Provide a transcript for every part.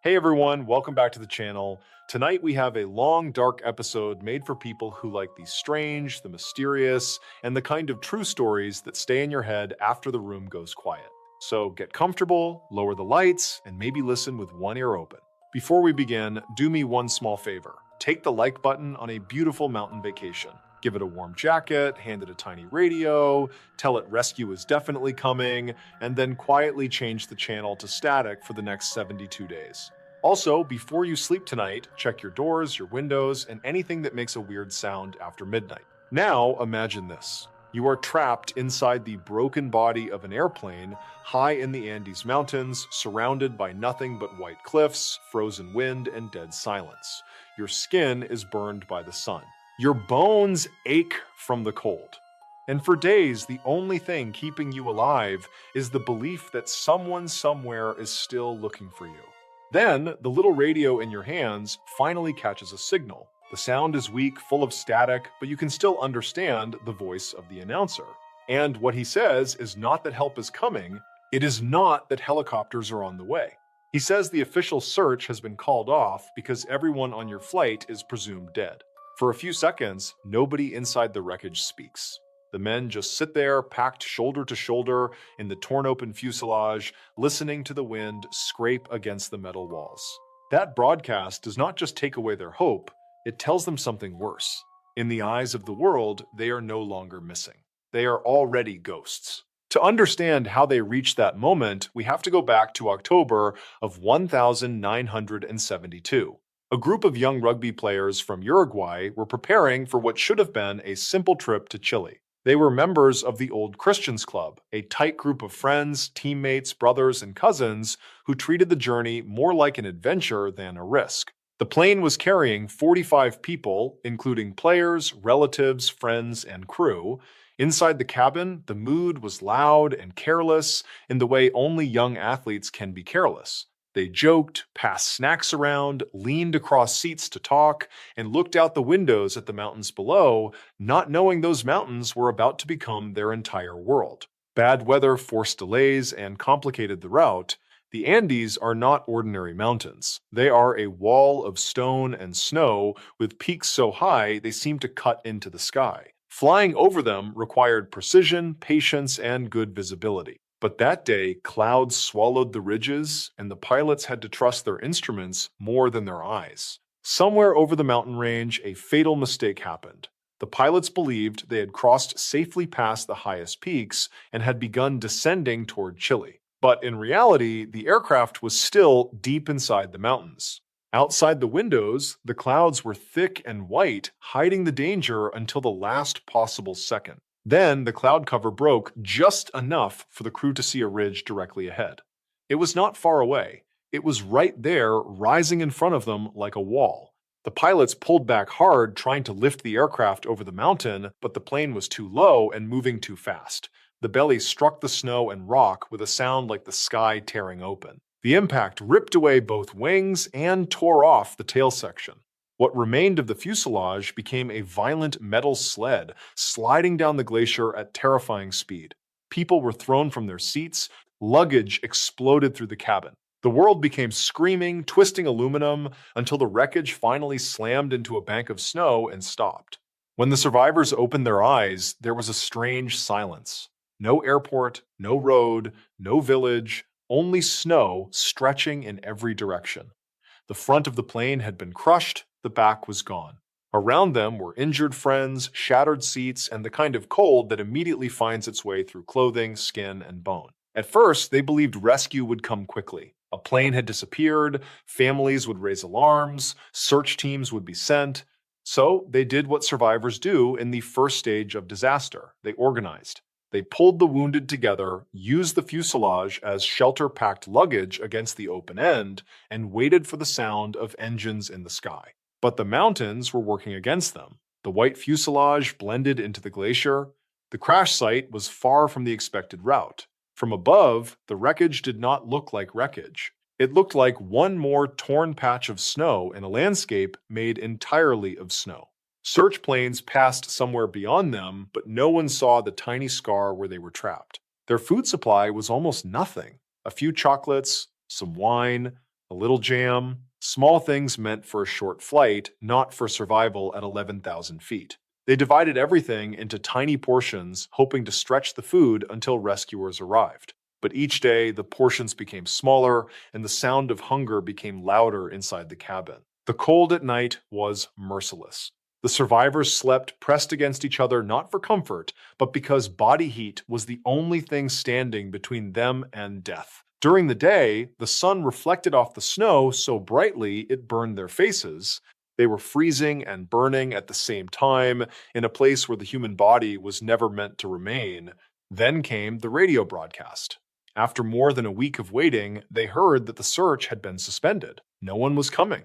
Hey everyone, welcome back to the channel. Tonight we have a long, dark episode made for people who like the strange, the mysterious, and the kind of true stories that stay in your head after the room goes quiet. So get comfortable, lower the lights, and maybe listen with one ear open. Before we begin, do me one small favor. Take the like button on a beautiful mountain vacation. Give it a warm jacket, hand it a tiny radio, tell it rescue is definitely coming, and then quietly change the channel to static for the next 72 days. Also, before you sleep tonight, check your doors, your windows, and anything that makes a weird sound after midnight. Now, imagine this. You are trapped inside the broken body of an airplane high in the Andes Mountains, surrounded by nothing but white cliffs, frozen wind, and dead silence. Your skin is burned by the sun. Your bones ache from the cold. And for days, the only thing keeping you alive is the belief that someone somewhere is still looking for you. Then, the little radio in your hands finally catches a signal. The sound is weak, full of static, but you can still understand the voice of the announcer. And what he says is not that help is coming, it is not that helicopters are on the way. He says the official search has been called off because everyone on your flight is presumed dead. For a few seconds, nobody inside the wreckage speaks. The men just sit there, packed shoulder to shoulder in the torn open fuselage, listening to the wind scrape against the metal walls. That broadcast does not just take away their hope, it tells them something worse. In the eyes of the world, they are no longer missing. They are already ghosts. To understand how they reached that moment, we have to go back to October of 1972. A group of young rugby players from Uruguay were preparing for what should have been a simple trip to Chile. They were members of the Old Christians Club, a tight group of friends, teammates, brothers, and cousins who treated the journey more like an adventure than a risk. The plane was carrying 45 people, including players, relatives, friends, and crew. Inside the cabin, the mood was loud and careless in the way only young athletes can be careless. They joked, passed snacks around, leaned across seats to talk, and looked out the windows at the mountains below, not knowing those mountains were about to become their entire world. Bad weather forced delays and complicated the route. The Andes are not ordinary mountains. They are a wall of stone and snow with peaks so high they seem to cut into the sky. Flying over them required precision, patience, and good visibility. But that day, clouds swallowed the ridges, and the pilots had to trust their instruments more than their eyes. Somewhere over the mountain range, a fatal mistake happened. The pilots believed they had crossed safely past the highest peaks and had begun descending toward Chile. But in reality, the aircraft was still deep inside the mountains. Outside the windows, the clouds were thick and white, hiding the danger until the last possible second. Then the cloud cover broke just enough for the crew to see a ridge directly ahead. It was not far away. It was right there, rising in front of them like a wall. The pilots pulled back hard, trying to lift the aircraft over the mountain, but the plane was too low and moving too fast. The belly struck the snow and rock with a sound like the sky tearing open. The impact ripped away both wings and tore off the tail section. What remained of the fuselage became a violent metal sled, sliding down the glacier at terrifying speed. People were thrown from their seats, luggage exploded through the cabin. The world became screaming, twisting aluminum, until the wreckage finally slammed into a bank of snow and stopped. When the survivors opened their eyes, there was a strange silence. No airport, no road, no village, only snow stretching in every direction. The front of the plane had been crushed, the back was gone. Around them were injured friends, shattered seats, and the kind of cold that immediately finds its way through clothing, skin, and bone. At first, they believed rescue would come quickly. A plane had disappeared, families would raise alarms, search teams would be sent. So they did what survivors do in the first stage of disaster. They organized. They pulled the wounded together, used the fuselage as shelter-packed luggage against the open end, and waited for the sound of engines in the sky. But the mountains were working against them. The white fuselage blended into the glacier. The crash site was far from the expected route. From above, the wreckage did not look like wreckage. It looked like one more torn patch of snow in a landscape made entirely of snow. Search planes passed somewhere beyond them, but no one saw the tiny scar where they were trapped. Their food supply was almost nothing. A few chocolates, some wine, a little jam, small things meant for a short flight, not for survival at 11,000 feet. They divided everything into tiny portions, hoping to stretch the food until rescuers arrived. But each day, the portions became smaller, and the sound of hunger became louder inside the cabin. The cold at night was merciless. The survivors slept pressed against each other not for comfort, but because body heat was the only thing standing between them and death. During the day, the sun reflected off the snow so brightly it burned their faces. They were freezing and burning at the same time in a place where the human body was never meant to remain. Then came the radio broadcast. After more than a week of waiting, they heard that the search had been suspended. No one was coming.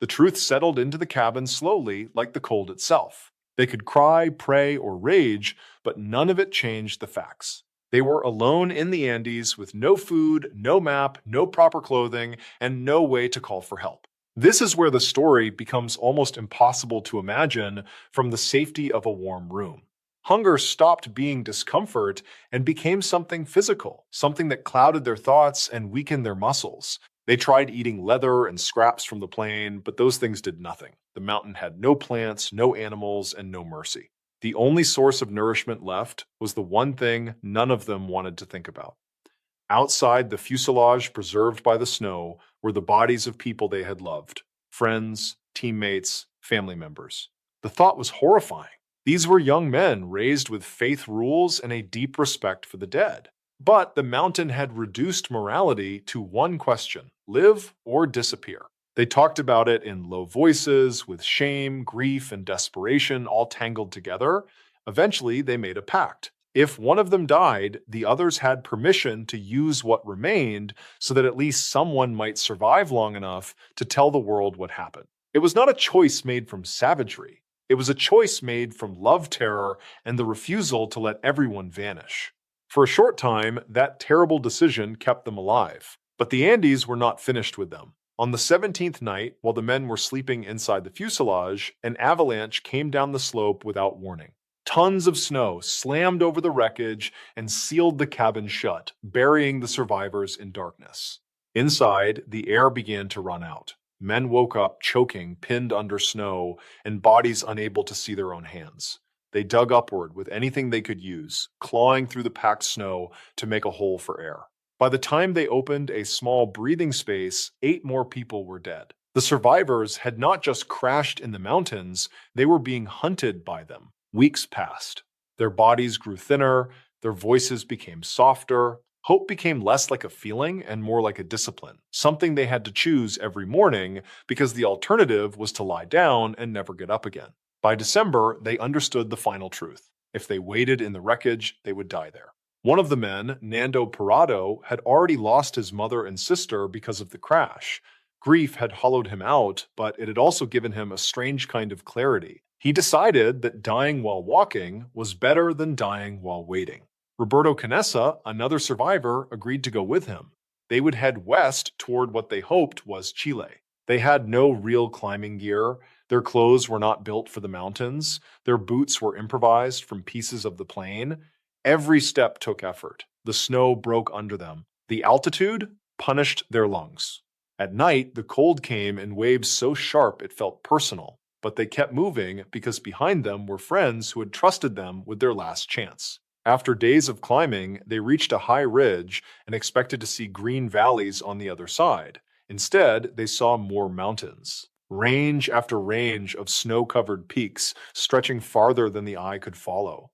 The truth settled into the cabin slowly, like the cold itself. They could cry, pray, or rage, but none of it changed the facts. They were alone in the Andes with no food, no map, no proper clothing, and no way to call for help. This is where the story becomes almost impossible to imagine from the safety of a warm room. Hunger stopped being discomfort and became something physical, something that clouded their thoughts and weakened their muscles. They tried eating leather and scraps from the plain, but those things did nothing. The mountain had no plants, no animals, and no mercy. The only source of nourishment left was the one thing none of them wanted to think about. Outside the fuselage preserved by the snow were the bodies of people they had loved, friends, teammates, family members. The thought was horrifying. These were young men raised with faith rules and a deep respect for the dead. But the mountain had reduced morality to one question: live or disappear. They talked about it in low voices, with shame, grief, and desperation all tangled together. Eventually, they made a pact. If one of them died, the others had permission to use what remained so that at least someone might survive long enough to tell the world what happened. It was not a choice made from savagery. It was a choice made from love, terror, and the refusal to let everyone vanish. For a short time, that terrible decision kept them alive. But the Andes were not finished with them. On the 17th night, while the men were sleeping inside the fuselage, an avalanche came down the slope without warning. Tons of snow slammed over the wreckage and sealed the cabin shut, burying the survivors in darkness. Inside, the air began to run out. Men woke up choking, pinned under snow, and bodies unable to see their own hands. They dug upward with anything they could use, clawing through the packed snow to make a hole for air. By the time they opened a small breathing space, 8 more people were dead. The survivors had not just crashed in the mountains, they were being hunted by them. Weeks passed. Their bodies grew thinner, their voices became softer. Hope became less like a feeling and more like a discipline, something they had to choose every morning because the alternative was to lie down and never get up again. By December, they understood the final truth. If they waited in the wreckage, they would die there. One of the men, Nando Parado, had already lost his mother and sister because of the crash. Grief had hollowed him out, but it had also given him a strange kind of clarity. He decided that dying while walking was better than dying while waiting. Roberto Canessa, another survivor, agreed to go with him. They would head west toward what they hoped was Chile. They had no real climbing gear. Their clothes were not built for the mountains. Their boots were improvised from pieces of the plain. Every step took effort. The snow broke under them. The altitude punished their lungs. At night, the cold came in waves so sharp it felt personal, but they kept moving because behind them were friends who had trusted them with their last chance. After days of climbing, they reached a high ridge and expected to see green valleys on the other side. Instead, they saw more mountains. Range after range of snow-covered peaks stretching farther than the eye could follow.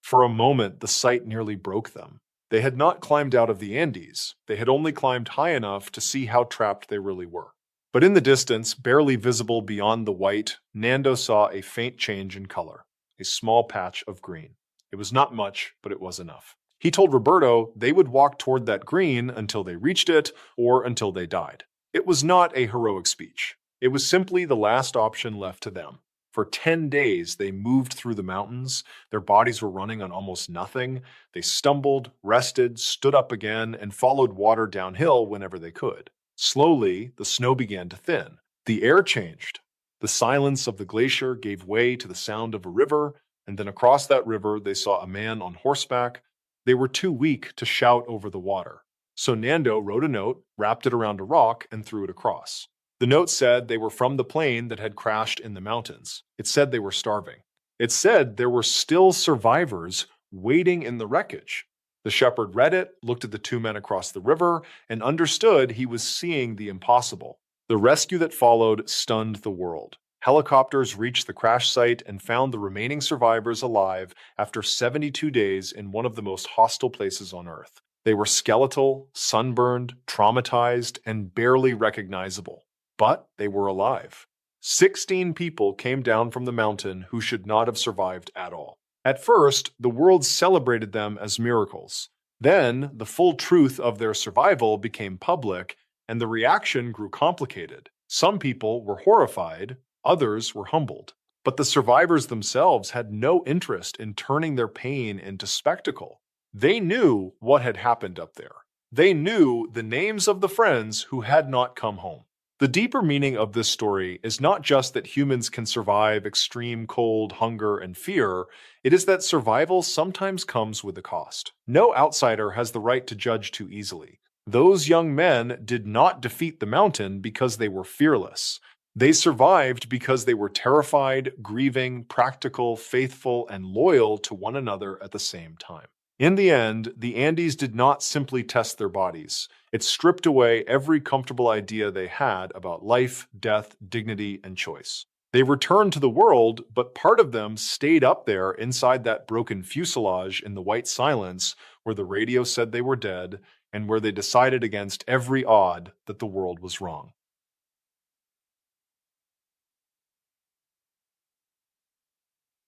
For a moment, the sight nearly broke them. They had not climbed out of the Andes. They had only climbed high enough to see how trapped they really were. But in the distance, barely visible beyond the white, Nando saw a faint change in color, a small patch of green. It was not much, but it was enough. He told Roberto they would walk toward that green until they reached it or until they died. It was not a heroic speech. It was simply the last option left to them. For 10 days, they moved through the mountains. Their bodies were running on almost nothing. They stumbled, rested, stood up again, and followed water downhill whenever they could. Slowly, the snow began to thin. The air changed. The silence of the glacier gave way to the sound of a river, and then across that river they saw a man on horseback. They were too weak to shout over the water. So Nando wrote a note, wrapped it around a rock, and threw it across. The note said they were from the plane that had crashed in the mountains. It said they were starving. It said there were still survivors waiting in the wreckage. The shepherd read it, looked at the two men across the river, and understood he was seeing the impossible. The rescue that followed stunned the world. Helicopters reached the crash site and found the remaining survivors alive after 72 days in one of the most hostile places on Earth. They were skeletal, sunburned, traumatized, and barely recognizable. But they were alive. 16 people came down from the mountain who should not have survived at all. At first, the world celebrated them as miracles. Then, the full truth of their survival became public, and the reaction grew complicated. Some people were horrified, others were humbled. But the survivors themselves had no interest in turning their pain into spectacle. They knew what had happened up there. They knew the names of the friends who had not come home. The deeper meaning of this story is not just that humans can survive extreme cold, hunger, and fear. It is that survival sometimes comes with a cost. No outsider has the right to judge too easily. Those young men did not defeat the mountain because they were fearless. They survived because they were terrified, grieving, practical, faithful, and loyal to one another at the same time. In the end, the Andes did not simply test their bodies. It stripped away every comfortable idea they had about life, death, dignity, and choice. They returned to the world, but part of them stayed up there inside that broken fuselage in the white silence where the radio said they were dead and where they decided against every odd that the world was wrong.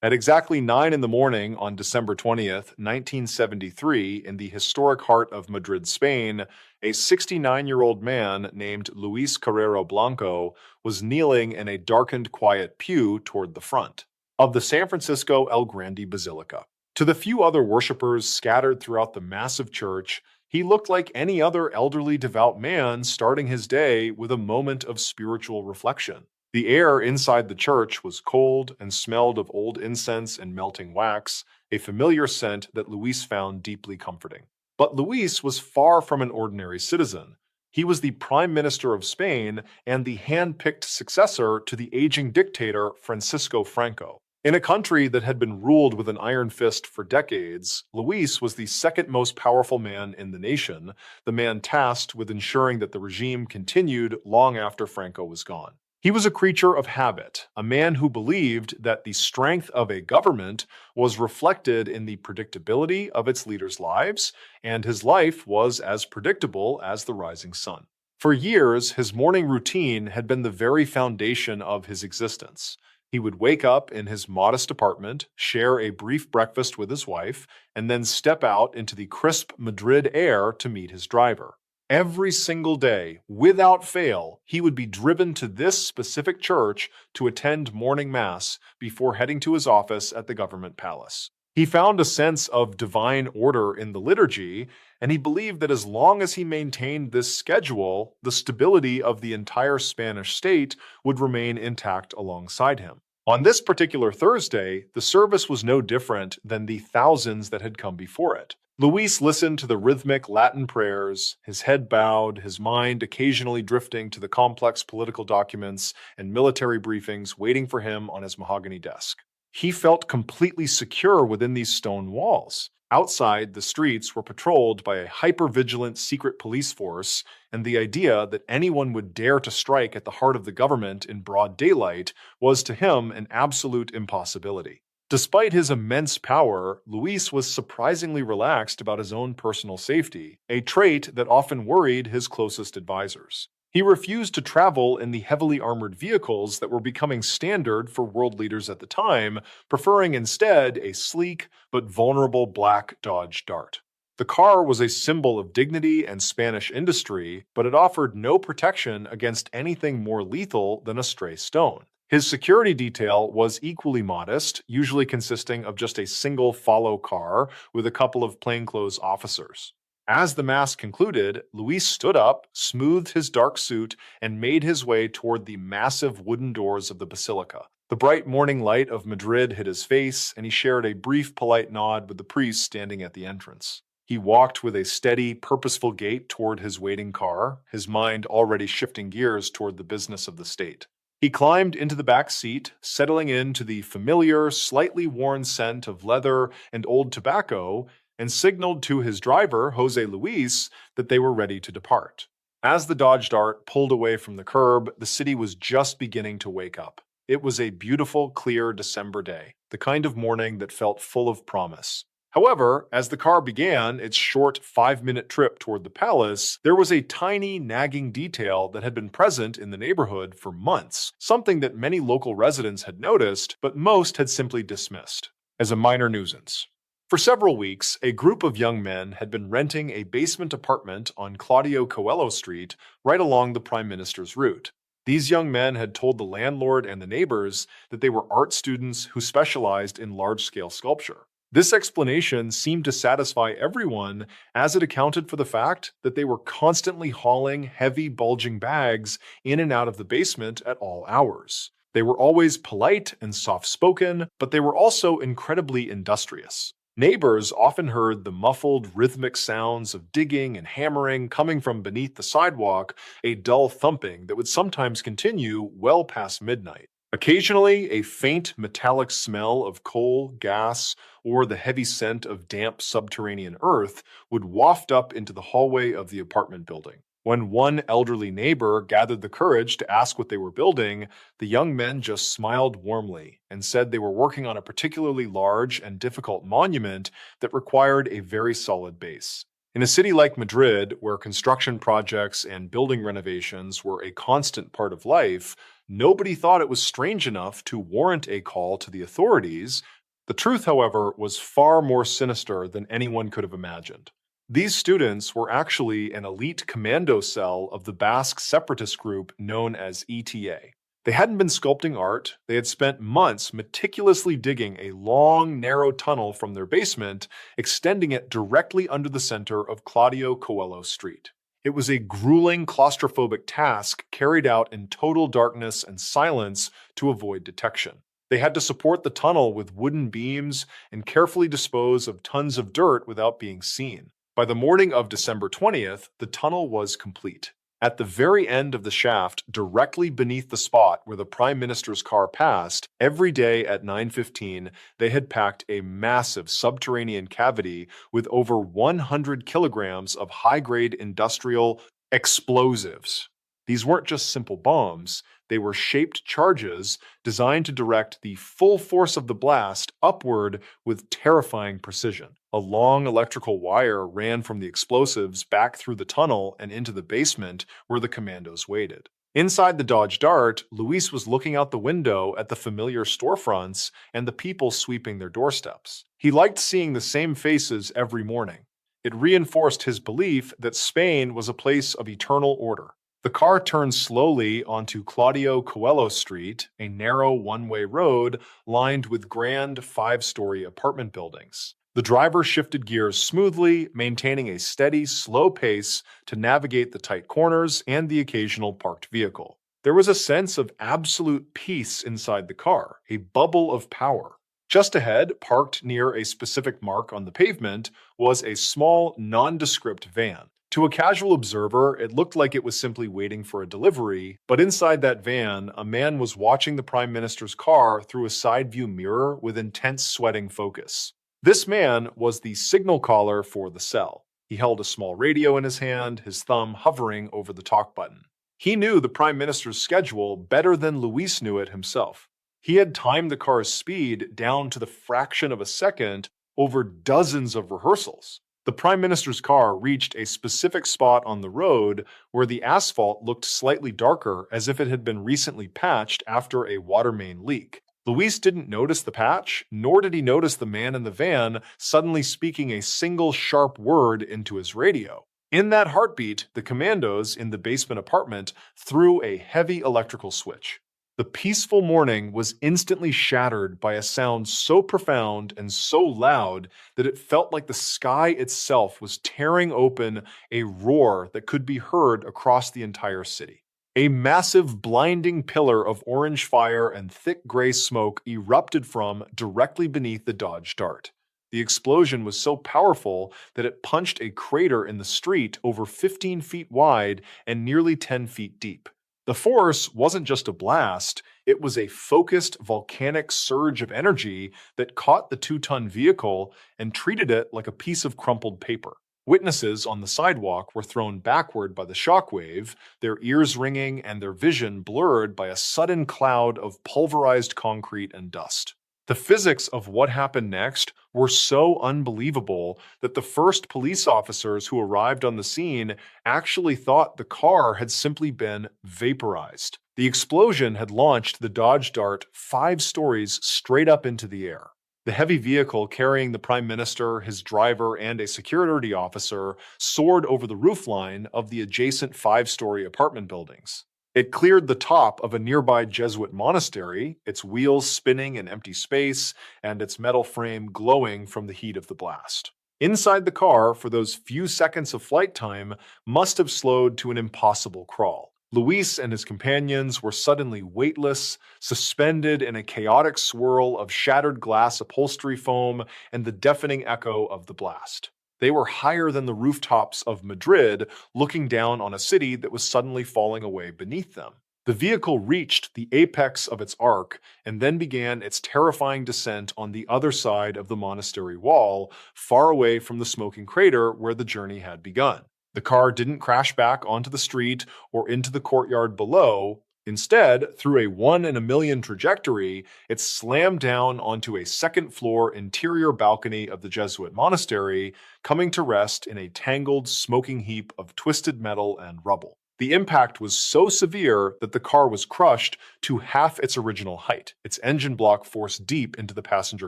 At exactly 9 in the morning on December 20th, 1973, in the historic heart of Madrid, Spain, a 69-year-old man named Luis Carrero Blanco was kneeling in a darkened, quiet pew toward the front of the San Francisco El Grande Basilica. To the few other worshippers scattered throughout the massive church, he looked like any other elderly devout man starting his day with a moment of spiritual reflection. The air inside the church was cold and smelled of old incense and melting wax, a familiar scent that Luis found deeply comforting. But Luis was far from an ordinary citizen. He was the Prime Minister of Spain and the hand-picked successor to the aging dictator Francisco Franco. In a country that had been ruled with an iron fist for decades, Luis was the second most powerful man in the nation, the man tasked with ensuring that the regime continued long after Franco was gone. He was a creature of habit, a man who believed that the strength of a government was reflected in the predictability of its leaders' lives, and his life was as predictable as the rising sun. For years, his morning routine had been the very foundation of his existence. He would wake up in his modest apartment, share a brief breakfast with his wife, and then step out into the crisp Madrid air to meet his driver. Every single day, without fail, he would be driven to this specific church to attend morning mass before heading to his office at the government palace. He found a sense of divine order in the liturgy, and he believed that as long as he maintained this schedule, the stability of the entire Spanish state would remain intact alongside him. On this particular Thursday, the service was no different than the thousands that had come before it. Luis listened to the rhythmic Latin prayers, his head bowed, his mind occasionally drifting to the complex political documents and military briefings waiting for him on his mahogany desk. He felt completely secure within these stone walls. Outside, the streets were patrolled by a hyper-vigilant secret police force, and the idea that anyone would dare to strike at the heart of the government in broad daylight was to him an absolute impossibility. Despite his immense power, Luis was surprisingly relaxed about his own personal safety, a trait that often worried his closest advisors. He refused to travel in the heavily armored vehicles that were becoming standard for world leaders at the time, preferring instead a sleek but vulnerable black Dodge Dart. The car was a symbol of dignity and Spanish industry, but it offered no protection against anything more lethal than a stray stone. His security detail was equally modest, usually consisting of just a single follow car with a couple of plainclothes officers. As the mass concluded, Luis stood up, smoothed his dark suit, and made his way toward the massive wooden doors of the basilica. The bright morning light of Madrid hit his face, and he shared a brief, polite nod with the priest standing at the entrance. He walked with a steady, purposeful gait toward his waiting car, his mind already shifting gears toward the business of the state. He climbed into the back seat, settling into the familiar, slightly worn scent of leather and old tobacco, and signaled to his driver, Jose Luis, that they were ready to depart. As the Dodge Dart pulled away from the curb, the city was just beginning to wake up. It was a beautiful, clear December day, the kind of morning that felt full of promise. However, as the car began its short 5-minute trip toward the palace, there was a tiny, nagging detail that had been present in the neighborhood for months, something that many local residents had noticed, but most had simply dismissed as a minor nuisance. For several weeks, a group of young men had been renting a basement apartment on Claudio Coelho Street right along the Prime Minister's route. These young men had told the landlord and the neighbors that they were art students who specialized in large-scale sculpture. This explanation seemed to satisfy everyone, as it accounted for the fact that they were constantly hauling heavy, bulging bags in and out of the basement at all hours. They were always polite and soft-spoken, but they were also incredibly industrious. Neighbors often heard the muffled, rhythmic sounds of digging and hammering coming from beneath the sidewalk, a dull thumping that would sometimes continue well past midnight. Occasionally, a faint metallic smell of coal, gas, or the heavy scent of damp subterranean earth would waft up into the hallway of the apartment building. When one elderly neighbor gathered the courage to ask what they were building, the young men just smiled warmly and said they were working on a particularly large and difficult monument that required a very solid base. In a city like Madrid, where construction projects and building renovations were a constant part of life, nobody thought it was strange enough to warrant a call to the authorities. The truth, however, was far more sinister than anyone could have imagined. These students were actually an elite commando cell of the Basque separatist group known as ETA. They hadn't been sculpting art, they had spent months meticulously digging a long, narrow tunnel from their basement, extending it directly under the center of Claudio Coelho Street. It was a grueling, claustrophobic task carried out in total darkness and silence to avoid detection. They had to support the tunnel with wooden beams and carefully dispose of tons of dirt without being seen. By the morning of December 20th, the tunnel was complete. At the very end of the shaft, directly beneath the spot where the Prime Minister's car passed, every day at 9:15, they had packed a massive subterranean cavity with over 100 kilograms of high-grade industrial explosives. These weren't just simple bombs, they were shaped charges designed to direct the full force of the blast upward with terrifying precision. A long electrical wire ran from the explosives back through the tunnel and into the basement where the commandos waited. Inside the Dodge Dart, Luis was looking out the window at the familiar storefronts and the people sweeping their doorsteps. He liked seeing the same faces every morning. It reinforced his belief that Spain was a place of eternal order. The car turned slowly onto Claudio Coelho Street, a narrow one-way road lined with grand 5-story apartment buildings. The driver shifted gears smoothly, maintaining a steady, slow pace to navigate the tight corners and the occasional parked vehicle. There was a sense of absolute peace inside the car, a bubble of power. Just ahead, parked near a specific mark on the pavement, was a small, nondescript van. To a casual observer, it looked like it was simply waiting for a delivery, but inside that van, a man was watching the Prime Minister's car through a side view mirror with intense sweating focus. This man was the signal caller for the cell. He held a small radio in his hand, his thumb hovering over the talk button. He knew the Prime Minister's schedule better than Luis knew it himself. He had timed the car's speed down to the fraction of a second over dozens of rehearsals. The Prime Minister's car reached a specific spot on the road where the asphalt looked slightly darker, as if it had been recently patched after a water main leak. Luis didn't notice the patch, nor did he notice the man in the van suddenly speaking a single sharp word into his radio. In that heartbeat, the commandos in the basement apartment threw a heavy electrical switch. The peaceful morning was instantly shattered by a sound so profound and so loud that it felt like the sky itself was tearing open a roar that could be heard across the entire city. A massive, blinding pillar of orange fire and thick gray smoke erupted from directly beneath the Dodge Dart. The explosion was so powerful that it punched a crater in the street over 15 feet wide and nearly 10 feet deep. The force wasn't just a blast, it was a focused volcanic surge of energy that caught the 2-ton vehicle and treated it like a piece of crumpled paper. Witnesses on the sidewalk were thrown backward by the shockwave, their ears ringing and their vision blurred by a sudden cloud of pulverized concrete and dust. The physics of what happened next were so unbelievable that the first police officers who arrived on the scene actually thought the car had simply been vaporized. The explosion had launched the Dodge Dart 5 stories straight up into the air. The heavy vehicle carrying the Prime Minister, his driver, and a security officer soared over the roofline of the adjacent 5-story apartment buildings. It cleared the top of a nearby Jesuit monastery, its wheels spinning in empty space and its metal frame glowing from the heat of the blast. Inside the car, for those few seconds of flight time, must have slowed to an impossible crawl. Luis and his companions were suddenly weightless, suspended in a chaotic swirl of shattered glass upholstery foam and the deafening echo of the blast. They were higher than the rooftops of Madrid, looking down on a city that was suddenly falling away beneath them. The vehicle reached the apex of its arc and then began its terrifying descent on the other side of the monastery wall, far away from the smoking crater where the journey had begun. The car didn't crash back onto the street or into the courtyard below. Instead, through a 1 in a million trajectory, it slammed down onto a second-floor interior balcony of the Jesuit monastery, coming to rest in a tangled, smoking heap of twisted metal and rubble. The impact was so severe that the car was crushed to half its original height, its engine block forced deep into the passenger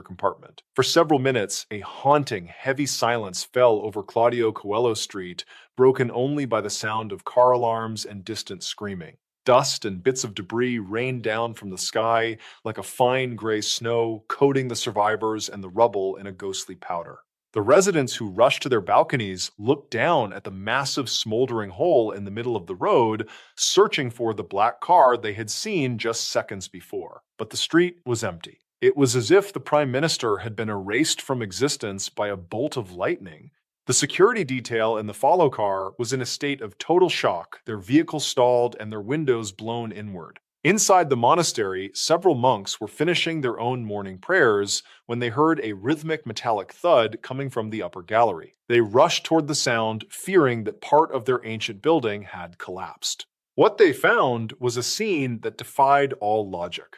compartment. For several minutes, a haunting, heavy silence fell over Claudio Coelho Street, broken only by the sound of car alarms and distant screaming. Dust and bits of debris rained down from the sky like a fine gray snow, coating the survivors and the rubble in a ghostly powder. The residents who rushed to their balconies looked down at the massive smoldering hole in the middle of the road, searching for the black car they had seen just seconds before. But the street was empty. It was as if the Prime Minister had been erased from existence by a bolt of lightning. The security detail in the follow car was in a state of total shock, their vehicle stalled and their windows blown inward. Inside the monastery, several monks were finishing their own morning prayers when they heard a rhythmic metallic thud coming from the upper gallery. They rushed toward the sound, fearing that part of their ancient building had collapsed. What they found was a scene that defied all logic.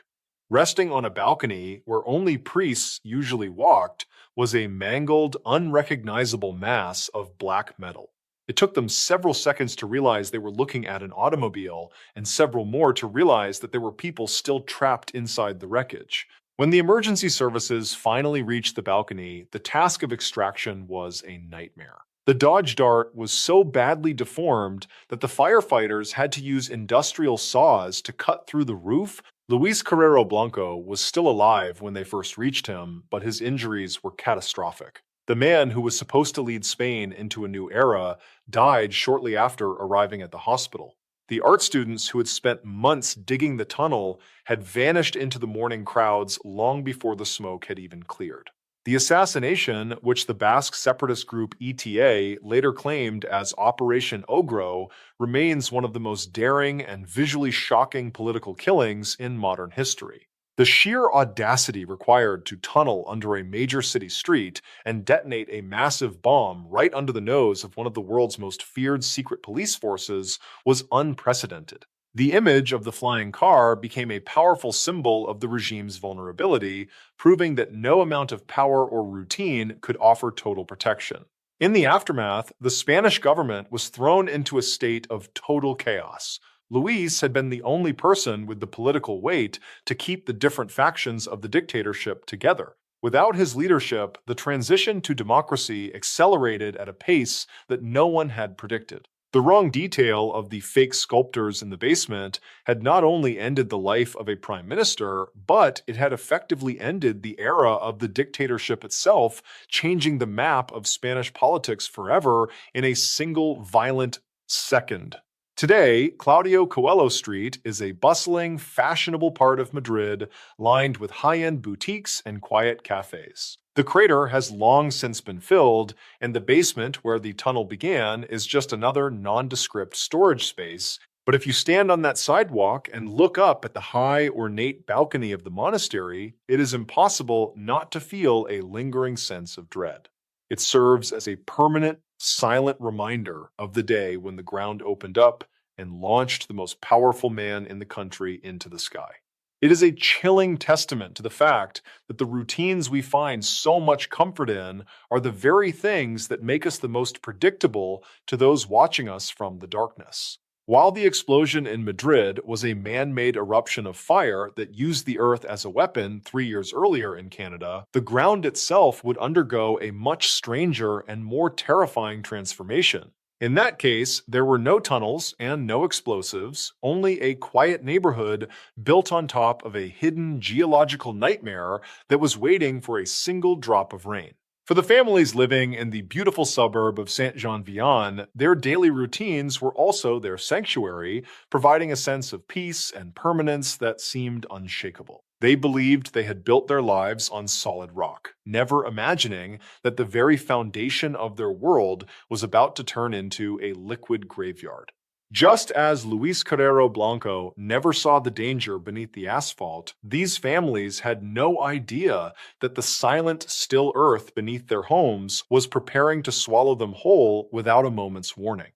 Resting on a balcony where only priests usually walked was a mangled, unrecognizable mass of black metal. It took them several seconds to realize they were looking at an automobile, and several more to realize that there were people still trapped inside the wreckage. When the emergency services finally reached the balcony, the task of extraction was a nightmare. The Dodge Dart was so badly deformed that the firefighters had to use industrial saws to cut through the roof. Luis Carrero Blanco was still alive when they first reached him, but his injuries were catastrophic. The man who was supposed to lead Spain into a new era died shortly after arriving at the hospital. The art students who had spent months digging the tunnel had vanished into the morning crowds long before the smoke had even cleared. The assassination, which the Basque separatist group ETA later claimed as Operation Ogro, remains one of the most daring and visually shocking political killings in modern history. The sheer audacity required to tunnel under a major city street and detonate a massive bomb right under the nose of one of the world's most feared secret police forces was unprecedented. The image of the flying car became a powerful symbol of the regime's vulnerability, proving that no amount of power or routine could offer total protection. In the aftermath, the Spanish government was thrown into a state of total chaos. Luis had been the only person with the political weight to keep the different factions of the dictatorship together. Without his leadership, the transition to democracy accelerated at a pace that no one had predicted. The wrong detail of the fake sculptors in the basement had not only ended the life of a prime minister, but it had effectively ended the era of the dictatorship itself, changing the map of Spanish politics forever in a single violent second. Today, Claudio Coelho Street is a bustling, fashionable part of Madrid, lined with high-end boutiques and quiet cafes. The crater has long since been filled, and the basement where the tunnel began is just another nondescript storage space. But if you stand on that sidewalk and look up at the high, ornate balcony of the monastery, it is impossible not to feel a lingering sense of dread. It serves as a permanent, silent reminder of the day when the ground opened up and launched the most powerful man in the country into the sky. It is a chilling testament to the fact that the routines we find so much comfort in are the very things that make us the most predictable to those watching us from the darkness. While the explosion in Madrid was a man-made eruption of fire that used the earth as a weapon 3 years earlier in Canada, the ground itself would undergo a much stranger and more terrifying transformation. In that case, there were no tunnels and no explosives, only a quiet neighborhood built on top of a hidden geological nightmare that was waiting for a single drop of rain. For the families living in the beautiful suburb of Saint-Jean-Vian, their daily routines were also their sanctuary, providing a sense of peace and permanence that seemed unshakable. They believed they had built their lives on solid rock, never imagining that the very foundation of their world was about to turn into a liquid graveyard. Just as Luis Carrero Blanco never saw the danger beneath the asphalt, these families had no idea that the silent, still earth beneath their homes was preparing to swallow them whole without a moment's warning.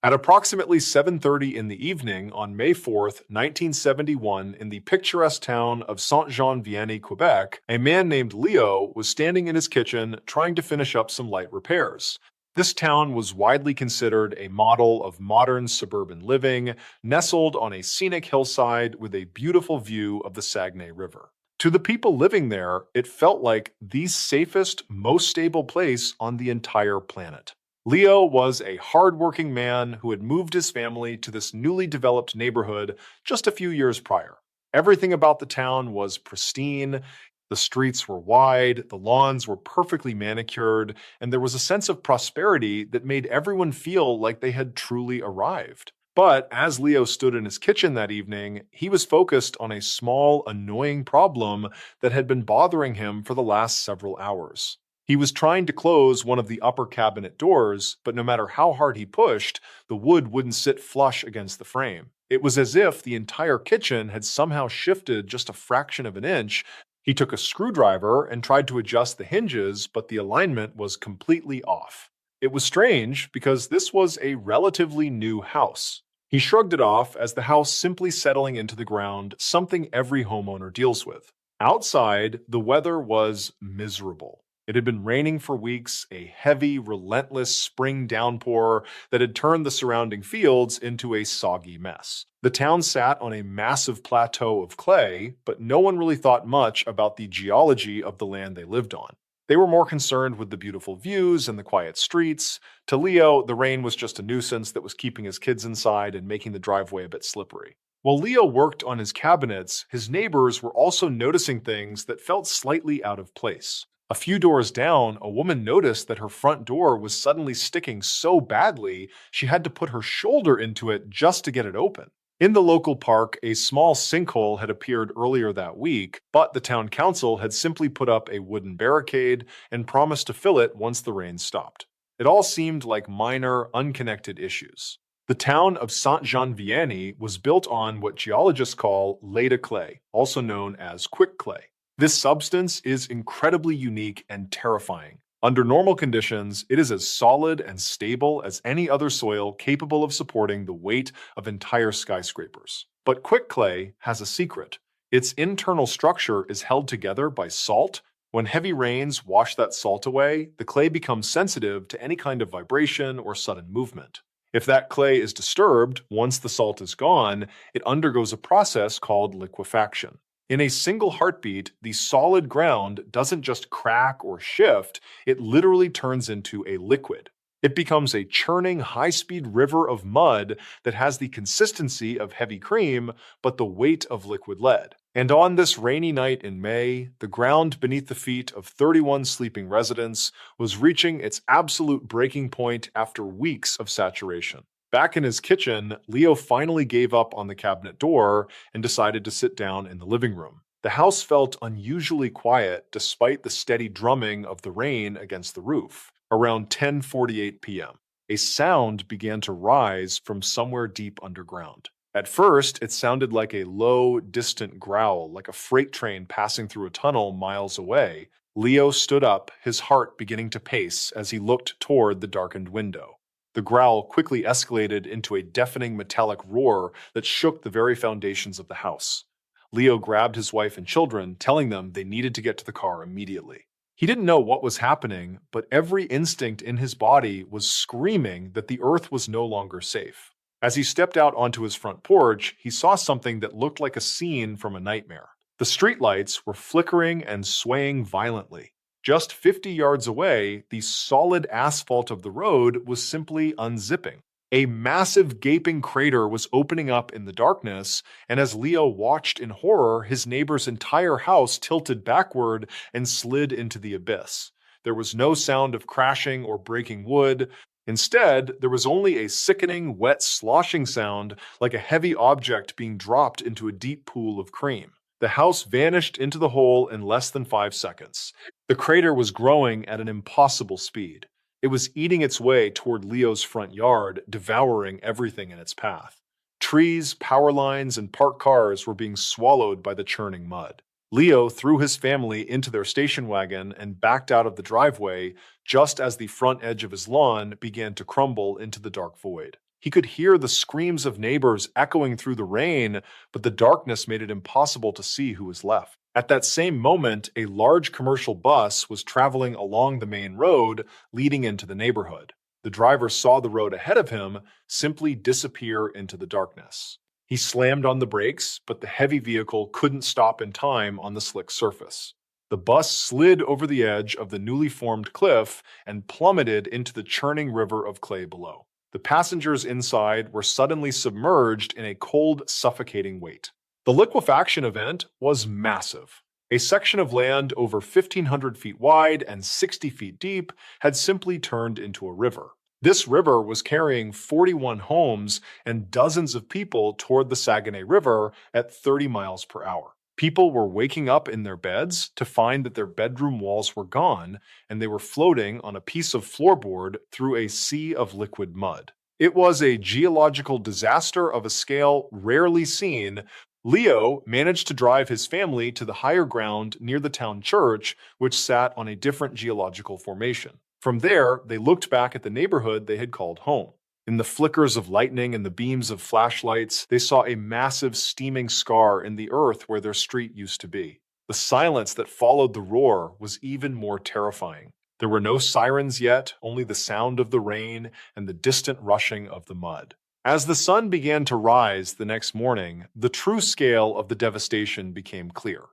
At approximately 7:30 in the evening on May 4th, 1971, in the picturesque town of Saint-Jean-Vianney, Quebec, a man named Leo was standing in his kitchen trying to finish up some light repairs. This town was widely considered a model of modern suburban living, nestled on a scenic hillside with a beautiful view of the Saguenay River. To the people living there, it felt like the safest, most stable place on the entire planet. Leo was a hardworking man who had moved his family to this newly developed neighborhood just a few years prior. Everything about the town was pristine. The streets were wide, the lawns were perfectly manicured, and there was a sense of prosperity that made everyone feel like they had truly arrived. But as Leo stood in his kitchen that evening, he was focused on a small, annoying problem that had been bothering him for the last several hours. He was trying to close one of the upper cabinet doors, but no matter how hard he pushed, the wood wouldn't sit flush against the frame. It was as if the entire kitchen had somehow shifted just a fraction of an inch. He took a screwdriver and tried to adjust the hinges, but the alignment was completely off. It was strange because this was a relatively new house. He shrugged it off as the house simply settling into the ground, something every homeowner deals with. Outside, the weather was miserable. It had been raining for weeks, a heavy, relentless spring downpour that had turned the surrounding fields into a soggy mess. The town sat on a massive plateau of clay, but no one really thought much about the geology of the land they lived on. They were more concerned with the beautiful views and the quiet streets. To Leo, the rain was just a nuisance that was keeping his kids inside and making the driveway a bit slippery. While Leo worked on his cabinets, his neighbors were also noticing things that felt slightly out of place. A few doors down, a woman noticed that her front door was suddenly sticking so badly she had to put her shoulder into it just to get it open. In the local park, a small sinkhole had appeared earlier that week, but the town council had simply put up a wooden barricade and promised to fill it once the rain stopped. It all seemed like minor, unconnected issues. The town of Saint-Jean-Vianney was built on what geologists call lait de clay, also known as quick clay. This substance is incredibly unique and terrifying. Under normal conditions, it is as solid and stable as any other soil capable of supporting the weight of entire skyscrapers. But quick clay has a secret. Its internal structure is held together by salt. When heavy rains wash that salt away, the clay becomes sensitive to any kind of vibration or sudden movement. If that clay is disturbed, once the salt is gone, it undergoes a process called liquefaction. In a single heartbeat, the solid ground doesn't just crack or shift, it literally turns into a liquid. It becomes a churning, high-speed river of mud that has the consistency of heavy cream, but the weight of liquid lead. And on this rainy night in May, the ground beneath the feet of 31 sleeping residents was reaching its absolute breaking point after weeks of saturation. Back in his kitchen, Leo finally gave up on the cabinet door and decided to sit down in the living room. The house felt unusually quiet despite the steady drumming of the rain against the roof. Around 10:48 p.m., a sound began to rise from somewhere deep underground. At first, it sounded like a low, distant growl, like a freight train passing through a tunnel miles away. Leo stood up, his heart beginning to pace as he looked toward the darkened window. The growl quickly escalated into a deafening metallic roar that shook the very foundations of the house. Leo grabbed his wife and children, telling them they needed to get to the car immediately. He didn't know what was happening, but every instinct in his body was screaming that the earth was no longer safe. As he stepped out onto his front porch, he saw something that looked like a scene from a nightmare. The streetlights were flickering and swaying violently. Just 50 yards away, the solid asphalt of the road was simply unzipping. A massive gaping crater was opening up in the darkness, and as Leo watched in horror, his neighbor's entire house tilted backward and slid into the abyss. There was no sound of crashing or breaking wood. Instead, there was only a sickening, wet, sloshing sound like a heavy object being dropped into a deep pool of cream. The house vanished into the hole in less than 5 seconds. The crater was growing at an impossible speed. It was eating its way toward Leo's front yard, devouring everything in its path. Trees, power lines, and parked cars were being swallowed by the churning mud. Leo threw his family into their station wagon and backed out of the driveway just as the front edge of his lawn began to crumble into the dark void. He could hear the screams of neighbors echoing through the rain, but the darkness made it impossible to see who was left. At that same moment, a large commercial bus was traveling along the main road leading into the neighborhood. The driver saw the road ahead of him simply disappear into the darkness. He slammed on the brakes, but the heavy vehicle couldn't stop in time on the slick surface. The bus slid over the edge of the newly formed cliff and plummeted into the churning river of clay below. The passengers inside were suddenly submerged in a cold, suffocating weight. The liquefaction event was massive. A section of land over 1,500 feet wide and 60 feet deep had simply turned into a river. This river was carrying 41 homes and dozens of people toward the Saguenay River at 30 miles per hour. People were waking up in their beds to find that their bedroom walls were gone and they were floating on a piece of floorboard through a sea of liquid mud. It was a geological disaster of a scale rarely seen. Leo managed to drive his family to the higher ground near the town church, which sat on a different geological formation. From there, they looked back at the neighborhood they had called home. In the flickers of lightning and the beams of flashlights, they saw a massive steaming scar in the earth where their street used to be. The silence that followed the roar was even more terrifying. There were no sirens yet, only the sound of the rain and the distant rushing of the mud. As the sun began to rise the next morning, the true scale of the devastation became clear.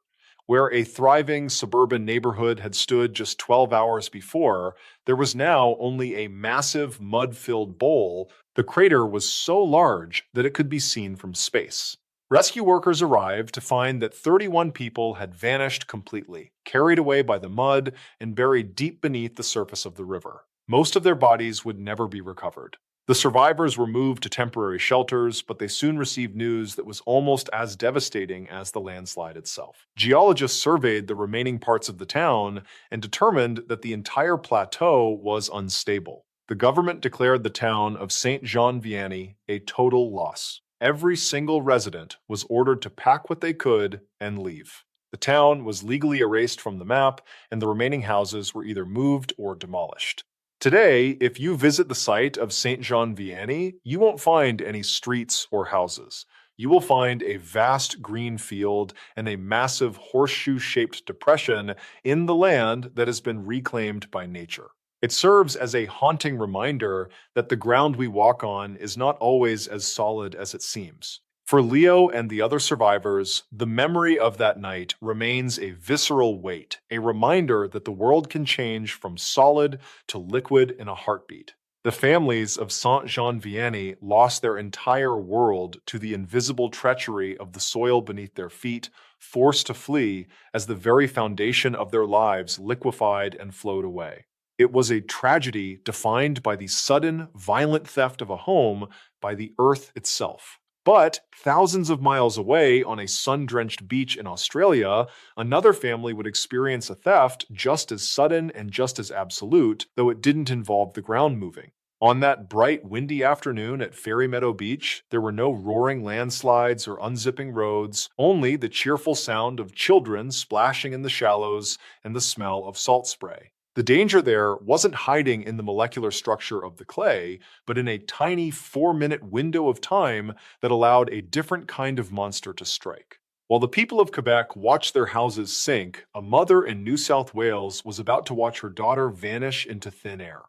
Where a thriving suburban neighborhood had stood just 12 hours before, there was now only a massive mud-filled bowl. The crater was so large that it could be seen from space. Rescue workers arrived to find that 31 people had vanished completely, carried away by the mud and buried deep beneath the surface of the river. Most of their bodies would never be recovered. The survivors were moved to temporary shelters, but they soon received news that was almost as devastating as the landslide itself. Geologists surveyed the remaining parts of the town and determined that the entire plateau was unstable. The government declared the town of Saint Jean Vianney a total loss. Every single resident was ordered to pack what they could and leave. The town was legally erased from the map, and the remaining houses were either moved or demolished. Today, if you visit the site of Saint Jean Vianney, you won't find any streets or houses. You will find a vast green field and a massive horseshoe-shaped depression in the land that has been reclaimed by nature. It serves as a haunting reminder that the ground we walk on is not always as solid as it seems. For Leo and the other survivors, the memory of that night remains a visceral weight, a reminder that the world can change from solid to liquid in a heartbeat. The families of Saint Jean Vianney lost their entire world to the invisible treachery of the soil beneath their feet, forced to flee as the very foundation of their lives liquefied and flowed away. It was a tragedy defined by the sudden, violent theft of a home by the earth itself. But thousands of miles away on a sun-drenched beach in Australia, another family would experience a theft just as sudden and just as absolute, though it didn't involve the ground moving. On that bright, windy afternoon at Fairy Meadow Beach, there were no roaring landslides or unzipping roads, only the cheerful sound of children splashing in the shallows and the smell of salt spray. The danger there wasn't hiding in the molecular structure of the clay, but in a tiny 4-minute window of time that allowed a different kind of monster to strike. While the people of Quebec watched their houses sink, a mother in New South Wales was about to watch her daughter vanish into thin air.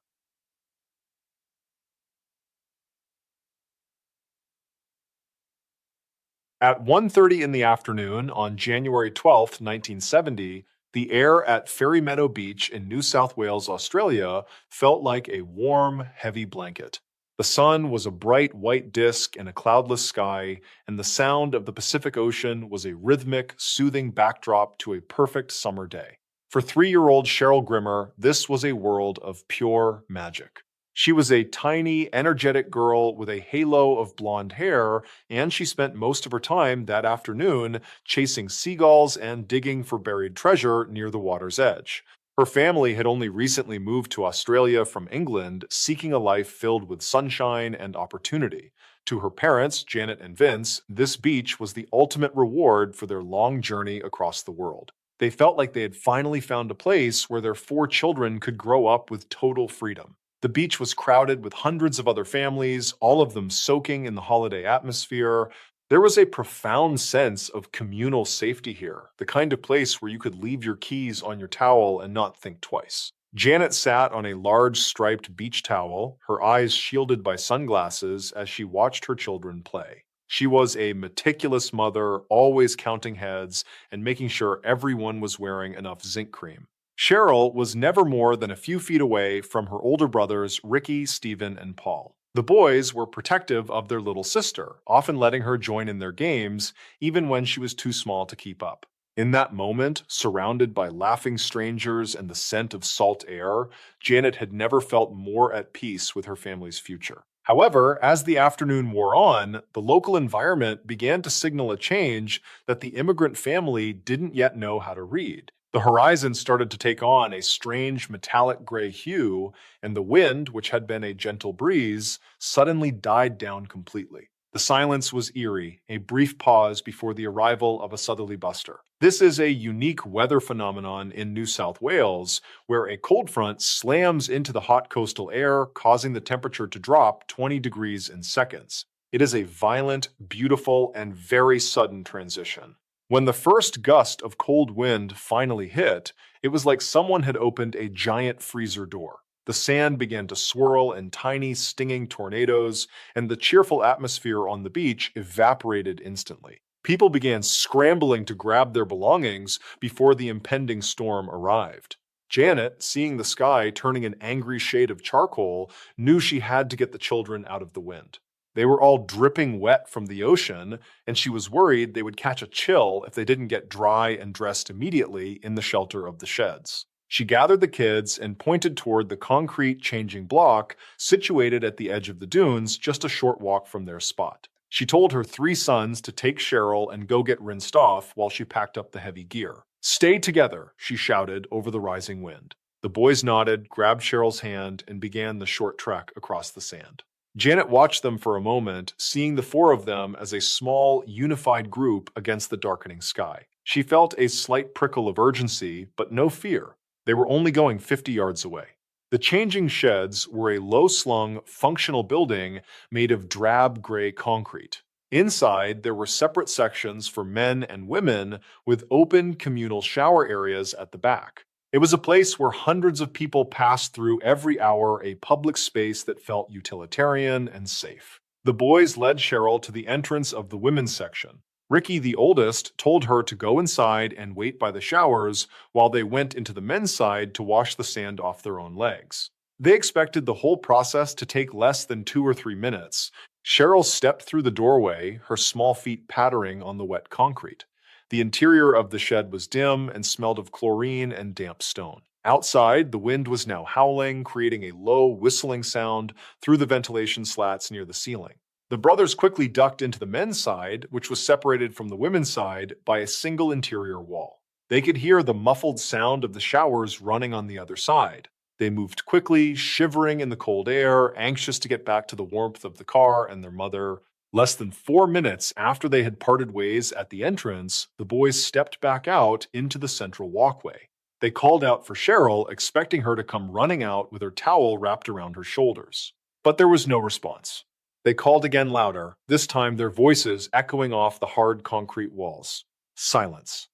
At 1:30 in the afternoon on January 12th, 1970, the air at Fairy Meadow Beach in New South Wales, Australia, felt like a warm, heavy blanket. The sun was a bright white disk in a cloudless sky, and the sound of the Pacific Ocean was a rhythmic, soothing backdrop to a perfect summer day. For 3-year-old Cheryl Grimmer, this was a world of pure magic. She was a tiny, energetic girl with a halo of blonde hair, and she spent most of her time that afternoon chasing seagulls and digging for buried treasure near the water's edge. Her family had only recently moved to Australia from England, seeking a life filled with sunshine and opportunity. To her parents, Janet and Vince, this beach was the ultimate reward for their long journey across the world. They felt like they had finally found a place where their 4 children could grow up with total freedom. The beach was crowded with hundreds of other families, all of them soaking in the holiday atmosphere. There was a profound sense of communal safety here, the kind of place where you could leave your keys on your towel and not think twice. Janet sat on a large striped beach towel, her eyes shielded by sunglasses as she watched her children play. She was a meticulous mother, always counting heads and making sure everyone was wearing enough zinc cream. Cheryl was never more than a few feet away from her older brothers, Ricky, Stephen, and Paul. The boys were protective of their little sister, often letting her join in their games, even when she was too small to keep up. In that moment, surrounded by laughing strangers and the scent of salt air, Janet had never felt more at peace with her family's future. However, as the afternoon wore on, the local environment began to signal a change that the immigrant family didn't yet know how to read. The horizon started to take on a strange metallic gray hue, and the wind, which had been a gentle breeze, suddenly died down completely. The silence was eerie, a brief pause before the arrival of a southerly buster. This is a unique weather phenomenon in New South Wales, where a cold front slams into the hot coastal air, causing the temperature to drop 20 degrees in seconds. It is a violent, beautiful, and very sudden transition. When the first gust of cold wind finally hit, it was like someone had opened a giant freezer door. The sand began to swirl in tiny, stinging tornadoes, and the cheerful atmosphere on the beach evaporated instantly. People began scrambling to grab their belongings before the impending storm arrived. Janet, seeing the sky turning an angry shade of charcoal, knew she had to get the children out of the wind. They were all dripping wet from the ocean, and she was worried they would catch a chill if they didn't get dry and dressed immediately in the shelter of the sheds. She gathered the kids and pointed toward the concrete changing block situated at the edge of the dunes, just a short walk from their spot. She told her 3 sons to take Cheryl and go get rinsed off while she packed up the heavy gear. "Stay together," she shouted over the rising wind. The boys nodded, grabbed Cheryl's hand, and began the short trek across the sand. Janet watched them for a moment, seeing the 4 of them as a small, unified group against the darkening sky. She felt a slight prickle of urgency, but no fear. They were only going 50 yards away. The changing sheds were a low-slung, functional building made of drab gray concrete. Inside, there were separate sections for men and women with open communal shower areas at the back. It was a place where hundreds of people passed through every hour, a public space that felt utilitarian and safe. The boys led Cheryl to the entrance of the women's section. Ricky, the oldest, told her to go inside and wait by the showers while they went into the men's side to wash the sand off their own legs. They expected the whole process to take less than 2 or 3 minutes. Cheryl stepped through the doorway, her small feet pattering on the wet concrete. The interior of the shed was dim and smelled of chlorine and damp stone. Outside, the wind was now howling, creating a low, whistling sound through the ventilation slats near the ceiling. The brothers quickly ducked into the men's side, which was separated from the women's side by a single interior wall. They could hear the muffled sound of the showers running on the other side. They moved quickly, shivering in the cold air, anxious to get back to the warmth of the car and their mother. Less than 4 minutes after they had parted ways at the entrance, the boys stepped back out into the central walkway. They called out for Cheryl, expecting her to come running out with her towel wrapped around her shoulders. But there was no response. They called again louder, this time their voices echoing off the hard concrete walls. Silence.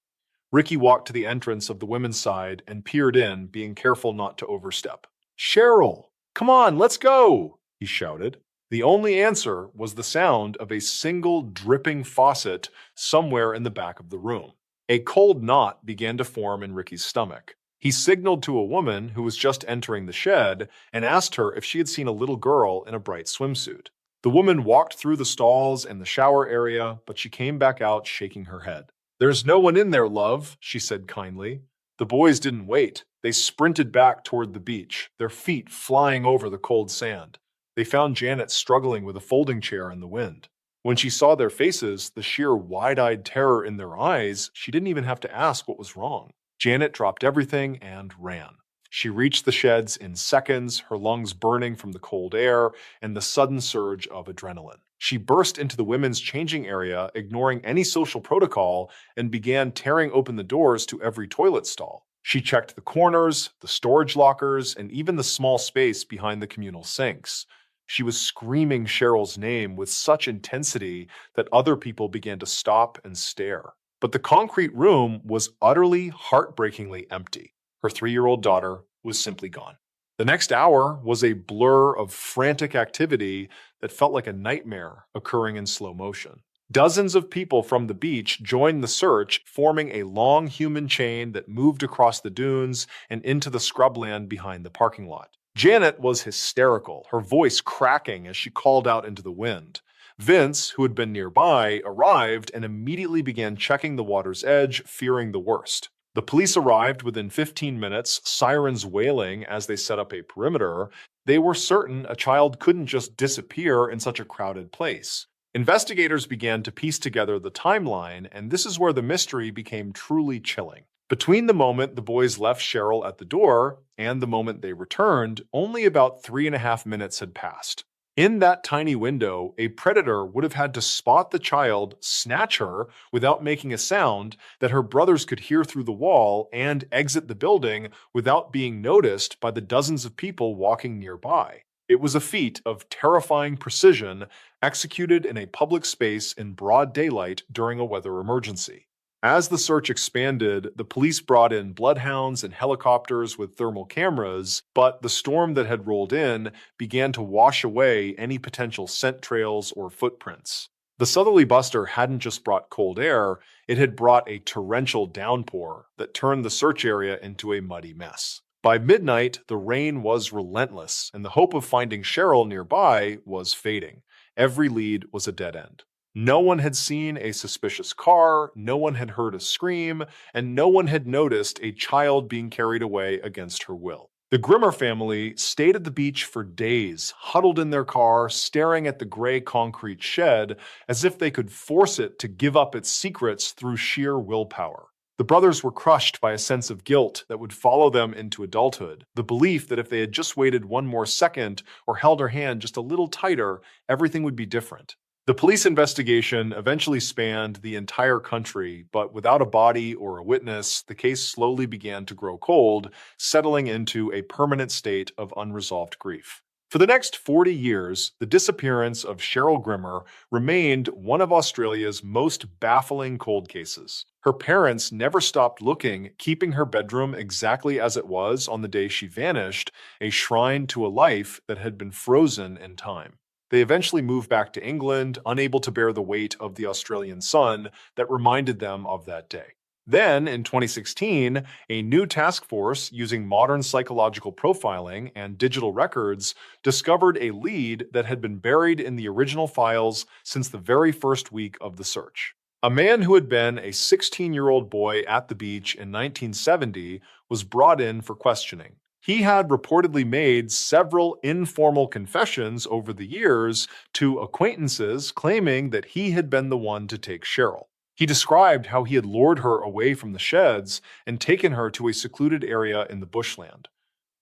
Ricky walked to the entrance of the women's side and peered in, being careful not to overstep. "Cheryl! Come on, let's go!" he shouted. The only answer was the sound of a single dripping faucet somewhere in the back of the room. A cold knot began to form in Ricky's stomach. He signaled to a woman who was just entering the shed and asked her if she had seen a little girl in a bright swimsuit. The woman walked through the stalls and the shower area, but she came back out shaking her head. "There's no one in there, love," she said kindly. The boys didn't wait. They sprinted back toward the beach, their feet flying over the cold sand. They found Janet struggling with a folding chair in the wind. When she saw their faces, the sheer wide-eyed terror in their eyes, she didn't even have to ask what was wrong. Janet dropped everything and ran. She reached the sheds in seconds, her lungs burning from the cold air and the sudden surge of adrenaline. She burst into the women's changing area, ignoring any social protocol, and began tearing open the doors to every toilet stall. She checked the corners, the storage lockers, and even the small space behind the communal sinks. She was screaming Cheryl's name with such intensity that other people began to stop and stare. But the concrete room was utterly, heartbreakingly empty. Her 3-year-old daughter was simply gone. The next hour was a blur of frantic activity that felt like a nightmare occurring in slow motion. Dozens of people from the beach joined the search, forming a long human chain that moved across the dunes and into the scrubland behind the parking lot. Janet was hysterical, her voice cracking as she called out into the wind. Vince, who had been nearby, arrived and immediately began checking the water's edge, fearing the worst. The police arrived within 15 minutes, sirens wailing as they set up a perimeter. They were certain a child couldn't just disappear in such a crowded place. Investigators began to piece together the timeline, and this is where the mystery became truly chilling. Between the moment the boys left Cheryl at the door and the moment they returned, only about 3.5 minutes had passed. In that tiny window, a predator would have had to spot the child, snatch her without making a sound that her brothers could hear through the wall, and exit the building without being noticed by the dozens of people walking nearby. It was a feat of terrifying precision executed in a public space in broad daylight during a weather emergency. As the search expanded, the police brought in bloodhounds and helicopters with thermal cameras, but the storm that had rolled in began to wash away any potential scent trails or footprints. The southerly buster hadn't just brought cold air, it had brought a torrential downpour that turned the search area into a muddy mess. By midnight, the rain was relentless, and the hope of finding Cheryl nearby was fading. Every lead was a dead end. No one had seen a suspicious car, no one had heard a scream, and no one had noticed a child being carried away against her will. The Grimmer family stayed at the beach for days, huddled in their car, staring at the gray concrete shed as if they could force it to give up its secrets through sheer willpower. The brothers were crushed by a sense of guilt that would follow them into adulthood, the belief that if they had just waited one more second or held her hand just a little tighter, everything would be different. The police investigation eventually spanned the entire country, but without a body or a witness, the case slowly began to grow cold, settling into a permanent state of unresolved grief. For the next 40 years, the disappearance of Cheryl Grimmer remained one of Australia's most baffling cold cases. Her parents never stopped looking, keeping her bedroom exactly as it was on the day she vanished, a shrine to a life that had been frozen in time. They eventually moved back to England, unable to bear the weight of the Australian sun that reminded them of that day. Then, in 2016, a new task force using modern psychological profiling and digital records discovered a lead that had been buried in the original files since the very first week of the search. A man who had been a 16-year-old boy at the beach in 1970 was brought in for questioning. He had reportedly made several informal confessions over the years to acquaintances claiming that he had been the one to take Cheryl. He described how he had lured her away from the sheds and taken her to a secluded area in the bushland.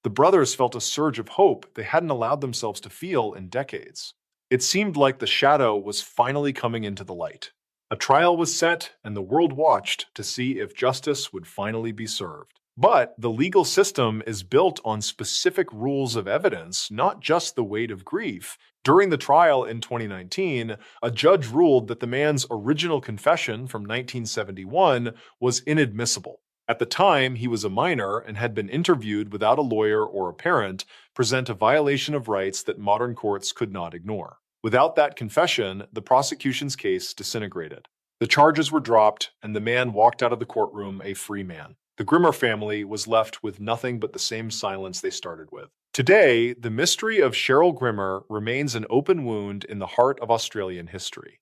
The brothers felt a surge of hope they hadn't allowed themselves to feel in decades. It seemed like the shadow was finally coming into the light. A trial was set, and the world watched to see if justice would finally be served. But the legal system is built on specific rules of evidence, not just the weight of grief. During the trial in 2019, a judge ruled that the man's original confession from 1971 was inadmissible. At the time, he was a minor and had been interviewed without a lawyer or a parent, present a violation of rights that modern courts could not ignore. Without that confession, the prosecution's case disintegrated. The charges were dropped, and the man walked out of the courtroom a free man. The Grimmer family was left with nothing but the same silence they started with. Today, the mystery of Cheryl Grimmer remains an open wound in the heart of Australian history.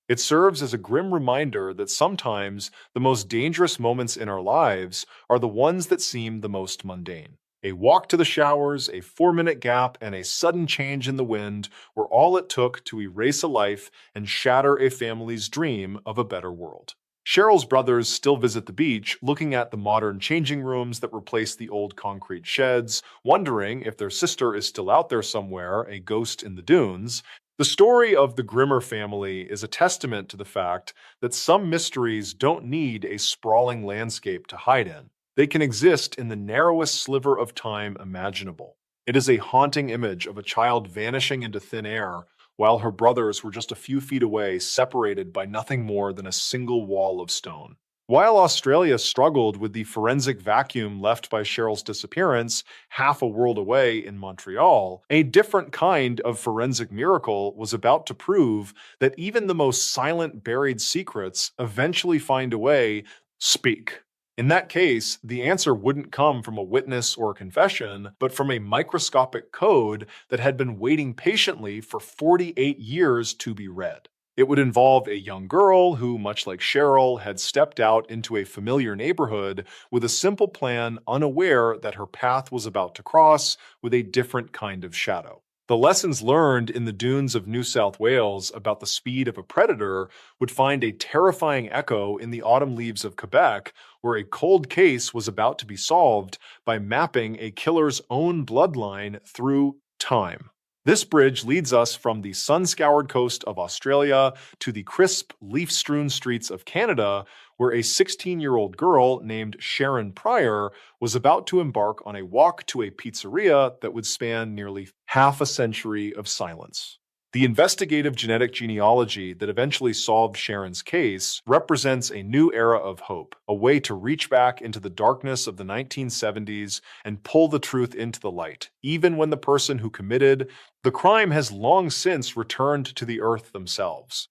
It serves as a grim reminder that sometimes the most dangerous moments in our lives are the ones that seem the most mundane. A walk to the showers, a 4-minute gap, and a sudden change in the wind were all it took to erase a life and shatter a family's dream of a better world. Cheryl's brothers still visit the beach, looking at the modern changing rooms that replace the old concrete sheds, wondering if their sister is still out there somewhere, a ghost in the dunes. The story of the Grimmer family is a testament to the fact that some mysteries don't need a sprawling landscape to hide in. They can exist in the narrowest sliver of time imaginable. It is a haunting image of a child vanishing into thin air while her brothers were just a few feet away, separated by nothing more than a single wall of stone. While Australia struggled with the forensic vacuum left by Cheryl's disappearance half a world away in Montreal, a different kind of forensic miracle was about to prove that even the most silent buried secrets eventually find a way to speak. In that case, the answer wouldn't come from a witness or a confession, but from a microscopic code that had been waiting patiently for 48 years to be read. It would involve a young girl who, much like Cheryl, had stepped out into a familiar neighborhood with a simple plan, unaware that her path was about to cross with a different kind of shadow. The lessons learned in the dunes of New South Wales about the speed of a predator would find a terrifying echo in the autumn leaves of Quebec, where a cold case was about to be solved by mapping a killer's own bloodline through time. This bridge leads us from the sun-scoured coast of Australia to the crisp, leaf-strewn streets of Canada, where a 16-year-old girl named Sharon Pryor was about to embark on a walk to a pizzeria that would span nearly half a century of silence. The investigative genetic genealogy that eventually solved Sharon's case represents a new era of hope, a way to reach back into the darkness of the 1970s and pull the truth into the light, even when the person who committed the crime has long since returned to the earth themselves.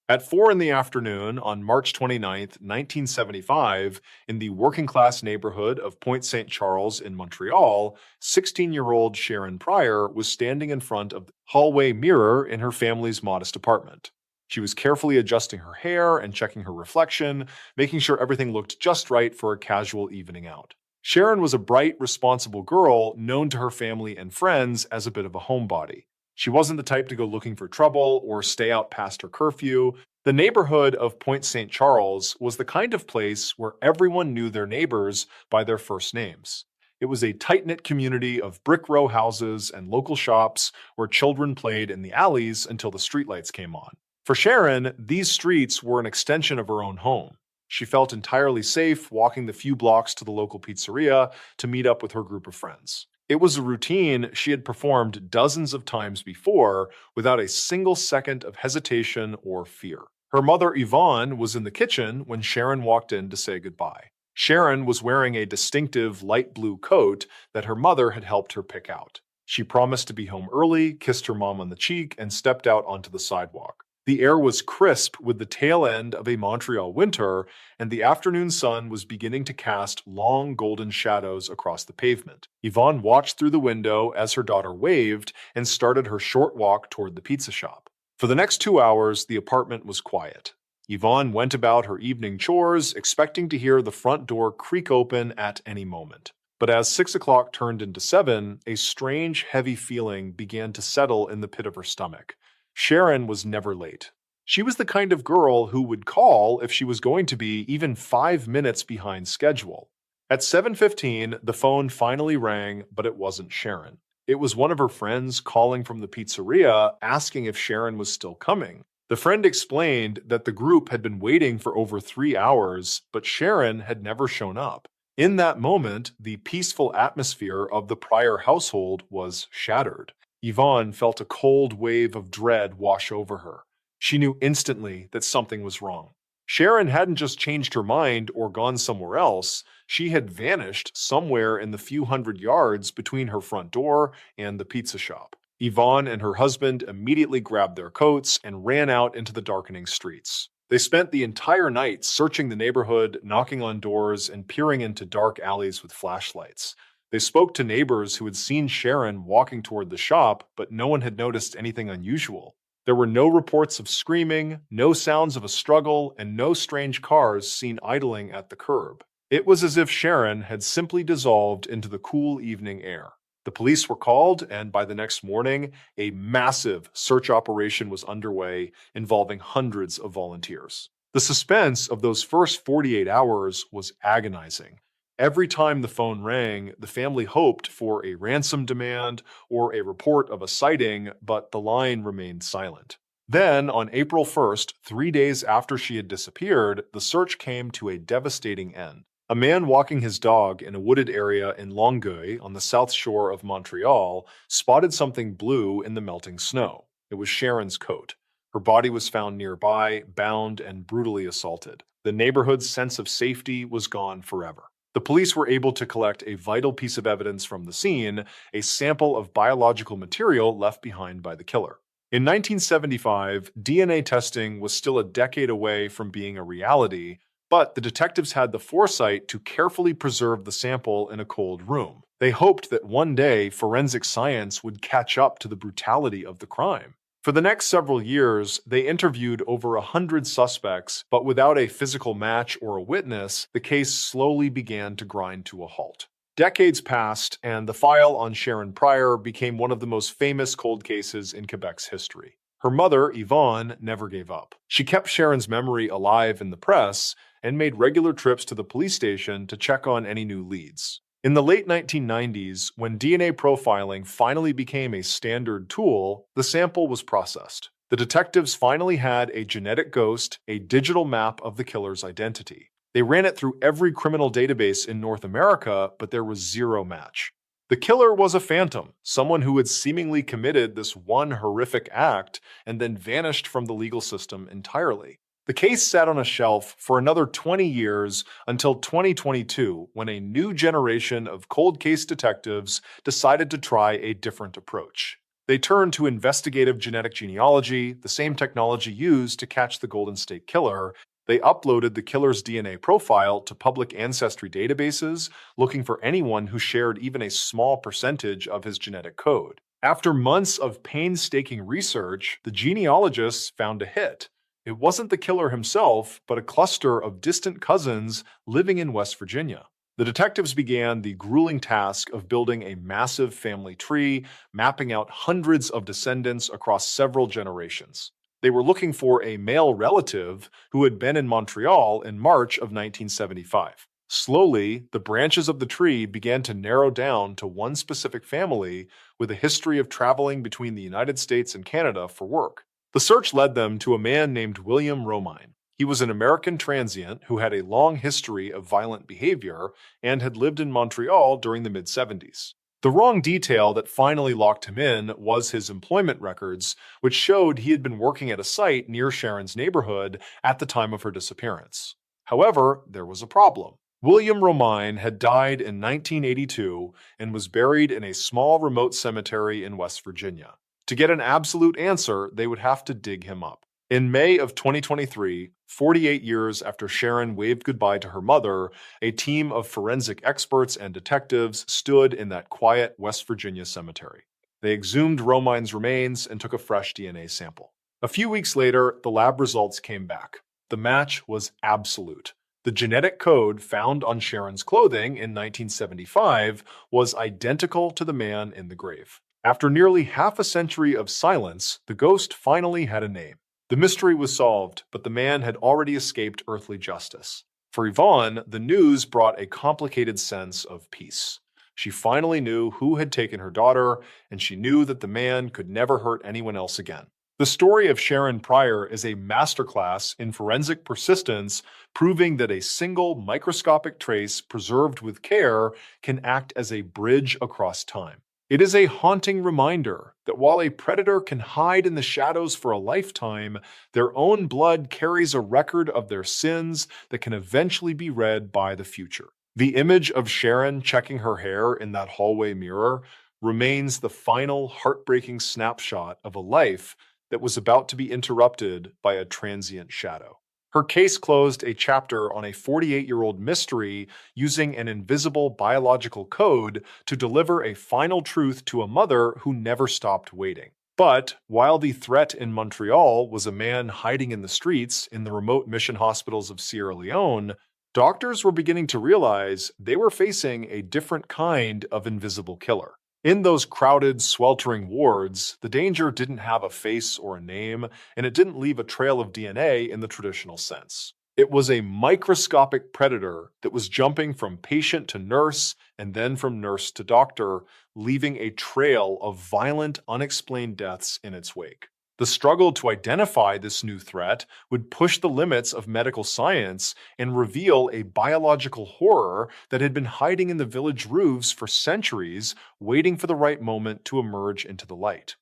At 4 in the afternoon on March 29, 1975, in the working-class neighborhood of Point St. Charles in Montreal, 16-year-old Sharon Pryor was standing in front of the hallway mirror in her family's modest apartment. She was carefully adjusting her hair and checking her reflection, making sure everything looked just right for a casual evening out. Sharon was a bright, responsible girl known to her family and friends as a bit of a homebody. She wasn't the type to go looking for trouble or stay out past her curfew. The neighborhood of Point St. Charles was the kind of place where everyone knew their neighbors by their first names. It was a tight-knit community of brick row houses and local shops where children played in the alleys until the streetlights came on. For Sharon, these streets were an extension of her own home. She felt entirely safe walking the few blocks to the local pizzeria to meet up with her group of friends. It was a routine she had performed dozens of times before without a single second of hesitation or fear. Her mother, Yvonne, was in the kitchen when Sharon walked in to say goodbye. Sharon was wearing a distinctive light blue coat that her mother had helped her pick out. She promised to be home early, kissed her mom on the cheek, and stepped out onto the sidewalk. The air was crisp with the tail end of a Montreal winter, and the afternoon sun was beginning to cast long golden shadows across the pavement. Yvonne watched through the window as her daughter waved and started her short walk toward the pizza shop. For the next 2 hours, the apartment was quiet. Yvonne went about her evening chores, expecting to hear the front door creak open at any moment. But as 6 o'clock turned into 7, a strange, heavy feeling began to settle in the pit of her stomach. Sharon was never late. She was the kind of girl who would call if she was going to be even 5 minutes behind schedule. At 7:15, the phone finally rang, but it wasn't Sharon. It was one of her friends calling from the pizzeria asking if Sharon was still coming. The friend explained that the group had been waiting for over 3 hours, but Sharon had never shown up. In that moment, the peaceful atmosphere of the prior household was shattered. Yvonne felt a cold wave of dread wash over her. She knew instantly that something was wrong. Sharon hadn't just changed her mind or gone somewhere else, she had vanished somewhere in the few hundred yards between her front door and the pizza shop. Yvonne and her husband immediately grabbed their coats and ran out into the darkening streets. They spent the entire night searching the neighborhood, knocking on doors, and peering into dark alleys with flashlights. They spoke to neighbors who had seen Sharon walking toward the shop, but no one had noticed anything unusual. There were no reports of screaming, no sounds of a struggle, and no strange cars seen idling at the curb. It was as if Sharon had simply dissolved into the cool evening air. The police were called, and by the next morning, a massive search operation was underway involving hundreds of volunteers. The suspense of those first 48 hours was agonizing. Every time the phone rang, the family hoped for a ransom demand or a report of a sighting, but the line remained silent. Then, on April 1st, 3 days after she had disappeared, the search came to a devastating end. A man walking his dog in a wooded area in Longueuil on the south shore of Montreal spotted something blue in the melting snow. It was Sharon's coat. Her body was found nearby, bound and brutally assaulted. The neighborhood's sense of safety was gone forever. The police were able to collect a vital piece of evidence from the scene, a sample of biological material left behind by the killer. In 1975, DNA testing was still a decade away from being a reality, but the detectives had the foresight to carefully preserve the sample in a cold room. They hoped that one day forensic science would catch up to the brutality of the crime. For the next several years, they interviewed over 100 suspects, but without a physical match or a witness, the case slowly began to grind to a halt. Decades passed, and the file on Sharon Pryor became one of the most famous cold cases in Quebec's history. Her mother, Yvonne, never gave up. She kept Sharon's memory alive in the press and made regular trips to the police station to check on any new leads. In the late 1990s, when DNA profiling finally became a standard tool, the sample was processed. The detectives finally had a genetic ghost, a digital map of the killer's identity. They ran it through every criminal database in North America, but there was zero match. The killer was a phantom, someone who had seemingly committed this one horrific act and then vanished from the legal system entirely. The case sat on a shelf for another 20 years until 2022, when a new generation of cold case detectives decided to try a different approach. They turned to investigative genetic genealogy, the same technology used to catch the Golden State Killer. They uploaded the killer's DNA profile to public ancestry databases, looking for anyone who shared even a small percentage of his genetic code. After months of painstaking research, the genealogists found a hit. It wasn't the killer himself, but a cluster of distant cousins living in West Virginia. The detectives began the grueling task of building a massive family tree, mapping out hundreds of descendants across several generations. They were looking for a male relative who had been in Montreal in March of 1975. Slowly, the branches of the tree began to narrow down to one specific family with a history of traveling between the United States and Canada for work. The search led them to a man named William Romine. He was an American transient who had a long history of violent behavior and had lived in Montreal during the mid-70s. The wrong detail that finally locked him in was his employment records, which showed he had been working at a site near Sharon's neighborhood at the time of her disappearance. However, there was a problem. William Romine had died in 1982 and was buried in a small remote cemetery in West Virginia. To get an absolute answer, they would have to dig him up. In May of 2023, 48 years after Sharon waved goodbye to her mother, a team of forensic experts and detectives stood in that quiet West Virginia cemetery. They exhumed Romine's remains and took a fresh DNA sample. A few weeks later, the lab results came back. The match was absolute. The genetic code found on Sharon's clothing in 1975 was identical to the man in the grave. After nearly half a century of silence, the ghost finally had a name. The mystery was solved, but the man had already escaped earthly justice. For Yvonne, the news brought a complicated sense of peace. She finally knew who had taken her daughter, and she knew that the man could never hurt anyone else again. The story of Sharon Pryor is a masterclass in forensic persistence, proving that a single microscopic trace preserved with care can act as a bridge across time. It is a haunting reminder that while a predator can hide in the shadows for a lifetime, their own blood carries a record of their sins that can eventually be read by the future. The image of Sharon checking her hair in that hallway mirror remains the final heartbreaking snapshot of a life that was about to be interrupted by a transient shadow. Her case closed a chapter on a 48-year-old mystery using an invisible biological code to deliver a final truth to a mother who never stopped waiting. But while the threat in Montreal was a man hiding in the streets in the remote mission hospitals of Sierra Leone, doctors were beginning to realize they were facing a different kind of invisible killer. In those crowded, sweltering wards, the danger didn't have a face or a name, and it didn't leave a trail of DNA in the traditional sense. It was a microscopic predator that was jumping from patient to nurse and then from nurse to doctor, leaving a trail of violent, unexplained deaths in its wake. The struggle to identify this new threat would push the limits of medical science and reveal a biological horror that had been hiding in the village roofs for centuries, waiting for the right moment to emerge into the light.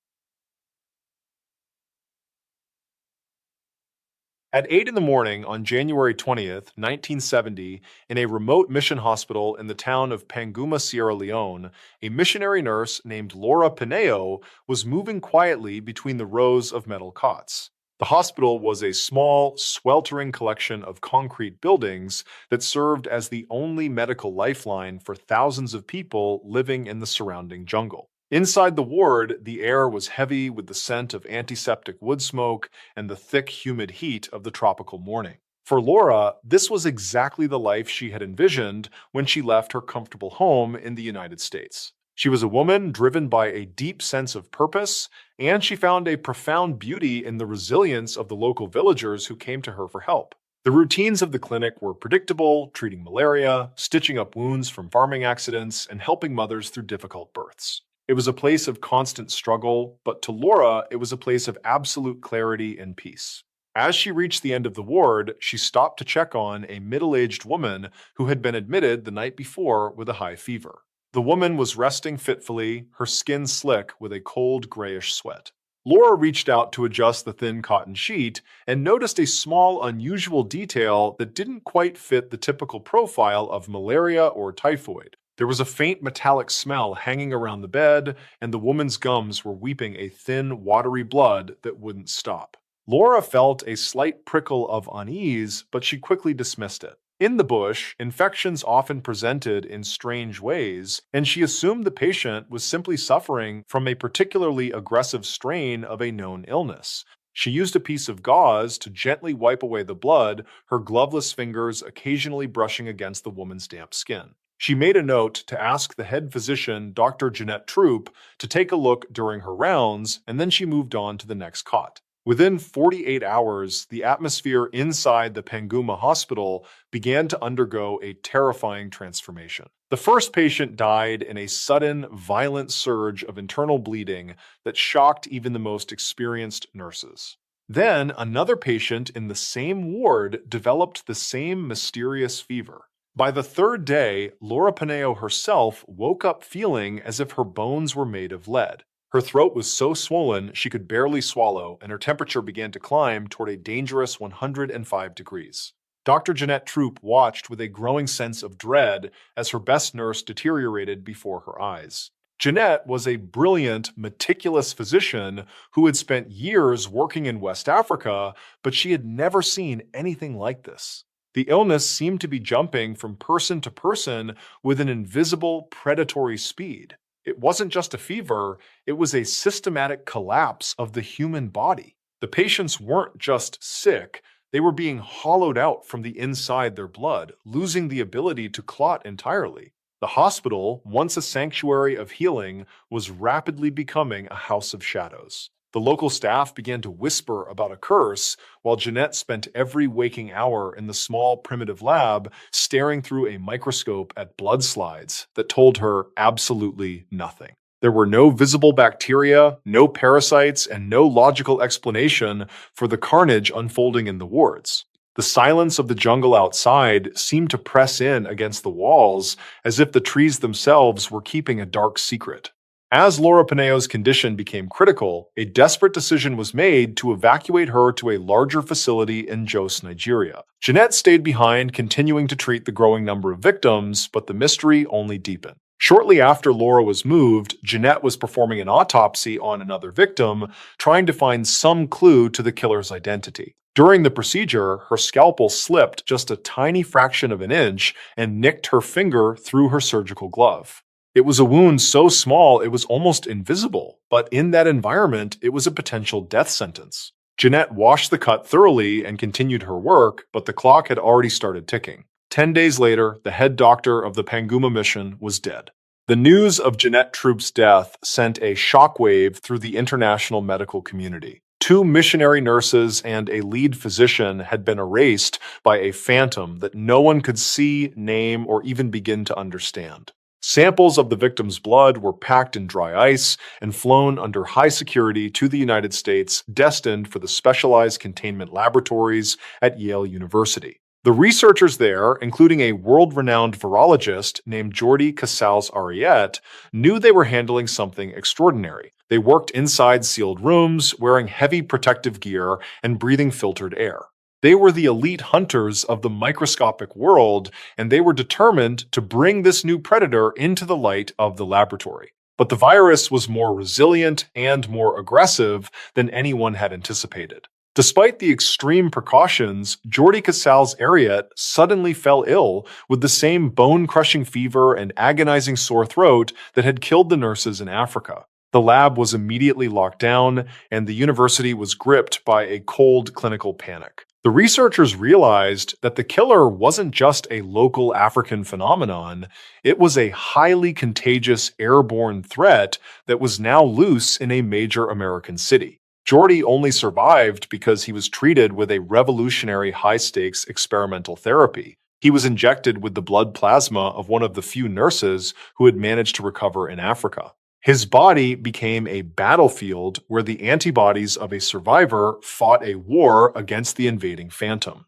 At 8 in the morning on January 20th, 1970, in a remote mission hospital in the town of Panguma, Sierra Leone, a missionary nurse named Laura Pineo was moving quietly between the rows of metal cots. The hospital was a small, sweltering collection of concrete buildings that served as the only medical lifeline for thousands of people living in the surrounding jungle. Inside the ward, the air was heavy with the scent of antiseptic wood smoke and the thick, humid heat of the tropical morning. For Laura, this was exactly the life she had envisioned when she left her comfortable home in the United States. She was a woman driven by a deep sense of purpose, and she found a profound beauty in the resilience of the local villagers who came to her for help. The routines of the clinic were predictable, treating malaria, stitching up wounds from farming accidents, and helping mothers through difficult births. It was a place of constant struggle, but to Laura, it was a place of absolute clarity and peace. As she reached the end of the ward, she stopped to check on a middle-aged woman who had been admitted the night before with a high fever. The woman was resting fitfully, her skin slick with a cold grayish sweat. Laura reached out to adjust the thin cotton sheet and noticed a small, unusual detail that didn't quite fit the typical profile of malaria or typhoid. There was a faint metallic smell hanging around the bed, and the woman's gums were weeping a thin, watery blood that wouldn't stop. Laura felt a slight prickle of unease, but she quickly dismissed it. In the bush, infections often presented in strange ways, and she assumed the patient was simply suffering from a particularly aggressive strain of a known illness. She used a piece of gauze to gently wipe away the blood, her gloveless fingers occasionally brushing against the woman's damp skin. She made a note to ask the head physician, Dr. Jeanette Troop, to take a look during her rounds, and then she moved on to the next cot. Within 48 hours, the atmosphere inside the Panguma hospital began to undergo a terrifying transformation. The first patient died in a sudden, violent surge of internal bleeding that shocked even the most experienced nurses. Then, another patient in the same ward developed the same mysterious fever. By the third day, Laura Pineo herself woke up feeling as if her bones were made of lead. Her throat was so swollen she could barely swallow, and her temperature began to climb toward a dangerous 105 degrees. Dr. Jeanette Troop watched with a growing sense of dread as her best nurse deteriorated before her eyes. Jeanette was a brilliant, meticulous physician who had spent years working in West Africa, but she had never seen anything like this. The illness seemed to be jumping from person to person with an invisible, predatory speed. It wasn't just a fever, it was a systematic collapse of the human body. The patients weren't just sick, They were being hollowed out from the inside their blood, losing the ability to clot entirely. The hospital, once a sanctuary of healing, was rapidly becoming a house of shadows. The local staff began to whisper about a curse, while Jeanette spent every waking hour in the small primitive lab staring through a microscope at blood slides that told her absolutely nothing. There were no visible bacteria, no parasites, and no logical explanation for the carnage unfolding in the wards. The silence of the jungle outside seemed to press in against the walls as if the trees themselves were keeping a dark secret. As Laura Pineo's condition became critical, a desperate decision was made to evacuate her to a larger facility in Jos, Nigeria. Jeanette stayed behind, continuing to treat the growing number of victims, but the mystery only deepened. Shortly after Laura was moved, Jeanette was performing an autopsy on another victim, trying to find some clue to the killer's identity. During the procedure, her scalpel slipped just a tiny fraction of an inch and nicked her finger through her surgical glove. It was a wound so small it was almost invisible, but in that environment, it was a potential death sentence. Jeanette washed the cut thoroughly and continued her work, but the clock had already started ticking. 10 days later, the head doctor of the Panguma mission was dead. The news of Jeanette Troop's death sent a shockwave through the international medical community. 2 missionary nurses and a lead physician had been erased by a phantom that no one could see, name, or even begin to understand. Samples of the victim's blood were packed in dry ice and flown under high security to the United States, destined for the specialized containment laboratories at Yale University. The researchers there, including a world-renowned virologist named Jordi Casals-Ariet, knew they were handling something extraordinary. They worked inside sealed rooms, wearing heavy protective gear and breathing filtered air. They were the elite hunters of the microscopic world, and they were determined to bring this new predator into the light of the laboratory. But the virus was more resilient and more aggressive than anyone had anticipated. Despite the extreme precautions, Jordi Casals-Ariet suddenly fell ill with the same bone-crushing fever and agonizing sore throat that had killed the nurses in Africa. The lab was immediately locked down, and the university was gripped by a cold clinical panic. The researchers realized that the killer wasn't just a local African phenomenon, it was a highly contagious airborne threat that was now loose in a major American city. Jordi only survived because he was treated with a revolutionary high-stakes experimental therapy. He was injected with the blood plasma of one of the few nurses who had managed to recover in Africa. His body became a battlefield where the antibodies of a survivor fought a war against the invading phantom.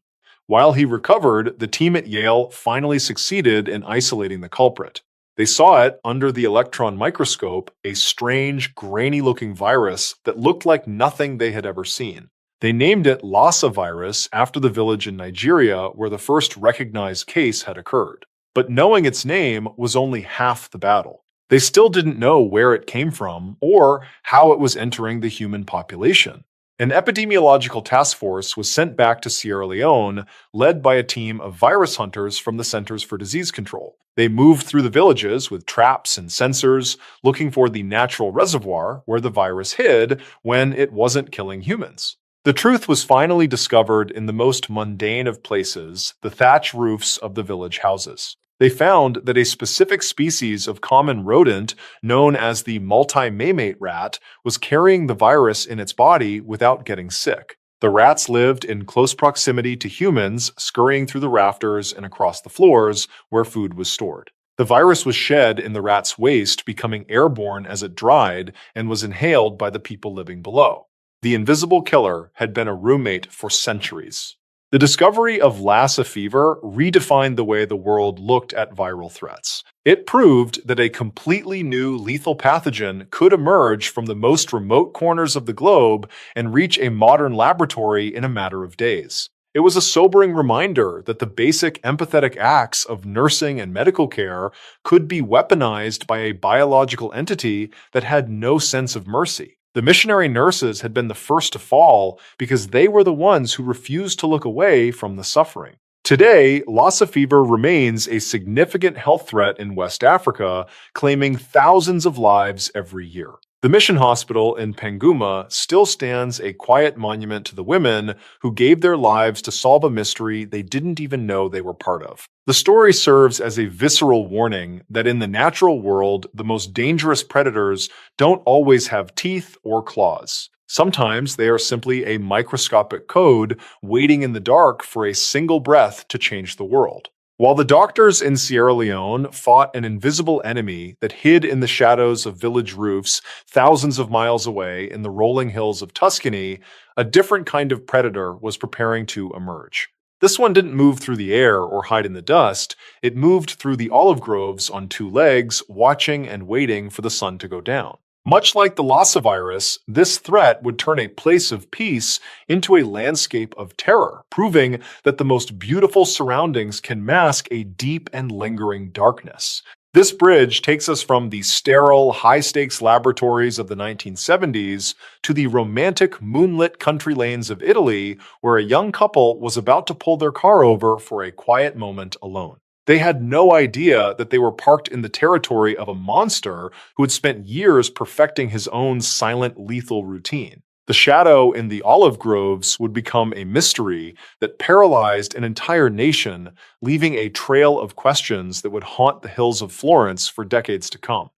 While he recovered, the team at Yale finally succeeded in isolating the culprit. They saw it under the electron microscope, a strange, grainy-looking virus that looked like nothing they had ever seen. They named it Lassa virus after the village in Nigeria where the first recognized case had occurred. But knowing its name was only half the battle. They still didn't know where it came from or how it was entering the human population. An epidemiological task force was sent back to Sierra Leone, led by a team of virus hunters from the Centers for Disease Control. They moved through the villages with traps and sensors, looking for the natural reservoir where the virus hid when it wasn't killing humans. The truth was finally discovered in the most mundane of places, the thatch roofs of the village houses. They found that a specific species of common rodent known as the multi-mammate rat was carrying the virus in its body without getting sick. The rats lived in close proximity to humans, scurrying through the rafters and across the floors where food was stored. The virus was shed in the rat's waste, becoming airborne as it dried and was inhaled by the people living below. The invisible killer had been a roommate for centuries. The discovery of Lassa fever redefined the way the world looked at viral threats. It proved that a completely new lethal pathogen could emerge from the most remote corners of the globe and reach a modern laboratory in a matter of days. It was a sobering reminder that the basic empathetic acts of nursing and medical care could be weaponized by a biological entity that had no sense of mercy. The missionary nurses had been the first to fall because they were the ones who refused to look away from the suffering. Today, Lassa fever remains a significant health threat in West Africa, claiming thousands of lives every year. The mission hospital in Panguma still stands a quiet monument to the women who gave their lives to solve a mystery they didn't even know they were part of. The story serves as a visceral warning that in the natural world, the most dangerous predators don't always have teeth or claws. Sometimes they are simply a microscopic code waiting in the dark for a single breath to change the world. While the doctors in Sierra Leone fought an invisible enemy that hid in the shadows of village roofs thousands of miles away in the rolling hills of Tuscany, a different kind of predator was preparing to emerge. This one didn't move through the air or hide in the dust, it moved through the olive groves on two legs, watching and waiting for the sun to go down. Much like the Lassa virus, this threat would turn a place of peace into a landscape of terror, proving that the most beautiful surroundings can mask a deep and lingering darkness. This bridge takes us from the sterile, high-stakes laboratories of the 1970s to the romantic, moonlit country lanes of Italy, where a young couple was about to pull their car over for a quiet moment alone. They had no idea that they were parked in the territory of a monster who had spent years perfecting his own silent, lethal routine. The shadow in the olive groves would become a mystery that paralyzed an entire nation, leaving a trail of questions that would haunt the hills of Florence for decades to come.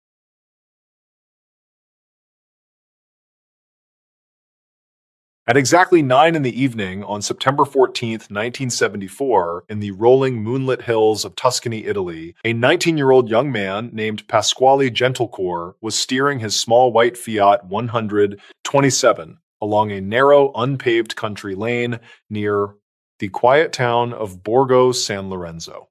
At exactly 9 in the evening on September 14th, 1974, in the rolling moonlit hills of Tuscany, Italy, a 19-year-old young man named Pasquale Gentlecore was steering his small white Fiat 127 along a narrow, unpaved country lane near the quiet town of Borgo San Lorenzo.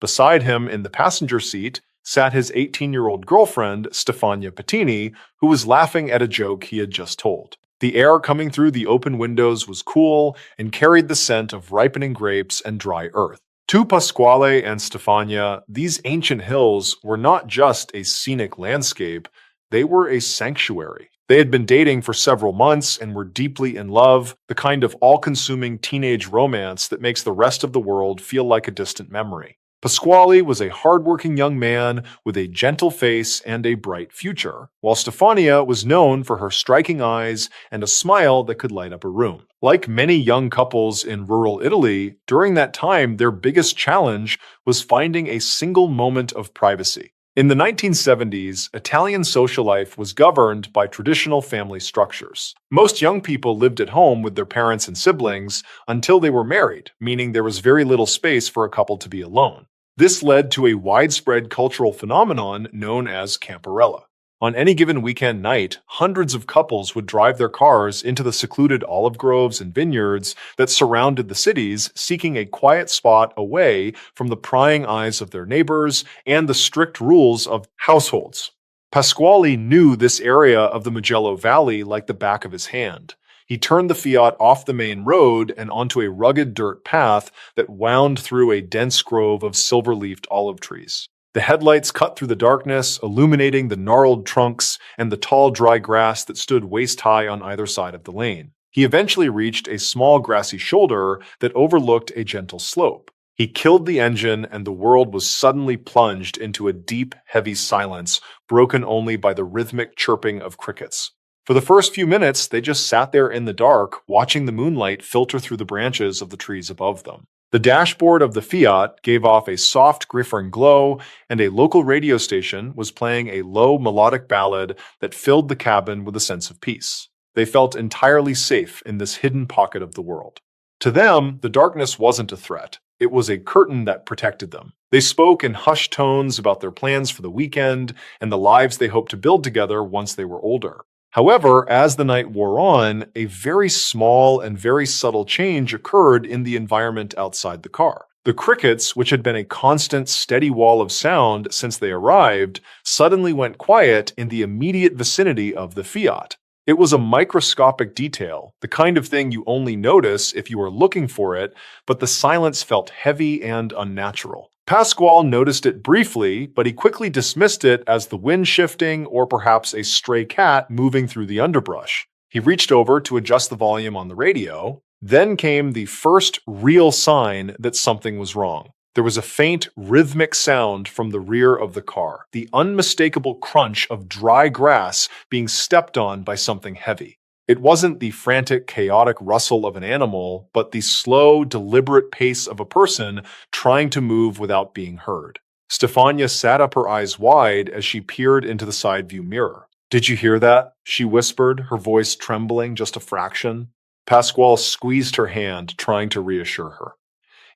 Beside him in the passenger seat sat his 18-year-old girlfriend, Stefania Pettini, who was laughing at a joke he had just told. The air coming through the open windows was cool and carried the scent of ripening grapes and dry earth. To Pasquale and Stefania, these ancient hills were not just a scenic landscape, they were a sanctuary. They had been dating for several months and were deeply in love, the kind of all-consuming teenage romance that makes the rest of the world feel like a distant memory. Pasquale was a hardworking young man with a gentle face and a bright future, while Stefania was known for her striking eyes and a smile that could light up a room. Like many young couples in rural Italy, during that time their biggest challenge was finding a single moment of privacy. In the 1970s, Italian social life was governed by traditional family structures. Most young people lived at home with their parents and siblings until they were married, meaning there was very little space for a couple to be alone. This led to a widespread cultural phenomenon known as camperella. On any given weekend night, hundreds of couples would drive their cars into the secluded olive groves and vineyards that surrounded the cities, seeking a quiet spot away from the prying eyes of their neighbors and the strict rules of households. Pasquale knew this area of the Mugello Valley like the back of his hand. He turned the Fiat off the main road and onto a rugged dirt path that wound through a dense grove of silver-leafed olive trees. The headlights cut through the darkness, illuminating the gnarled trunks and the tall, dry grass that stood waist-high on either side of the lane. He eventually reached a small grassy shoulder that overlooked a gentle slope. He killed the engine, and the world was suddenly plunged into a deep, heavy silence, broken only by the rhythmic chirping of crickets. For the first few minutes, they just sat there in the dark, watching the moonlight filter through the branches of the trees above them. The dashboard of the Fiat gave off a soft, griffin glow, and a local radio station was playing a low, melodic ballad that filled the cabin with a sense of peace. They felt entirely safe in this hidden pocket of the world. To them, the darkness wasn't a threat. It was a curtain that protected them. They spoke in hushed tones about their plans for the weekend and the lives they hoped to build together once they were older. However, as the night wore on, a very small and very subtle change occurred in the environment outside the car. The crickets, which had been a constant, steady wall of sound since they arrived, suddenly went quiet in the immediate vicinity of the Fiat. It was a microscopic detail, the kind of thing you only notice if you are looking for it, but the silence felt heavy and unnatural. Pasquale noticed it briefly, but he quickly dismissed it as the wind shifting or perhaps a stray cat moving through the underbrush. He reached over to adjust the volume on the radio. Then came the first real sign that something was wrong. There was a faint, rhythmic sound from the rear of the car, the unmistakable crunch of dry grass being stepped on by something heavy. It wasn't the frantic, chaotic rustle of an animal, but the slow, deliberate pace of a person trying to move without being heard. Stefania sat up, her eyes wide, as she peered into the side view mirror. "Did you hear that?" she whispered, her voice trembling just a fraction. Pasquale squeezed her hand, trying to reassure her.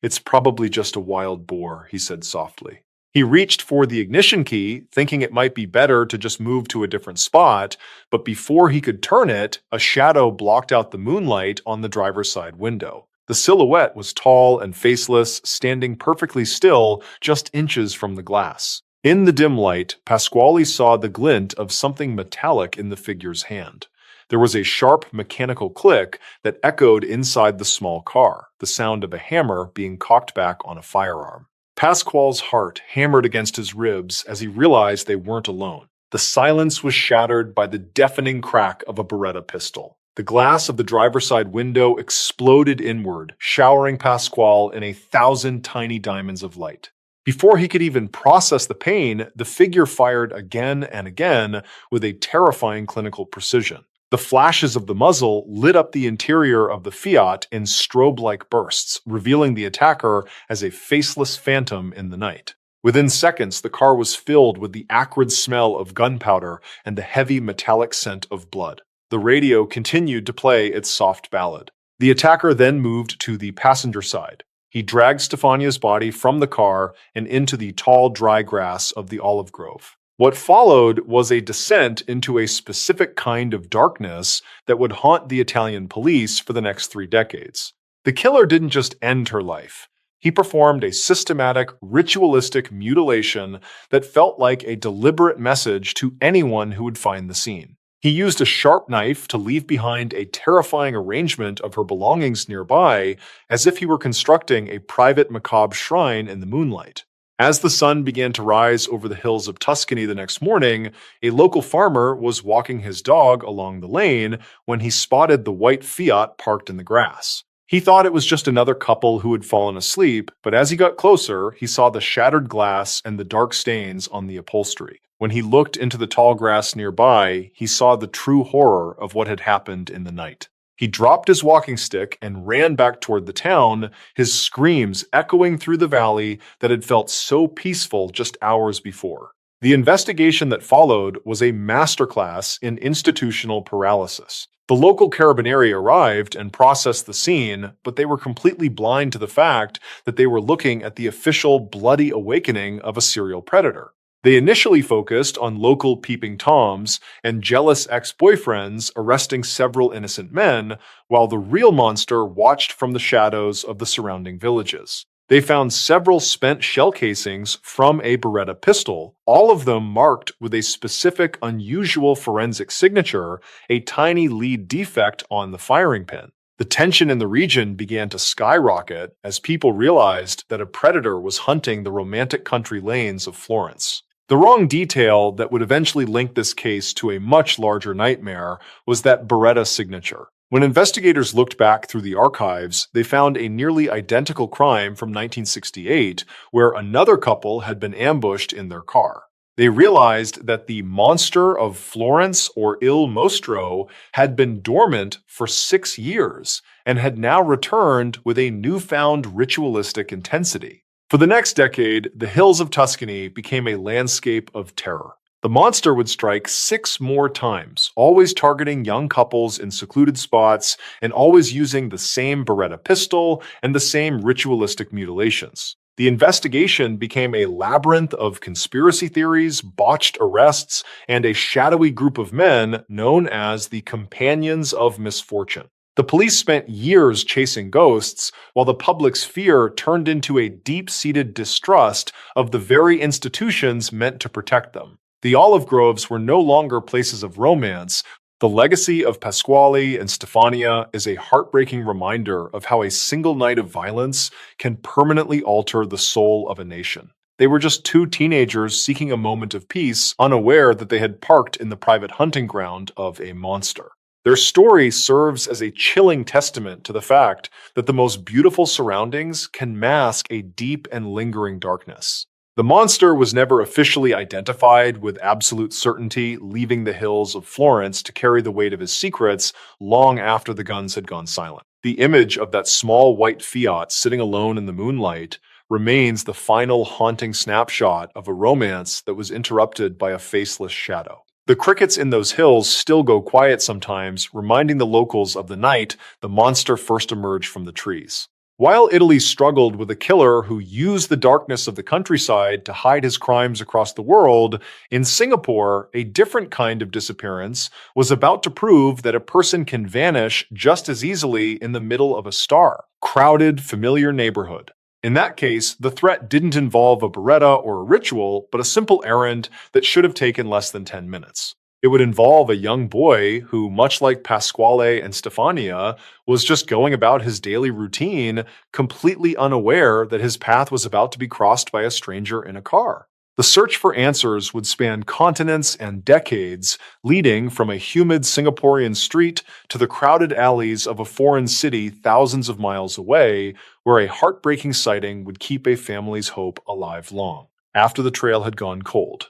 "It's probably just a wild boar," he said softly. He reached for the ignition key, thinking it might be better to just move to a different spot, but before he could turn it, a shadow blocked out the moonlight on the driver's side window. The silhouette was tall and faceless, standing perfectly still just inches from the glass. In the dim light, Pasquale saw the glint of something metallic in the figure's hand. There was a sharp mechanical click that echoed inside the small car, the sound of a hammer being cocked back on a firearm. Pasquale's heart hammered against his ribs as he realized they weren't alone. The silence was shattered by the deafening crack of a Beretta pistol. The glass of the driver's side window exploded inward, showering Pasquale in 1,000 tiny diamonds of light. Before he could even process the pain, the figure fired again and again with a terrifying clinical precision. The flashes of the muzzle lit up the interior of the Fiat in strobe-like bursts, revealing the attacker as a faceless phantom in the night. Within seconds, the car was filled with the acrid smell of gunpowder and the heavy metallic scent of blood. The radio continued to play its soft ballad. The attacker then moved to the passenger side. He dragged Stefania's body from the car and into the tall, dry grass of the olive grove. What followed was a descent into a specific kind of darkness that would haunt the Italian police for the next 3 decades. The killer didn't just end her life. He performed a systematic, ritualistic mutilation that felt like a deliberate message to anyone who would find the scene. He used a sharp knife to leave behind a terrifying arrangement of her belongings nearby, as if he were constructing a private macabre shrine in the moonlight. As the sun began to rise over the hills of Tuscany the next morning, a local farmer was walking his dog along the lane when he spotted the white Fiat parked in the grass. He thought it was just another couple who had fallen asleep, but as he got closer, he saw the shattered glass and the dark stains on the upholstery. When he looked into the tall grass nearby, he saw the true horror of what had happened in the night. He dropped his walking stick and ran back toward the town, his screams echoing through the valley that had felt so peaceful just hours before. The investigation that followed was a masterclass in institutional paralysis. The local carabinieri arrived and processed the scene, but they were completely blind to the fact that they were looking at the official bloody awakening of a serial predator. They initially focused on local peeping toms and jealous ex-boyfriends arresting several innocent men, while the real monster watched from the shadows of the surrounding villages. They found several spent shell casings from a Beretta pistol, all of them marked with a specific unusual forensic signature, a tiny lead defect on the firing pin. The tension in the region began to skyrocket as people realized that a predator was hunting the romantic country lanes of Florence. The wrong detail that would eventually link this case to a much larger nightmare was that Beretta signature. When investigators looked back through the archives, they found a nearly identical crime from 1968 where another couple had been ambushed in their car. They realized that the monster of Florence, or Il Mostro, had been dormant for 6 years and had now returned with a newfound ritualistic intensity. For the next decade, the hills of Tuscany became a landscape of terror. The monster would strike 6 more times, always targeting young couples in secluded spots and always using the same Beretta pistol and the same ritualistic mutilations. The investigation became a labyrinth of conspiracy theories, botched arrests, and a shadowy group of men known as the Companions of Misfortune. The police spent years chasing ghosts, while the public's fear turned into a deep-seated distrust of the very institutions meant to protect them. The olive groves were no longer places of romance. The legacy of Pasquale and Stefania is a heartbreaking reminder of how a single night of violence can permanently alter the soul of a nation. They were just 2 teenagers seeking a moment of peace, unaware that they had parked in the private hunting ground of a monster. Their story serves as a chilling testament to the fact that the most beautiful surroundings can mask a deep and lingering darkness. The monster was never officially identified with absolute certainty, leaving the hills of Florence to carry the weight of his secrets long after the guns had gone silent. The image of that small white Fiat sitting alone in the moonlight remains the final haunting snapshot of a romance that was interrupted by a faceless shadow. The crickets in those hills still go quiet sometimes, reminding the locals of the night the monster first emerged from the trees. While Italy struggled with a killer who used the darkness of the countryside to hide his crimes across the world, in Singapore, a different kind of disappearance was about to prove that a person can vanish just as easily in the middle of a crowded, familiar neighborhood. In that case, the threat didn't involve a beretta or a ritual, but a simple errand that should have taken less than 10 minutes. It would involve a young boy who, much like Pasquale and Stefania, was just going about his daily routine, completely unaware that his path was about to be crossed by a stranger in a car. The search for answers would span continents and decades, leading from a humid Singaporean street to the crowded alleys of a foreign city thousands of miles away, where a heartbreaking sighting would keep a family's hope alive long after the trail had gone cold.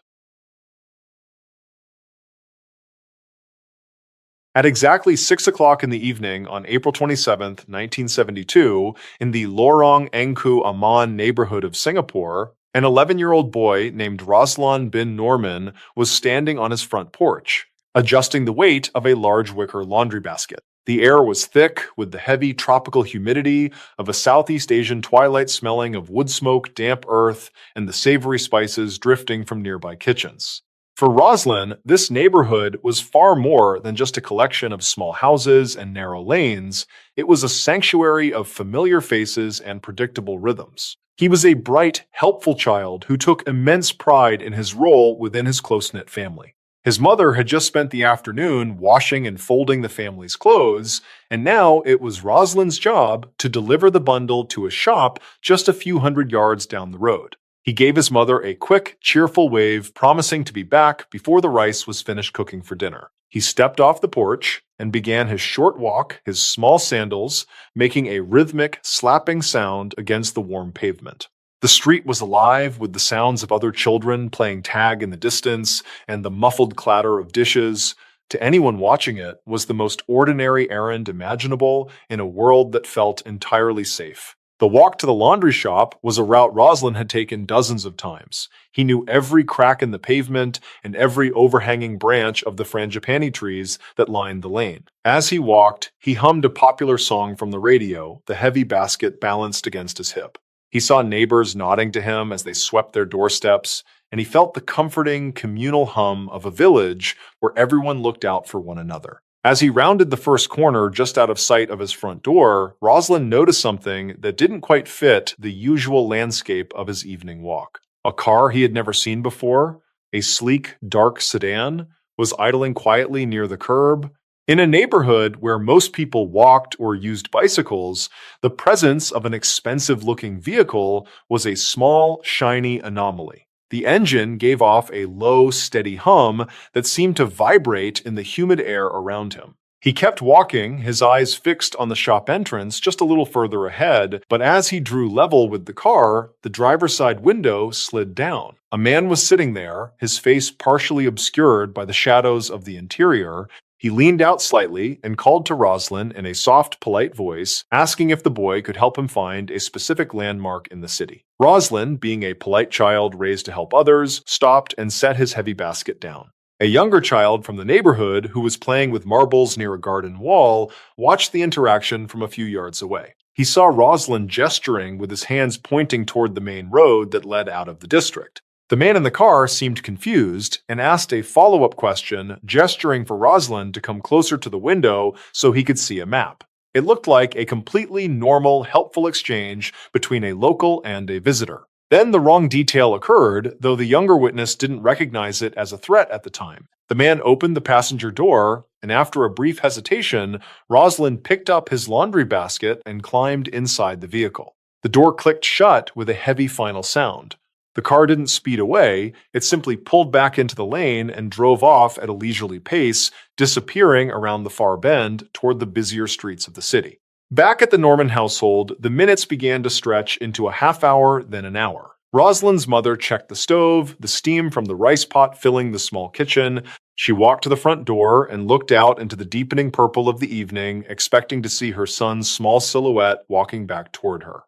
At exactly 6 o'clock in the evening on April 27, 1972, in the Lorong Engku Aman neighborhood of Singapore, an 11-year-old boy named Raslan bin Norman was standing on his front porch, adjusting the weight of a large wicker laundry basket. The air was thick with the heavy tropical humidity of a Southeast Asian twilight, smelling of wood smoke, damp earth, and the savory spices drifting from nearby kitchens. For Raslan, this neighborhood was far more than just a collection of small houses and narrow lanes. It was a sanctuary of familiar faces and predictable rhythms. He was a bright, helpful child who took immense pride in his role within his close-knit family. His mother had just spent the afternoon washing and folding the family's clothes, and now it was Raslan's job to deliver the bundle to a shop just a few hundred yards down the road. He gave his mother a quick, cheerful wave, promising to be back before the rice was finished cooking for dinner. He stepped off the porch and began his short walk, his small sandals making a rhythmic, slapping sound against the warm pavement. The street was alive with the sounds of other children playing tag in the distance and the muffled clatter of dishes. To anyone watching it, was the most ordinary errand imaginable in a world that felt entirely safe. The walk to the laundry shop was a route Raslan had taken dozens of times. He knew every crack in the pavement and every overhanging branch of the frangipani trees that lined the lane. As he walked, he hummed a popular song from the radio, the heavy basket balanced against his hip. He saw neighbors nodding to him as they swept their doorsteps, and he felt the comforting, communal hum of a village where everyone looked out for one another. As he rounded the first corner just out of sight of his front door, Raslan noticed something that didn't quite fit the usual landscape of his evening walk. A car he had never seen before, a sleek, dark sedan, was idling quietly near the curb. In a neighborhood where most people walked or used bicycles, the presence of an expensive-looking vehicle was a small, shiny anomaly. The engine gave off a low, steady hum that seemed to vibrate in the humid air around him. He kept walking, his eyes fixed on the shop entrance just a little further ahead, but as he drew level with the car, the driver's side window slid down. A man was sitting there, his face partially obscured by the shadows of the interior. He leaned out slightly and called to Raslan in a soft, polite voice, asking if the boy could help him find a specific landmark in the city. Raslan, being a polite child raised to help others, stopped and set his heavy basket down. A younger child from the neighborhood, who was playing with marbles near a garden wall, watched the interaction from a few yards away. He saw Raslan gesturing with his hands pointing toward the main road that led out of the district. The man in the car seemed confused and asked a follow-up question, gesturing for Raslan to come closer to the window so he could see a map. It looked like a completely normal, helpful exchange between a local and a visitor. Then the wrong detail occurred, though the younger witness didn't recognize it as a threat at the time. The man opened the passenger door, and after a brief hesitation, Raslan picked up his laundry basket and climbed inside the vehicle. The door clicked shut with a heavy final sound. The car didn't speed away, it simply pulled back into the lane and drove off at a leisurely pace, disappearing around the far bend toward the busier streets of the city. Back at the Norman household, the minutes began to stretch into a half hour, then an hour. Rosalind's mother checked the stove, the steam from the rice pot filling the small kitchen. She walked to the front door and looked out into the deepening purple of the evening, expecting to see her son's small silhouette walking back toward her.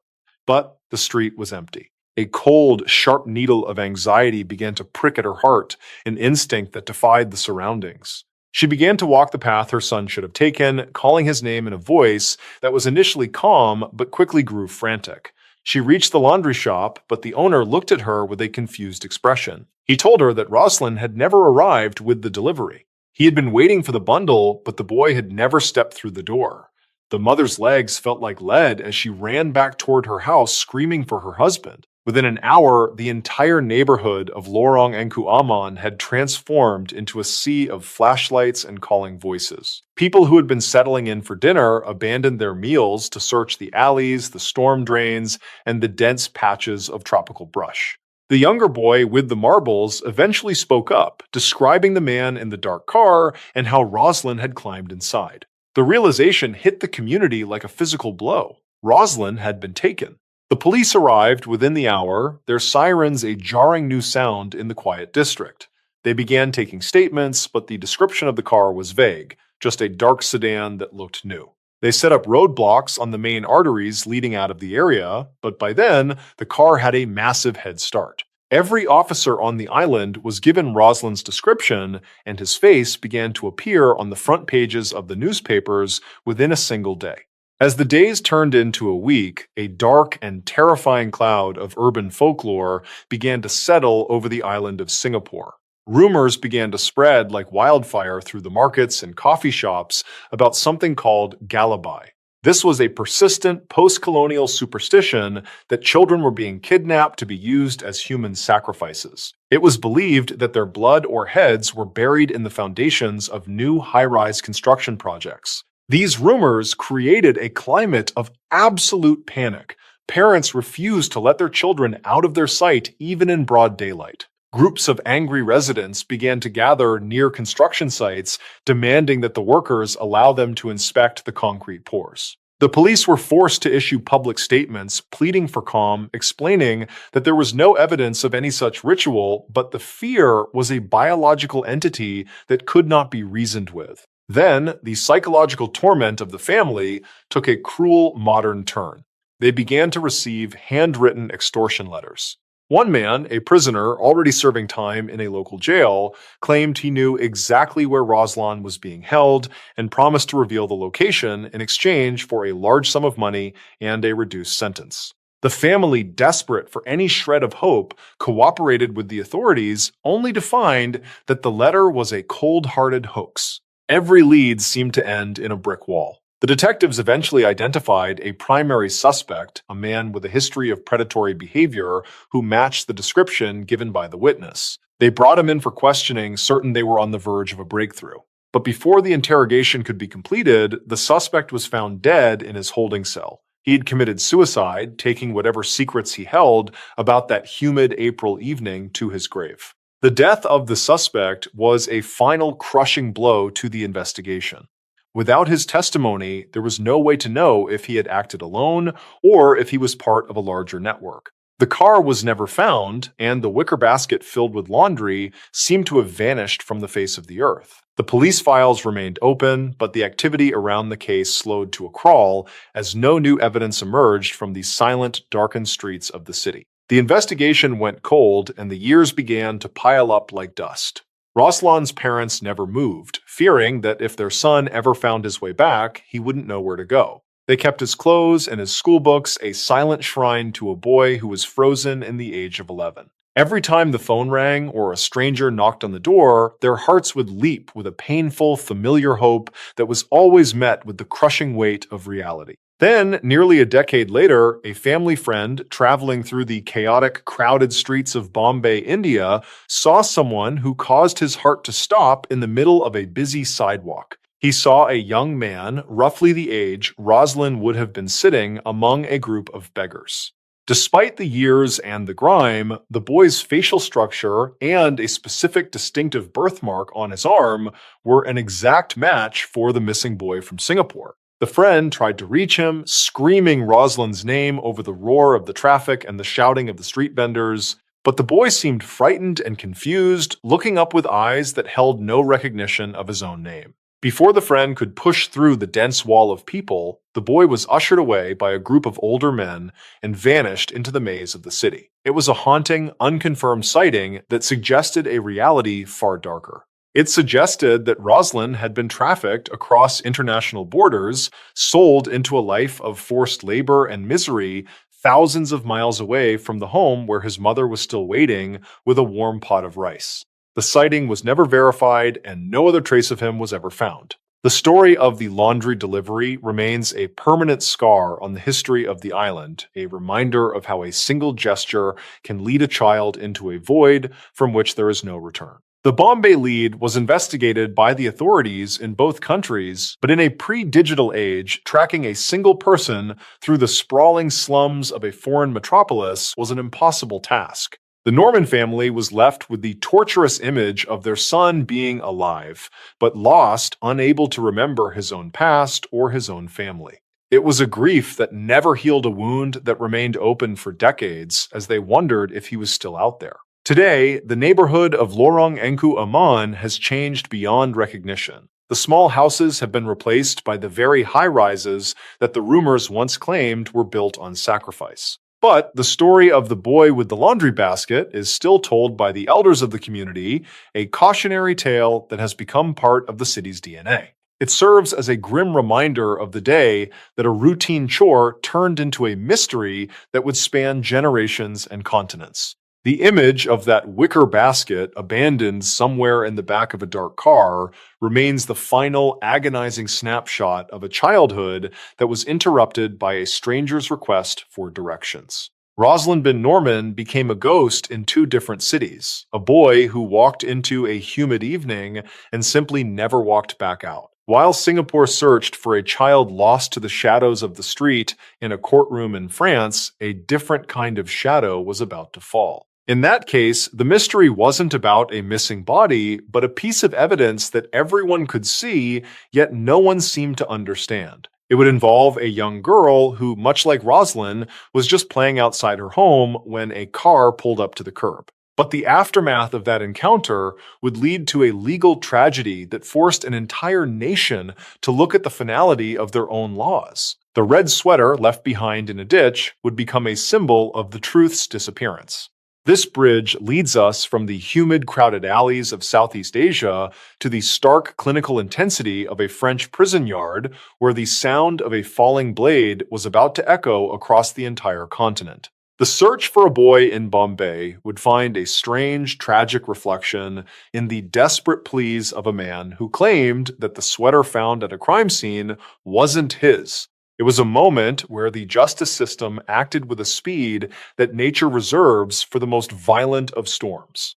But the street was empty. A cold, sharp needle of anxiety began to prick at her heart, an instinct that defied the surroundings. She began to walk the path her son should have taken, calling his name in a voice that was initially calm but quickly grew frantic. She reached the laundry shop, but the owner looked at her with a confused expression. He told her that Rosalind had never arrived with the delivery. He had been waiting for the bundle, but the boy had never stepped through the door. The mother's legs felt like lead as she ran back toward her house, screaming for her husband. Within an hour, the entire neighborhood of Lorong Engku Aman had transformed into a sea of flashlights and calling voices. People who had been settling in for dinner abandoned their meals to search the alleys, the storm drains, and the dense patches of tropical brush. The younger boy with the marbles eventually spoke up, describing the man in the dark car and how Rosalind had climbed inside. The realization hit the community like a physical blow. Rosalind had been taken. The police arrived within the hour, their sirens a jarring new sound in the quiet district. They began taking statements, but the description of the car was vague, just a dark sedan that looked new. They set up roadblocks on the main arteries leading out of the area, but by then, the car had a massive head start. Every officer on the island was given Rosalind's description, and his face began to appear on the front pages of the newspapers within a single day. As the days turned into a week, a dark and terrifying cloud of urban folklore began to settle over the island of Singapore. Rumors began to spread like wildfire through the markets and coffee shops about something called galabai. This was a persistent post-colonial superstition that children were being kidnapped to be used as human sacrifices. It was believed that their blood or heads were buried in the foundations of new high-rise construction projects. These rumors created a climate of absolute panic. Parents refused to let their children out of their sight even in broad daylight. Groups of angry residents began to gather near construction sites, demanding that the workers allow them to inspect the concrete pours. The police were forced to issue public statements pleading for calm, explaining that there was no evidence of any such ritual, but the fear was a biological entity that could not be reasoned with. Then, the psychological torment of the family took a cruel modern turn. They began to receive handwritten extortion letters. One man, a prisoner already serving time in a local jail, claimed he knew exactly where Rosalind was being held and promised to reveal the location in exchange for a large sum of money and a reduced sentence. The family, desperate for any shred of hope, cooperated with the authorities, only to find that the letter was a cold-hearted hoax. Every lead seemed to end in a brick wall. The detectives eventually identified a primary suspect, a man with a history of predatory behavior who matched the description given by the witness. They brought him in for questioning, certain they were on the verge of a breakthrough. But before the interrogation could be completed, the suspect was found dead in his holding cell. He had committed suicide, taking whatever secrets he held about that humid April evening to his grave. The death of the suspect was a final crushing blow to the investigation. Without his testimony, there was no way to know if he had acted alone or if he was part of a larger network. The car was never found, and the wicker basket filled with laundry seemed to have vanished from the face of the earth. The police files remained open, but the activity around the case slowed to a crawl as no new evidence emerged from the silent, darkened streets of the city. The investigation went cold, and the years began to pile up like dust. Rosalind's parents never moved, fearing that if their son ever found his way back, he wouldn't know where to go. They kept his clothes and his school books a silent shrine to a boy who was frozen in the age of 11. Every time the phone rang or a stranger knocked on the door, their hearts would leap with a painful, familiar hope that was always met with the crushing weight of reality. Then, nearly a decade later, a family friend traveling through the chaotic, crowded streets of Bombay, India, saw someone who caused his heart to stop in the middle of a busy sidewalk. He saw a young man, roughly the age Rosalind would have been sitting among a group of beggars. Despite the years and the grime, the boy's facial structure and a specific distinctive birthmark on his arm were an exact match for the missing boy from Singapore. The friend tried to reach him, screaming Rosalind's name over the roar of the traffic and the shouting of the street vendors, but the boy seemed frightened and confused, looking up with eyes that held no recognition of his own name. Before the friend could push through the dense wall of people, the boy was ushered away by a group of older men and vanished into the maze of the city. It was a haunting, unconfirmed sighting that suggested a reality far darker. It suggested that Rosalind had been trafficked across international borders, sold into a life of forced labor and misery thousands of miles away from the home where his mother was still waiting with a warm pot of rice. The sighting was never verified, and no other trace of him was ever found. The story of the laundry delivery remains a permanent scar on the history of the island, a reminder of how a single gesture can lead a child into a void from which there is no return. The Bombay lead was investigated by the authorities in both countries, but in a pre-digital age, tracking a single person through the sprawling slums of a foreign metropolis was an impossible task. The Norman family was left with the torturous image of their son being alive, but lost, unable to remember his own past or his own family. It was a grief that never healed a wound that remained open for decades as they wondered if he was still out there. Today, the neighborhood of Lorong Engku Aman has changed beyond recognition. The small houses have been replaced by the very high rises that the rumors once claimed were built on sacrifice. But the story of the boy with the laundry basket is still told by the elders of the community, a cautionary tale that has become part of the city's DNA. It serves as a grim reminder of the day that a routine chore turned into a mystery that would span generations and continents. The image of that wicker basket abandoned somewhere in the back of a dark car remains the final agonizing snapshot of a childhood that was interrupted by a stranger's request for directions. Rosalind bin Norman became a ghost in two different cities, a boy who walked into a humid evening and simply never walked back out. While Singapore searched for a child lost to the shadows of the street in a courtroom in France, a different kind of shadow was about to fall. In that case, the mystery wasn't about a missing body, but a piece of evidence that everyone could see, yet no one seemed to understand. It would involve a young girl who, much like Rosalind, was just playing outside her home when a car pulled up to the curb. But the aftermath of that encounter would lead to a legal tragedy that forced an entire nation to look at the finality of their own laws. The red sweater left behind in a ditch would become a symbol of the truth's disappearance. This bridge leads us from the humid, crowded alleys of Southeast Asia to the stark clinical intensity of a French prison yard where the sound of a falling blade was about to echo across the entire continent. The search for a boy in Bombay would find a strange, tragic reflection in the desperate pleas of a man who claimed that the sweater found at a crime scene wasn't his. It was a moment where the justice system acted with a speed that nature reserves for the most violent of storms.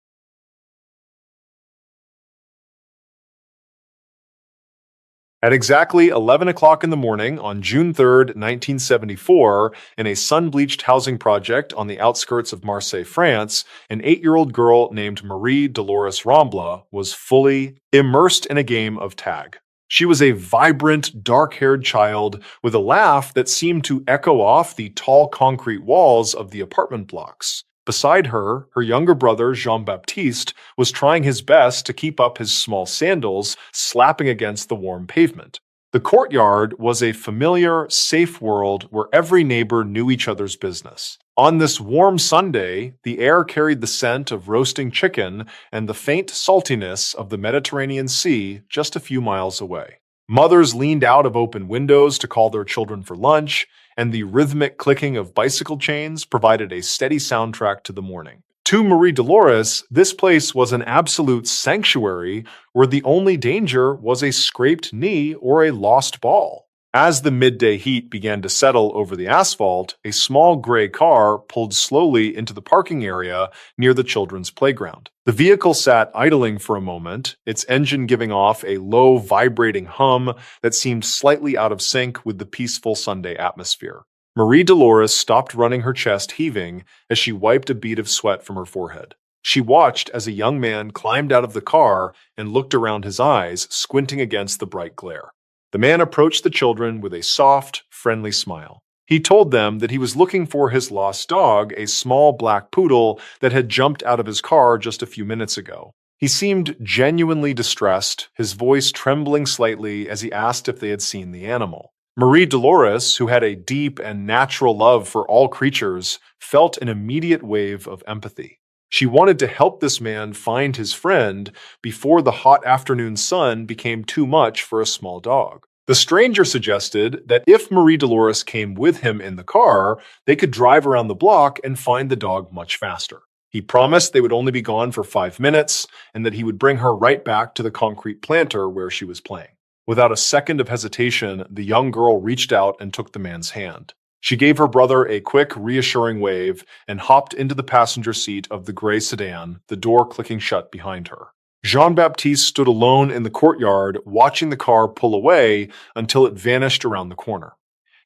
At exactly 11 o'clock in the morning on June 3, 1974, in a sun-bleached housing project on the outskirts of Marseille, France, an 8-year-old girl named Marie Dolores Rambla was fully immersed in a game of tag. She was a vibrant, dark-haired child with a laugh that seemed to echo off the tall concrete walls of the apartment blocks. Beside her, her younger brother, Jean-Baptiste, was trying his best to keep up his small sandals, slapping against the warm pavement. The courtyard was a familiar, safe world where every neighbor knew each other's business. On this warm Sunday, the air carried the scent of roasting chicken and the faint saltiness of the Mediterranean Sea just a few miles away. Mothers leaned out of open windows to call their children for lunch, and the rhythmic clicking of bicycle chains provided a steady soundtrack to the morning. To Marie Dolores, this place was an absolute sanctuary where the only danger was a scraped knee or a lost ball. As the midday heat began to settle over the asphalt, a small gray car pulled slowly into the parking area near the children's playground. The vehicle sat idling for a moment, its engine giving off a low, vibrating hum that seemed slightly out of sync with the peaceful Sunday atmosphere. Marie Dolores stopped running, her chest heaving as she wiped a bead of sweat from her forehead. She watched as a young man climbed out of the car and looked around, his eyes squinting against the bright glare. The man approached the children with a soft, friendly smile. He told them that he was looking for his lost dog, a small black poodle that had jumped out of his car just a few minutes ago. He seemed genuinely distressed, his voice trembling slightly as he asked if they had seen the animal. Marie Dolores, who had a deep and natural love for all creatures, felt an immediate wave of empathy. She wanted to help this man find his friend before the hot afternoon sun became too much for a small dog. The stranger suggested that if Marie Dolores came with him in the car, they could drive around the block and find the dog much faster. He promised they would only be gone for 5 minutes and that he would bring her right back to the concrete planter where she was playing. Without a second of hesitation, the young girl reached out and took the man's hand. She gave her brother a quick, reassuring wave and hopped into the passenger seat of the gray sedan, the door clicking shut behind her. Jean-Baptiste stood alone in the courtyard, watching the car pull away until it vanished around the corner.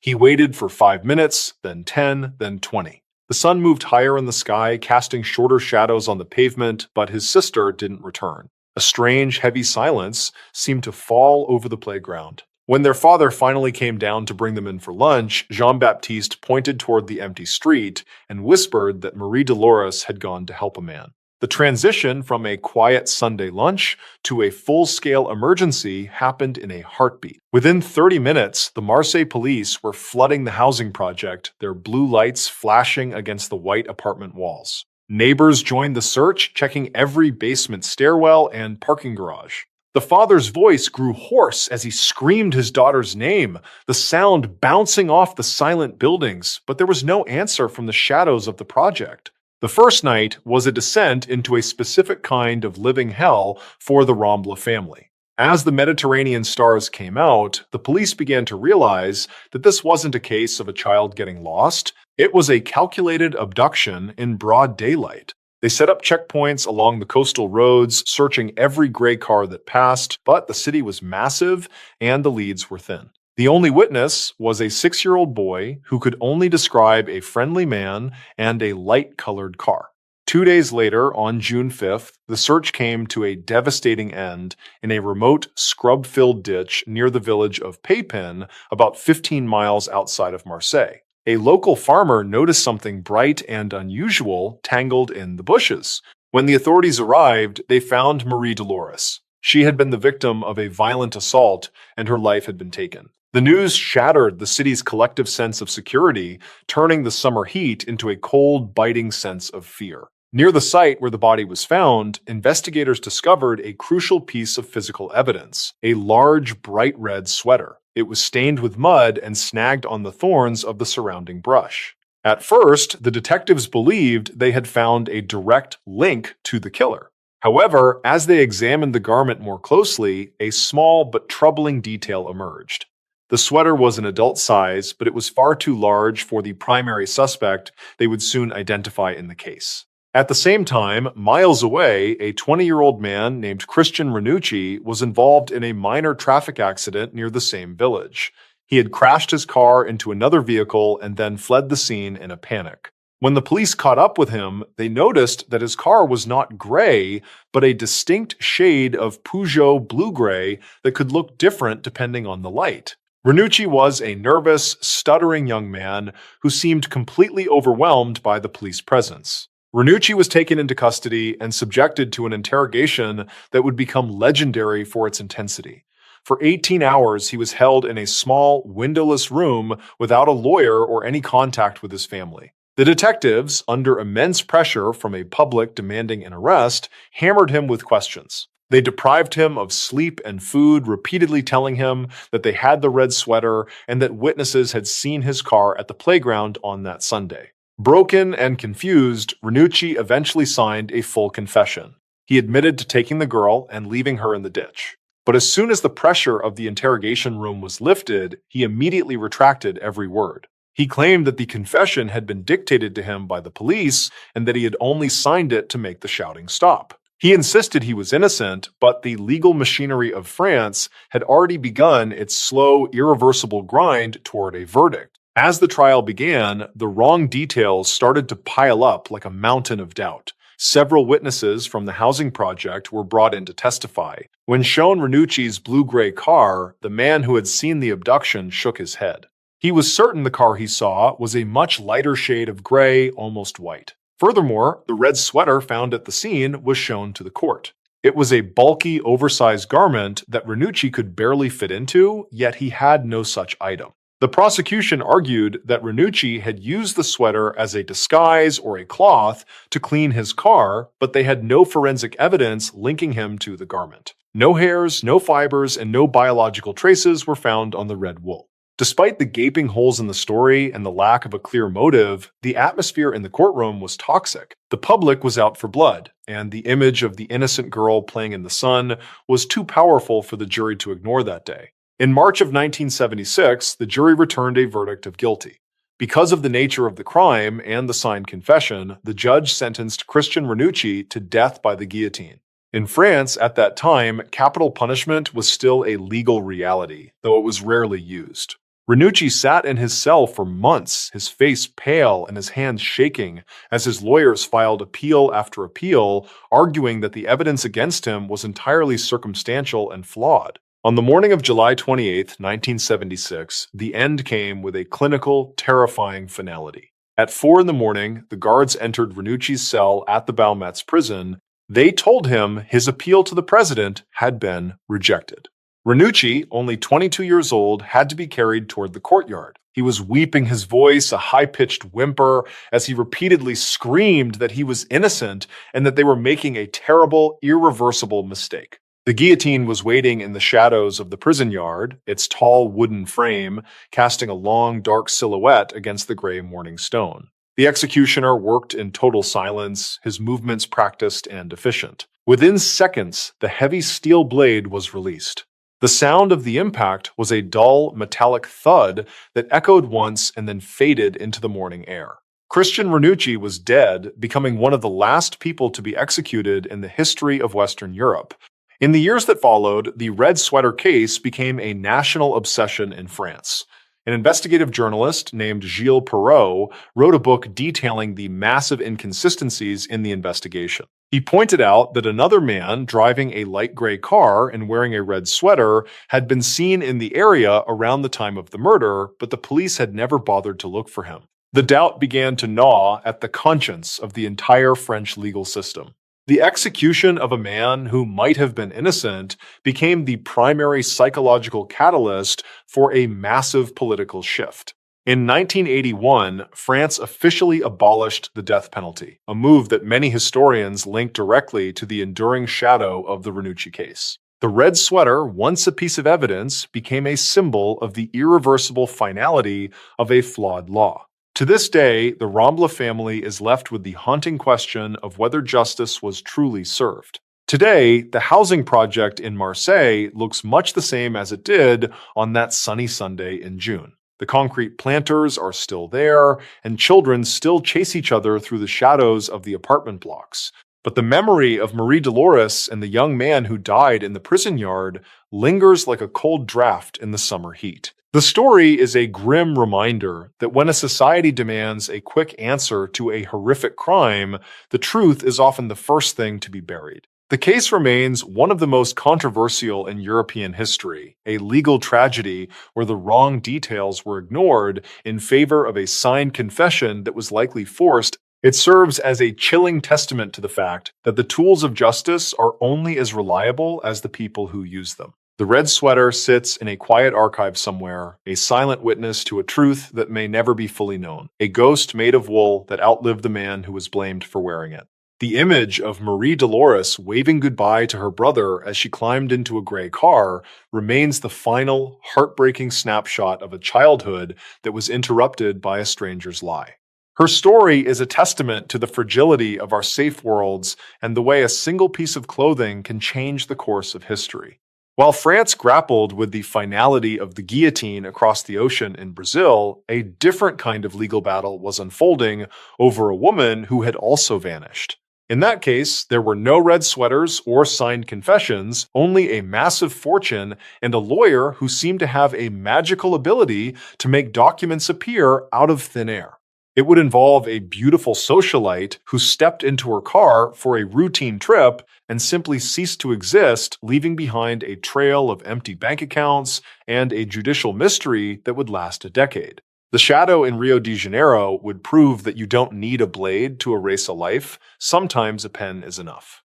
He waited for 5 minutes, then 10, then 20. The sun moved higher in the sky, casting shorter shadows on the pavement, but his sister didn't return. A strange, heavy silence seemed to fall over the playground. When their father finally came down to bring them in for lunch, Jean-Baptiste pointed toward the empty street and whispered that Marie Dolores had gone to help a man. The transition from a quiet Sunday lunch to a full-scale emergency happened in a heartbeat. Within 30 minutes, the Marseille police were flooding the housing project, their blue lights flashing against the white apartment walls. Neighbors joined the search, checking every basement stairwell and parking garage. The father's voice grew hoarse as he screamed his daughter's name, the sound bouncing off the silent buildings, but there was no answer from the shadows of the project. The first night was a descent into a specific kind of living hell for the Ramble family. As the Mediterranean stars came out, the police began to realize that this wasn't a case of a child getting lost. It was a calculated abduction in broad daylight. They set up checkpoints along the coastal roads, searching every gray car that passed, but the city was massive and the leads were thin. The only witness was a 6-year-old boy who could only describe a friendly man and a light-colored car. 2 days later, on June 5th, the search came to a devastating end in a remote, scrub-filled ditch near the village of Pépin, about 15 miles outside of Marseille. A local farmer noticed something bright and unusual tangled in the bushes. When the authorities arrived, they found Marie Dolores. She had been the victim of a violent assault, and her life had been taken. The news shattered the city's collective sense of security, turning the summer heat into a cold, biting sense of fear. Near the site where the body was found, investigators discovered a crucial piece of physical evidence, a large, bright red sweater. It was stained with mud and snagged on the thorns of the surrounding brush. At first, the detectives believed they had found a direct link to the killer. However, as they examined the garment more closely, a small but troubling detail emerged. The sweater was an adult size, but it was far too large for the primary suspect they would soon identify in the case. At the same time, miles away, a 20-year-old man named Christian Ranucci was involved in a minor traffic accident near the same village. He had crashed his car into another vehicle and then fled the scene in a panic. When the police caught up with him, they noticed that his car was not gray, but a distinct shade of Peugeot blue-gray that could look different depending on the light. Ranucci was a nervous, stuttering young man who seemed completely overwhelmed by the police presence. Ranucci was taken into custody and subjected to an interrogation that would become legendary for its intensity. For 18 hours, he was held in a small, windowless room without a lawyer or any contact with his family. The detectives, under immense pressure from a public demanding an arrest, hammered him with questions. They deprived him of sleep and food, repeatedly telling him that they had the red sweater and that witnesses had seen his car at the playground on that Sunday. Broken and confused, Ranucci eventually signed a full confession. He admitted to taking the girl and leaving her in the ditch. But as soon as the pressure of the interrogation room was lifted, he immediately retracted every word. He claimed that the confession had been dictated to him by the police and that he had only signed it to make the shouting stop. He insisted he was innocent, but the legal machinery of France had already begun its slow, irreversible grind toward a verdict. As the trial began, the wrong details started to pile up like a mountain of doubt. Several witnesses from the housing project were brought in to testify. When shown Ranucci's blue-gray car, the man who had seen the abduction shook his head. He was certain the car he saw was a much lighter shade of gray, almost white. Furthermore, the red sweater found at the scene was shown to the court. It was a bulky, oversized garment that Ranucci could barely fit into, yet he had no such item. The prosecution argued that Ranucci had used the sweater as a disguise or a cloth to clean his car, but they had no forensic evidence linking him to the garment. No hairs, no fibers, and no biological traces were found on the red wool. Despite the gaping holes in the story and the lack of a clear motive, the atmosphere in the courtroom was toxic. The public was out for blood, and the image of the innocent girl playing in the sun was too powerful for the jury to ignore that day. In March of 1976, the jury returned a verdict of guilty. Because of the nature of the crime and the signed confession, the judge sentenced Christian Ranucci to death by the guillotine. In France, at that time, capital punishment was still a legal reality, though it was rarely used. Ranucci sat in his cell for months, his face pale and his hands shaking, as his lawyers filed appeal after appeal, arguing that the evidence against him was entirely circumstantial and flawed. On the morning of July 28, 1976, the end came with a clinical, terrifying finality. At 4 in the morning, the guards entered Ranucci's cell at the Balmet's prison. They told him his appeal to the president had been rejected. Ranucci, only 22 years old, had to be carried toward the courtyard. He was weeping, his voice a high-pitched whimper, as he repeatedly screamed that he was innocent and that they were making a terrible, irreversible mistake. The guillotine was waiting in the shadows of the prison yard, its tall wooden frame casting a long, dark silhouette against the gray morning stone. The executioner worked in total silence, his movements practiced and efficient. Within seconds, the heavy steel blade was released. The sound of the impact was a dull, metallic thud that echoed once and then faded into the morning air. Christian Ranucci was dead, becoming one of the last people to be executed in the history of Western Europe. In the years that followed, the red sweater case became a national obsession in France. An investigative journalist named Gilles Perrault wrote a book detailing the massive inconsistencies in the investigation. He pointed out that another man driving a light gray car and wearing a red sweater had been seen in the area around the time of the murder, but the police had never bothered to look for him. The doubt began to gnaw at the conscience of the entire French legal system. The execution of a man who might have been innocent became the primary psychological catalyst for a massive political shift. In 1981, France officially abolished the death penalty, a move that many historians link directly to the enduring shadow of the Ranucci case. The red sweater, once a piece of evidence, became a symbol of the irreversible finality of a flawed law. To this day, the Ramble family is left with the haunting question of whether justice was truly served. Today, the housing project in Marseille looks much the same as it did on that sunny Sunday in June. The concrete planters are still there, and children still chase each other through the shadows of the apartment blocks. But the memory of Marie Dolores and the young man who died in the prison yard lingers like a cold draft in the summer heat. The story is a grim reminder that when a society demands a quick answer to a horrific crime, the truth is often the first thing to be buried. The case remains one of the most controversial in European history, a legal tragedy where the wrong details were ignored in favor of a signed confession that was likely forced. It serves as a chilling testament to the fact that the tools of justice are only as reliable as the people who use them. The red sweater sits in a quiet archive somewhere, a silent witness to a truth that may never be fully known, a ghost made of wool that outlived the man who was blamed for wearing it. The image of Marie Dolores waving goodbye to her brother as she climbed into a gray car remains the final, heartbreaking snapshot of a childhood that was interrupted by a stranger's lie. Her story is a testament to the fragility of our safe worlds and the way a single piece of clothing can change the course of history. While France grappled with the finality of the guillotine across the ocean in Brazil, a different kind of legal battle was unfolding over a woman who had also vanished. In that case, there were no red sweaters or signed confessions, only a massive fortune and a lawyer who seemed to have a magical ability to make documents appear out of thin air. It would involve a beautiful socialite who stepped into her car for a routine trip and simply ceased to exist, leaving behind a trail of empty bank accounts and a judicial mystery that would last a decade. The shadow in Rio de Janeiro would prove that you don't need a blade to erase a life. Sometimes a pen is enough.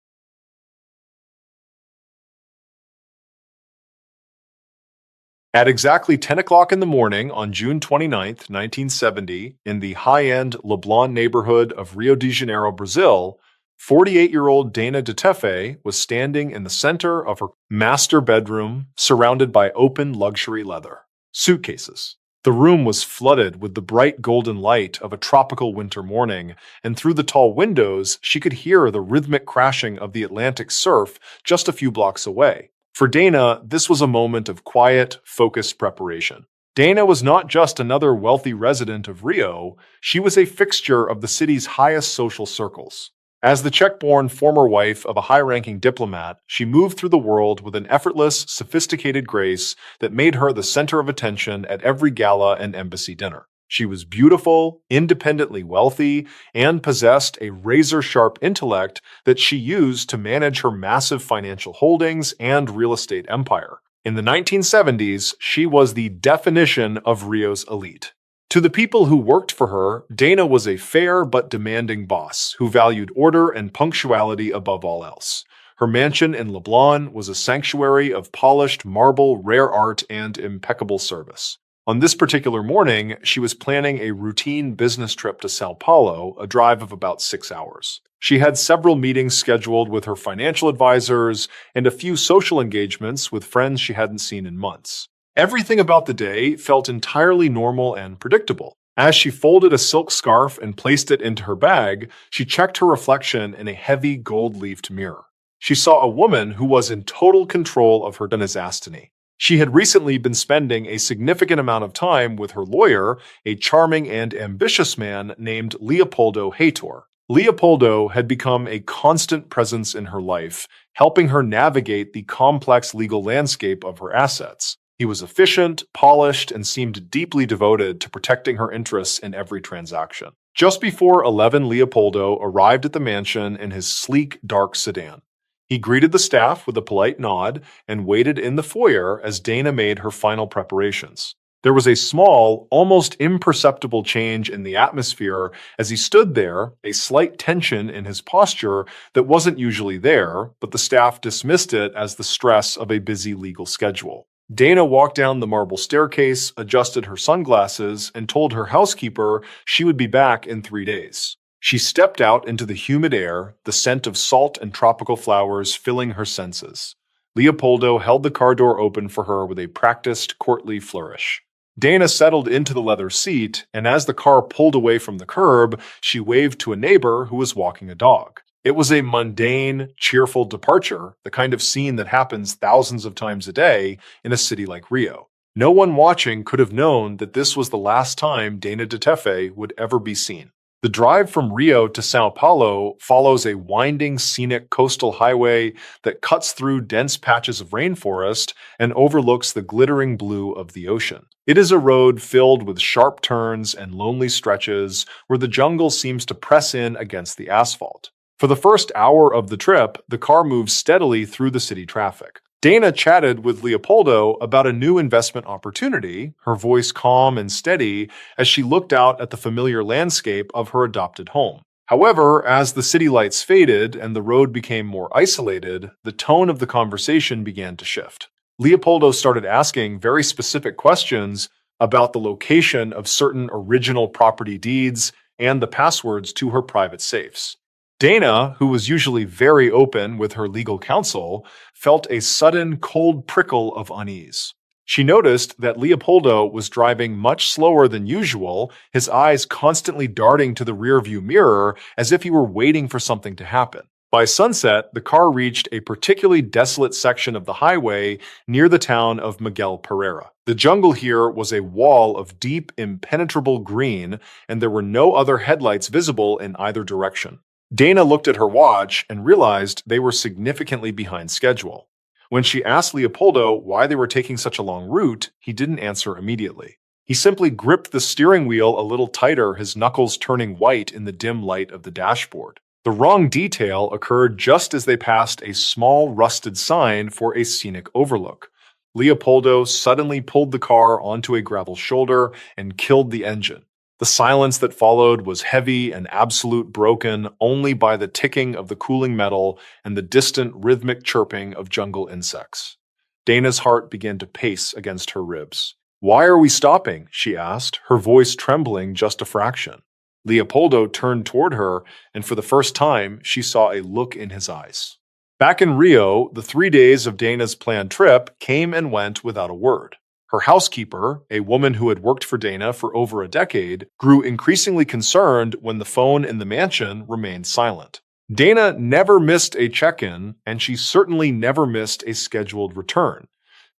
At exactly 10 o'clock in the morning on June 29th, 1970, in the high-end Leblon neighborhood of Rio de Janeiro, Brazil, 48-year-old Dana DeTefe was standing in the center of her master bedroom, surrounded by open luxury leather suitcases. The room was flooded with the bright golden light of a tropical winter morning, and through the tall windows, she could hear the rhythmic crashing of the Atlantic surf just a few blocks away. For Dana, this was a moment of quiet, focused preparation. Dana was not just another wealthy resident of Rio, she was a fixture of the city's highest social circles. As the Czech-born former wife of a high-ranking diplomat, she moved through the world with an effortless, sophisticated grace that made her the center of attention at every gala and embassy dinner. She was beautiful, independently wealthy, and possessed a razor-sharp intellect that she used to manage her massive financial holdings and real estate empire. In the 1970s, she was the definition of Rio's elite. To the people who worked for her, Dana was a fair but demanding boss who valued order and punctuality above all else. Her mansion in Leblon was a sanctuary of polished marble, rare art, and impeccable service. On this particular morning, she was planning a routine business trip to Sao Paulo, a drive of about 6 hours. She had several meetings scheduled with her financial advisors and a few social engagements with friends she hadn't seen in months. Everything about the day felt entirely normal and predictable. As she folded a silk scarf and placed it into her bag, she checked her reflection in a heavy gold-leafed mirror. She saw a woman who was in total control of her destiny. She had recently been spending a significant amount of time with her lawyer, a charming and ambitious man named Leopoldo Heitor. Leopoldo had become a constant presence in her life, helping her navigate the complex legal landscape of her assets. He was efficient, polished, and seemed deeply devoted to protecting her interests in every transaction. Just before 11, Leopoldo arrived at the mansion in his sleek, dark sedan. He greeted the staff with a polite nod and waited in the foyer as Dana made her final preparations. There was a small, almost imperceptible change in the atmosphere as he stood there, a slight tension in his posture that wasn't usually there, but the staff dismissed it as the stress of a busy legal schedule. Dana walked down the marble staircase, adjusted her sunglasses, and told her housekeeper she would be back in 3 days. She stepped out into the humid air, the scent of salt and tropical flowers filling her senses. Leopoldo held the car door open for her with a practiced, courtly flourish. Dana settled into the leather seat, and as the car pulled away from the curb, she waved to a neighbor who was walking a dog. It was a mundane, cheerful departure, the kind of scene that happens thousands of times a day in a city like Rio. No one watching could have known that this was the last time Dana DeTefe would ever be seen. The drive from Rio to Sao Paulo follows a winding, scenic coastal highway that cuts through dense patches of rainforest and overlooks the glittering blue of the ocean. It is a road filled with sharp turns and lonely stretches where the jungle seems to press in against the asphalt. For the first hour of the trip, the car moves steadily through the city traffic. Dana chatted with Leopoldo about a new investment opportunity, her voice calm and steady as she looked out at the familiar landscape of her adopted home. However, as the city lights faded and the road became more isolated, the tone of the conversation began to shift. Leopoldo started asking very specific questions about the location of certain original property deeds and the passwords to her private safes. Dana, who was usually very open with her legal counsel, felt a sudden cold prickle of unease. She noticed that Leopoldo was driving much slower than usual, his eyes constantly darting to the rearview mirror as if he were waiting for something to happen. By sunset, the car reached a particularly desolate section of the highway near the town of Miguel Pereira. The jungle here was a wall of deep, impenetrable green, and there were no other headlights visible in either direction. Dana looked at her watch and realized they were significantly behind schedule. When she asked Leopoldo why they were taking such a long route, he didn't answer immediately. He simply gripped the steering wheel a little tighter, his knuckles turning white in the dim light of the dashboard. The wrong detail occurred just as they passed a small rusted sign for a scenic overlook. Leopoldo suddenly pulled the car onto a gravel shoulder and killed the engine. The silence that followed was heavy and absolute, broken only by the ticking of the cooling metal and the distant rhythmic chirping of jungle insects. Dana's heart began to pace against her ribs. "Why are we stopping?" she asked, her voice trembling just a fraction. Leopoldo turned toward her, and for the first time, she saw a look in his eyes. Back in Rio, the 3 days of Dana's planned trip came and went without a word. Her housekeeper, a woman who had worked for Dana for over a decade, grew increasingly concerned when the phone in the mansion remained silent. Dana never missed a check-in, and she certainly never missed a scheduled return.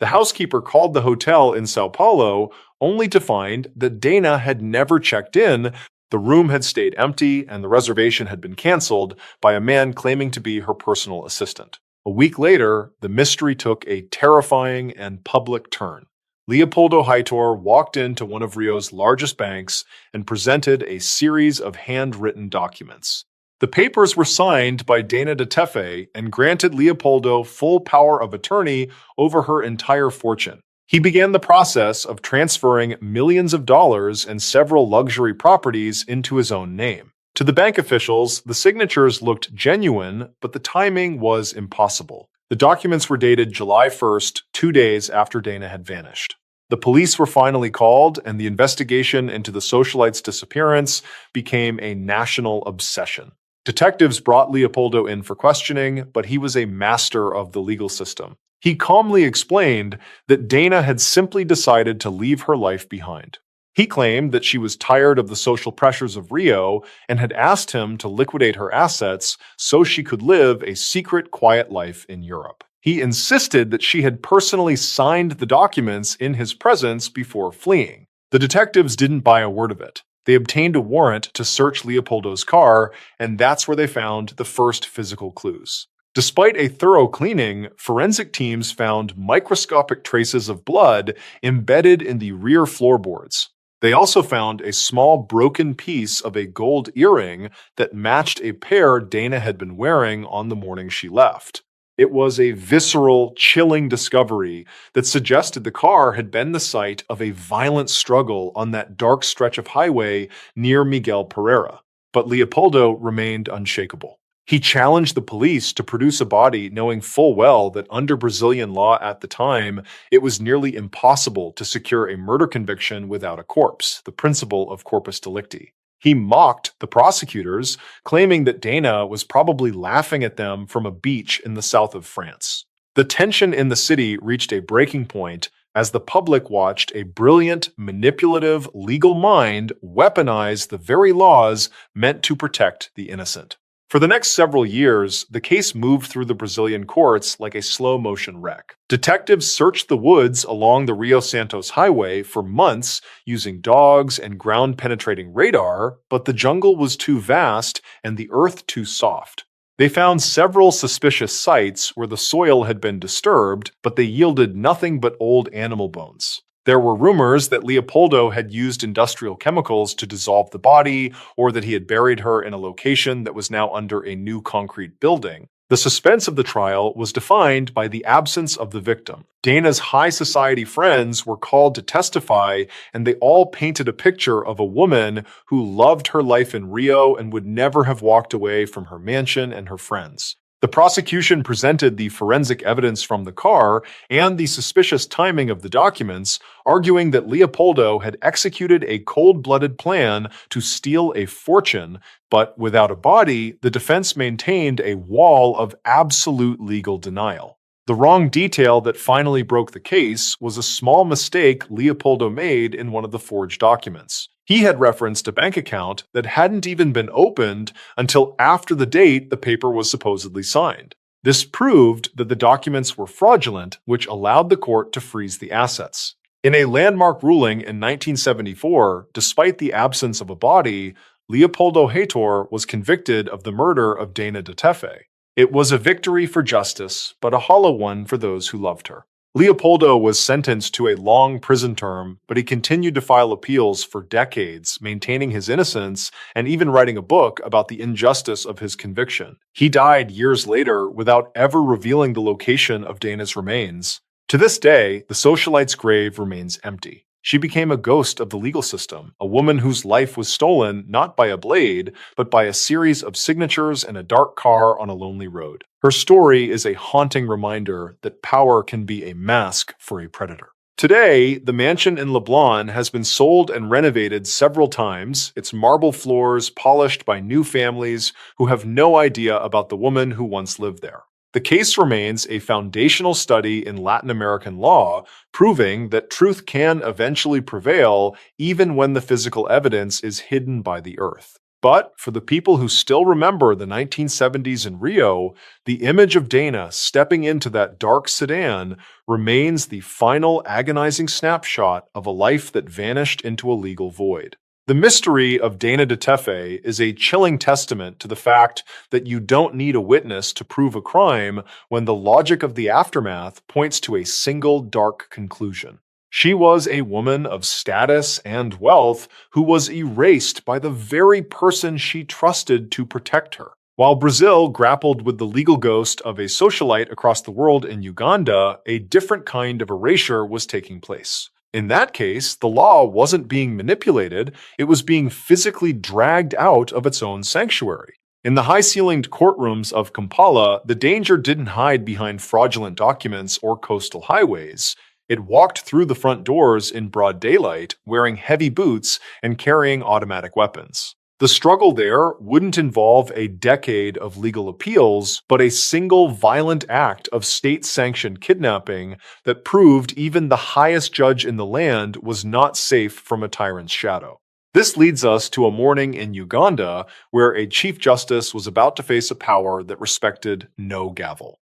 The housekeeper called the hotel in Sao Paulo only to find that Dana had never checked in. The room had stayed empty, and the reservation had been canceled by a man claiming to be her personal assistant. A week later, the mystery took a terrifying and public turn. Leopoldo Heitor walked into one of Rio's largest banks and presented a series of handwritten documents. The papers were signed by Dana de Tefe and granted Leopoldo full power of attorney over her entire fortune. He began the process of transferring millions of dollars and several luxury properties into his own name. To the bank officials, the signatures looked genuine, but the timing was impossible. The documents were dated July 1st, 2 days after Dana had vanished. The police were finally called, and the investigation into the socialite's disappearance became a national obsession. Detectives brought Leopoldo in for questioning, but he was a master of the legal system. He calmly explained that Dana had simply decided to leave her life behind. He claimed that she was tired of the social pressures of Rio and had asked him to liquidate her assets so she could live a secret, quiet life in Europe. He insisted that she had personally signed the documents in his presence before fleeing. The detectives didn't buy a word of it. They obtained a warrant to search Leopoldo's car, and that's where they found the first physical clues. Despite a thorough cleaning, forensic teams found microscopic traces of blood embedded in the rear floorboards. They also found a small broken piece of a gold earring that matched a pair Dana had been wearing on the morning she left. It was a visceral, chilling discovery that suggested the car had been the site of a violent struggle on that dark stretch of highway near Miguel Pereira. But Leopoldo remained unshakable. He challenged the police to produce a body, knowing full well that under Brazilian law at the time, it was nearly impossible to secure a murder conviction without a corpse, the principle of corpus delicti. He mocked the prosecutors, claiming that Dana was probably laughing at them from a beach in the south of France. The tension in the city reached a breaking point as the public watched a brilliant, manipulative, legal mind weaponize the very laws meant to protect the innocent. For the next several years, the case moved through the Brazilian courts like a slow-motion wreck. Detectives searched the woods along the Rio Santos highway for months using dogs and ground-penetrating radar, but the jungle was too vast and the earth too soft. They found several suspicious sites where the soil had been disturbed, but they yielded nothing but old animal bones. There were rumors that Leopoldo had used industrial chemicals to dissolve the body, or that he had buried her in a location that was now under a new concrete building. The suspense of the trial was defined by the absence of the victim. Dana's high society friends were called to testify, and they all painted a picture of a woman who loved her life in Rio and would never have walked away from her mansion and her friends. The prosecution presented the forensic evidence from the car and the suspicious timing of the documents, arguing that Leopoldo had executed a cold-blooded plan to steal a fortune, but without a body, the defense maintained a wall of absolute legal denial. The wrong detail that finally broke the case was a small mistake Leopoldo made in one of the forged documents. He had referenced a bank account that hadn't even been opened until after the date the paper was supposedly signed. This proved that the documents were fraudulent, which allowed the court to freeze the assets. In a landmark ruling in 1974, despite the absence of a body, Leopoldo Heitor was convicted of the murder of Dana de Tefe. It was a victory for justice, but a hollow one for those who loved her. Leopoldo was sentenced to a long prison term, but he continued to file appeals for decades, maintaining his innocence and even writing a book about the injustice of his conviction. He died years later without ever revealing the location of Dana's remains. To this day, the socialite's grave remains empty. She became a ghost of the legal system, a woman whose life was stolen not by a blade, but by a series of signatures in a dark car on a lonely road. Her story is a haunting reminder that power can be a mask for a predator. Today, the mansion in Leblon has been sold and renovated several times, its marble floors polished by new families who have no idea about the woman who once lived there. The case remains a foundational study in Latin American law, proving that truth can eventually prevail even when the physical evidence is hidden by the earth. But for the people who still remember the 1970s in Rio, the image of Dana stepping into that dark sedan remains the final agonizing snapshot of a life that vanished into a legal void. The mystery of Dana de Tefe is a chilling testament to the fact that you don't need a witness to prove a crime when the logic of the aftermath points to a single dark conclusion. She was a woman of status and wealth who was erased by the very person she trusted to protect her. While Brazil grappled with the legal ghost of a socialite across the world in Uganda, a different kind of erasure was taking place. In that case, the law wasn't being manipulated, it was being physically dragged out of its own sanctuary. In the high-ceilinged courtrooms of Kampala, the danger didn't hide behind fraudulent documents or coastal highways. It walked through the front doors in broad daylight, wearing heavy boots and carrying automatic weapons. The struggle there wouldn't involve a decade of legal appeals, but a single violent act of state-sanctioned kidnapping that proved even the highest judge in the land was not safe from a tyrant's shadow. This leads us to a morning in Uganda where a chief justice was about to face a power that respected no gavel.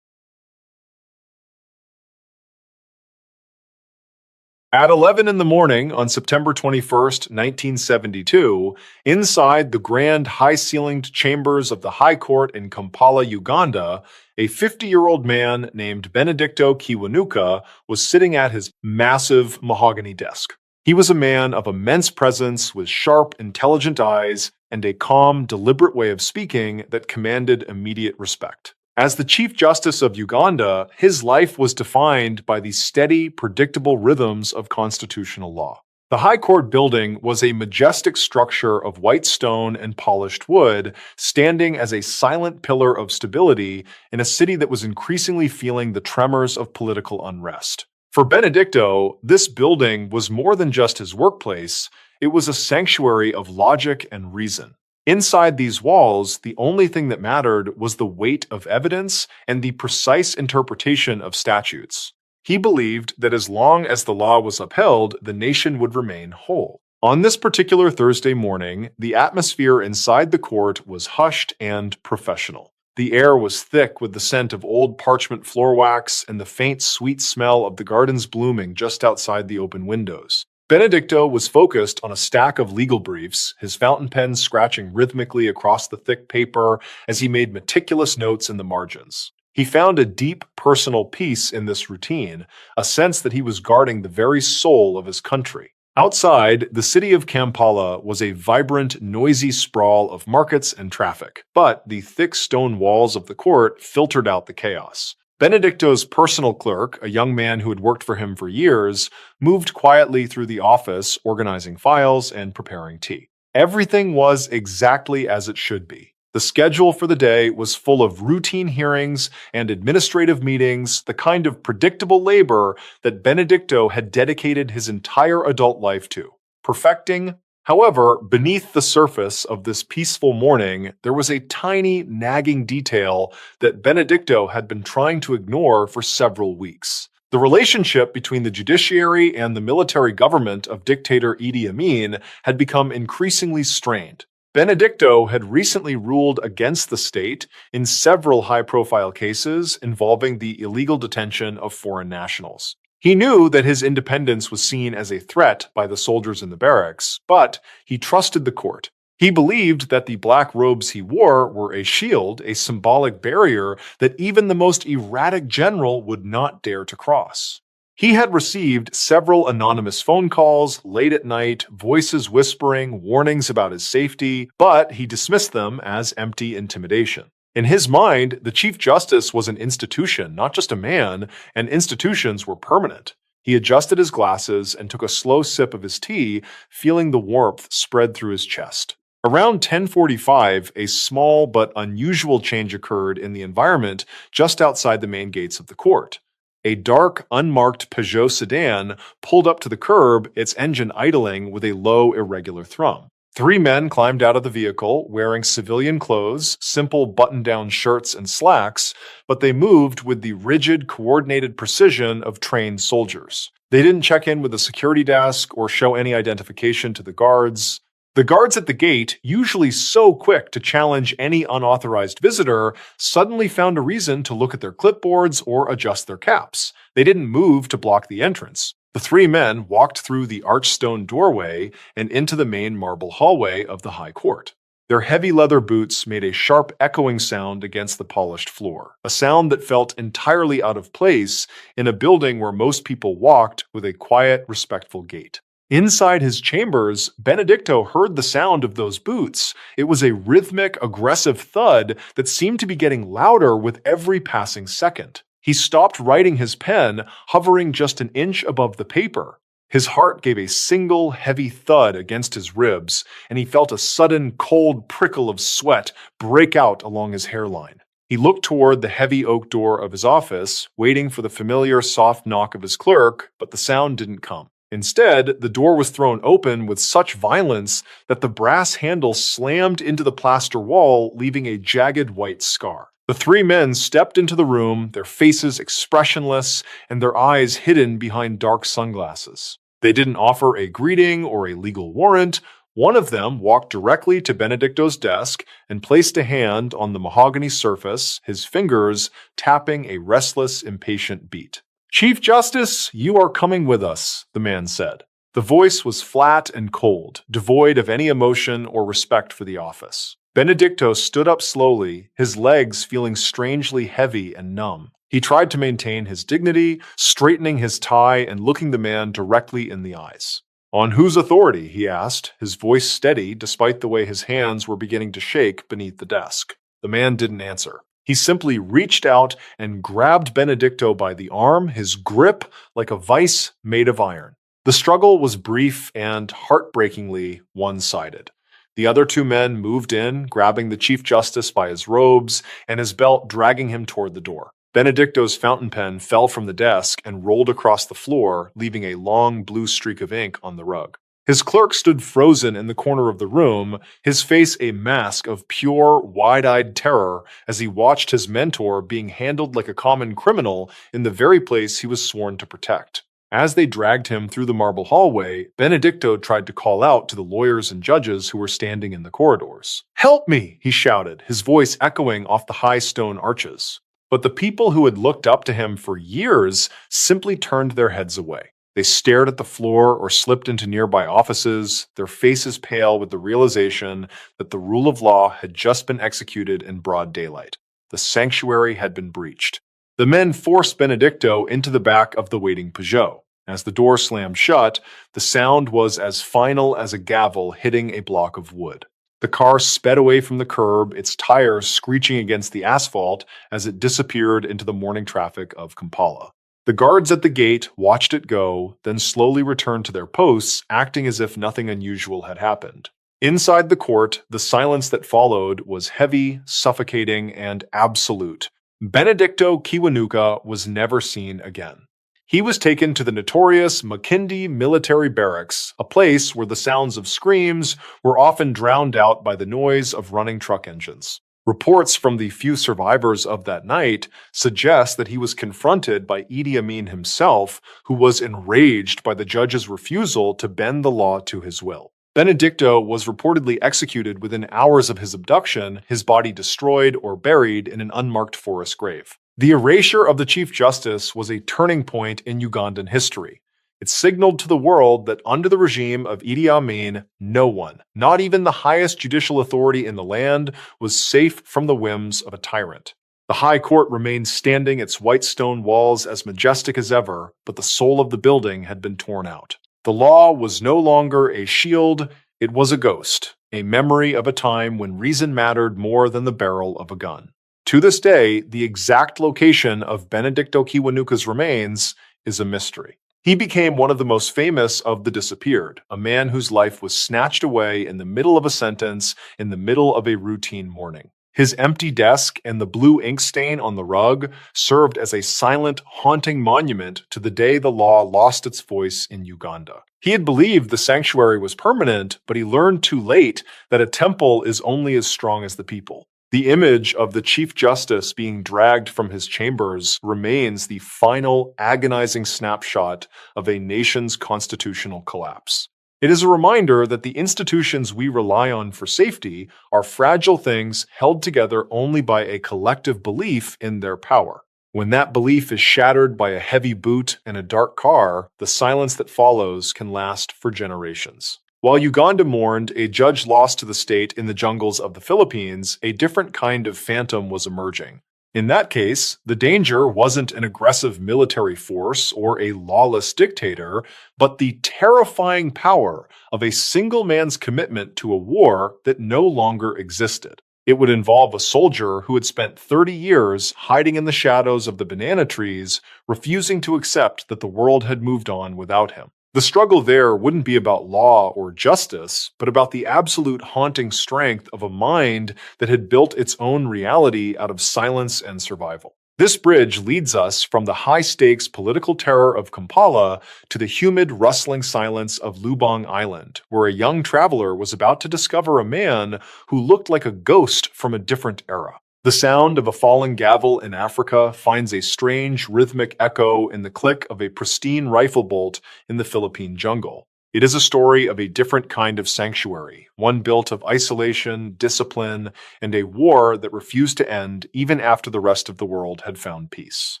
At 11 in the morning on September 21st, 1972, inside the grand high-ceilinged chambers of the High Court in Kampala, Uganda, a 50-year-old man named Benedicto Kiwanuka was sitting at his massive mahogany desk. He was a man of immense presence with sharp, intelligent eyes and a calm, deliberate way of speaking that commanded immediate respect. As the Chief Justice of Uganda, his life was defined by the steady, predictable rhythms of constitutional law. The High Court building was a majestic structure of white stone and polished wood, standing as a silent pillar of stability in a city that was increasingly feeling the tremors of political unrest. For Benedicto, this building was more than just his workplace, it was a sanctuary of logic and reason. Inside these walls, the only thing that mattered was the weight of evidence and the precise interpretation of statutes. He believed that as long as the law was upheld, the nation would remain whole. On this particular Thursday morning, the atmosphere inside the court was hushed and professional. The air was thick with the scent of old parchment floor wax and the faint, sweet smell of the gardens blooming just outside the open windows. Benedicto was focused on a stack of legal briefs, his fountain pen scratching rhythmically across the thick paper as he made meticulous notes in the margins. He found a deep personal peace in this routine, a sense that he was guarding the very soul of his country. Outside, the city of Kampala was a vibrant, noisy sprawl of markets and traffic, but the thick stone walls of the court filtered out the chaos. Benedicto's personal clerk, a young man who had worked for him for years, moved quietly through the office, organizing files and preparing tea. Everything was exactly as it should be. The schedule for the day was full of routine hearings and administrative meetings, the kind of predictable labor that Benedicto had dedicated his entire adult life to, perfecting. However, beneath the surface of this peaceful morning, there was a tiny, nagging detail that Benedicto had been trying to ignore for several weeks. The relationship between the judiciary and the military government of dictator Idi Amin had become increasingly strained. Benedicto had recently ruled against the state in several high-profile cases involving the illegal detention of foreign nationals. He knew that his independence was seen as a threat by the soldiers in the barracks, but he trusted the court. He believed that the black robes he wore were a shield, a symbolic barrier that even the most erratic general would not dare to cross. He had received several anonymous phone calls late at night, voices whispering warnings about his safety, but he dismissed them as empty intimidation. In his mind, the Chief Justice was an institution, not just a man, and institutions were permanent. He adjusted his glasses and took a slow sip of his tea, feeling the warmth spread through his chest. Around 10:45, a small but unusual change occurred in the environment just outside the main gates of the court. A dark, unmarked Peugeot sedan pulled up to the curb, its engine idling with a low, irregular thrum. Three men climbed out of the vehicle, wearing civilian clothes, simple button-down shirts and slacks, but they moved with the rigid, coordinated precision of trained soldiers. They didn't check in with the security desk or show any identification to the guards. The guards at the gate, usually so quick to challenge any unauthorized visitor, suddenly found a reason to look at their clipboards or adjust their caps. They didn't move to block the entrance. The three men walked through the arched stone doorway and into the main marble hallway of the High Court. Their heavy leather boots made a sharp echoing sound against the polished floor, a sound that felt entirely out of place in a building where most people walked with a quiet, respectful gait. Inside his chambers, Benedicto heard the sound of those boots. It was a rhythmic, aggressive thud that seemed to be getting louder with every passing second. He stopped writing his pen, hovering just an inch above the paper. His heart gave a single, heavy thud against his ribs, and he felt a sudden, cold prickle of sweat break out along his hairline. He looked toward the heavy oak door of his office, waiting for the familiar soft knock of his clerk, but the sound didn't come. Instead, the door was thrown open with such violence that the brass handle slammed into the plaster wall, leaving a jagged white scar. The three men stepped into the room, their faces expressionless and their eyes hidden behind dark sunglasses. They didn't offer a greeting or a legal warrant. One of them walked directly to Benedicto's desk and placed a hand on the mahogany surface, his fingers tapping a restless, impatient beat. "Chief Justice, you are coming with us," the man said. The voice was flat and cold, devoid of any emotion or respect for the office. Benedicto stood up slowly, his legs feeling strangely heavy and numb. He tried to maintain his dignity, straightening his tie and looking the man directly in the eyes. "On whose authority?" he asked, his voice steady despite the way his hands were beginning to shake beneath the desk. The man didn't answer. He simply reached out and grabbed Benedicto by the arm, his grip like a vice made of iron. The struggle was brief and heartbreakingly one-sided. The other two men moved in, grabbing the Chief Justice by his robes and his belt, dragging him toward the door. Benedicto's fountain pen fell from the desk and rolled across the floor, leaving a long blue streak of ink on the rug. His clerk stood frozen in the corner of the room, his face a mask of pure, wide-eyed terror as he watched his mentor being handled like a common criminal in the very place he was sworn to protect. As they dragged him through the marble hallway, Benedicto tried to call out to the lawyers and judges who were standing in the corridors. "Help me!" he shouted, his voice echoing off the high stone arches. But the people who had looked up to him for years simply turned their heads away. They stared at the floor or slipped into nearby offices, their faces pale with the realization that the rule of law had just been executed in broad daylight. The sanctuary had been breached. The men forced Benedicto into the back of the waiting Peugeot. As the door slammed shut, the sound was as final as a gavel hitting a block of wood. The car sped away from the curb, its tires screeching against the asphalt as it disappeared into the morning traffic of Kampala. The guards at the gate watched it go, then slowly returned to their posts, acting as if nothing unusual had happened. Inside the court, the silence that followed was heavy, suffocating, and absolute. Benedicto Kiwanuka was never seen again. He was taken to the notorious Makindi military barracks, a place where the sounds of screams were often drowned out by the noise of running truck engines. Reports from the few survivors of that night suggest that he was confronted by Idi Amin himself, who was enraged by the judge's refusal to bend the law to his will. Benedicto was reportedly executed within hours of his abduction, his body destroyed or buried in an unmarked forest grave. The erasure of the Chief Justice was a turning point in Ugandan history. It signaled to the world that under the regime of Idi Amin, no one, not even the highest judicial authority in the land, was safe from the whims of a tyrant. The High Court remained standing, its white stone walls as majestic as ever, but the soul of the building had been torn out. The law was no longer a shield, it was a ghost, a memory of a time when reason mattered more than the barrel of a gun. To this day, the exact location of Benedicto Kiwanuka's remains is a mystery. He became one of the most famous of the disappeared, a man whose life was snatched away in the middle of a sentence, in the middle of a routine morning. His empty desk and the blue ink stain on the rug served as a silent, haunting monument to the day the law lost its voice in Uganda. He had believed the sanctuary was permanent, but he learned too late that a temple is only as strong as the people. The image of the Chief Justice being dragged from his chambers remains the final, agonizing snapshot of a nation's constitutional collapse. It is a reminder that the institutions we rely on for safety are fragile things held together only by a collective belief in their power. When that belief is shattered by a heavy boot and a dark car, the silence that follows can last for generations. While Uganda mourned a judge lost to the state in the jungles of the Philippines, a different kind of phantom was emerging. In that case, the danger wasn't an aggressive military force or a lawless dictator, but the terrifying power of a single man's commitment to a war that no longer existed. It would involve a soldier who had spent 30 years hiding in the shadows of the banana trees, refusing to accept that the world had moved on without him. The struggle there wouldn't be about law or justice, but about the absolute haunting strength of a mind that had built its own reality out of silence and survival. This bridge leads us from the high-stakes political terror of Kampala to the humid, rustling silence of Lubang Island, where a young traveler was about to discover a man who looked like a ghost from a different era. The sound of a falling gavel in Africa finds a strange rhythmic echo in the click of a pristine rifle bolt in the Philippine jungle. It is a story of a different kind of sanctuary, one built of isolation, discipline, and a war that refused to end even after the rest of the world had found peace.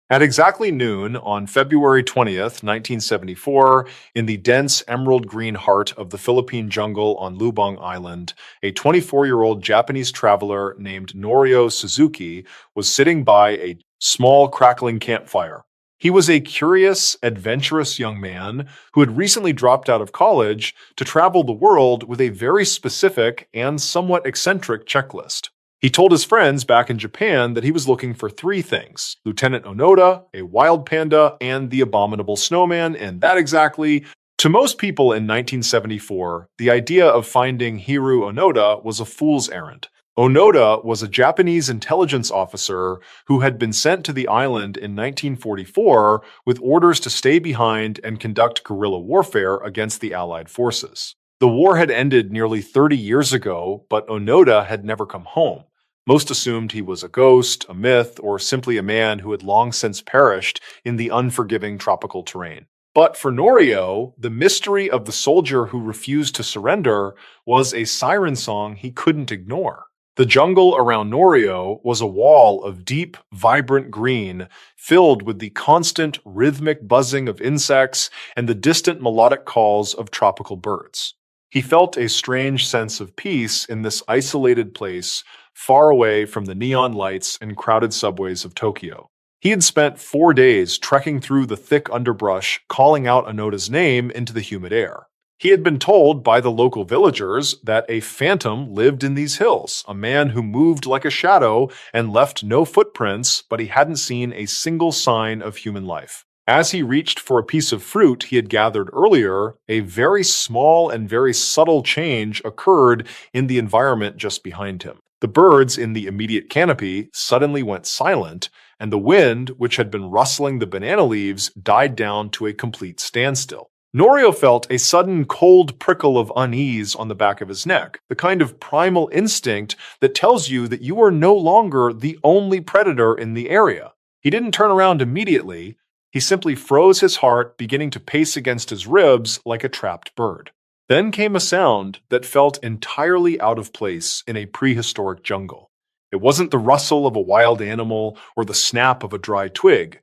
At exactly noon on February 20th, 1974, in the dense emerald green heart of the Philippine jungle on Lubang Island, a 24-year-old Japanese traveler named Norio Suzuki was sitting by a small crackling campfire. He was a curious, adventurous young man who had recently dropped out of college to travel the world with a very specific and somewhat eccentric checklist. He told his friends back in Japan that he was looking for three things: Lieutenant Onoda, a wild panda, and the abominable snowman, and that exactly. To most people in 1974, the idea of finding Hiru Onoda was a fool's errand. Onoda was a Japanese intelligence officer who had been sent to the island in 1944 with orders to stay behind and conduct guerrilla warfare against the Allied forces. The war had ended nearly 30 years ago, but Onoda had never come home. Most assumed he was a ghost, a myth, or simply a man who had long since perished in the unforgiving tropical terrain. But for Norio, the mystery of the soldier who refused to surrender was a siren song he couldn't ignore. The jungle around Norio was a wall of deep, vibrant green, filled with the constant, rhythmic buzzing of insects and the distant melodic calls of tropical birds. He felt a strange sense of peace in this isolated place, far away from the neon lights and crowded subways of Tokyo. He had spent 4 days trekking through the thick underbrush, calling out Onoda's name into the humid air. He had been told by the local villagers that a phantom lived in these hills, a man who moved like a shadow and left no footprints, but he hadn't seen a single sign of human life. As he reached for a piece of fruit he had gathered earlier, a very small and very subtle change occurred in the environment just behind him. The birds in the immediate canopy suddenly went silent, and the wind, which had been rustling the banana leaves, died down to a complete standstill. Norio felt a sudden cold prickle of unease on the back of his neck, the kind of primal instinct that tells you that you are no longer the only predator in the area. He didn't turn around immediately. He simply froze his heart, beginning to pace against his ribs like a trapped bird. Then came a sound that felt entirely out of place in a prehistoric jungle. It wasn't the rustle of a wild animal or the snap of a dry twig.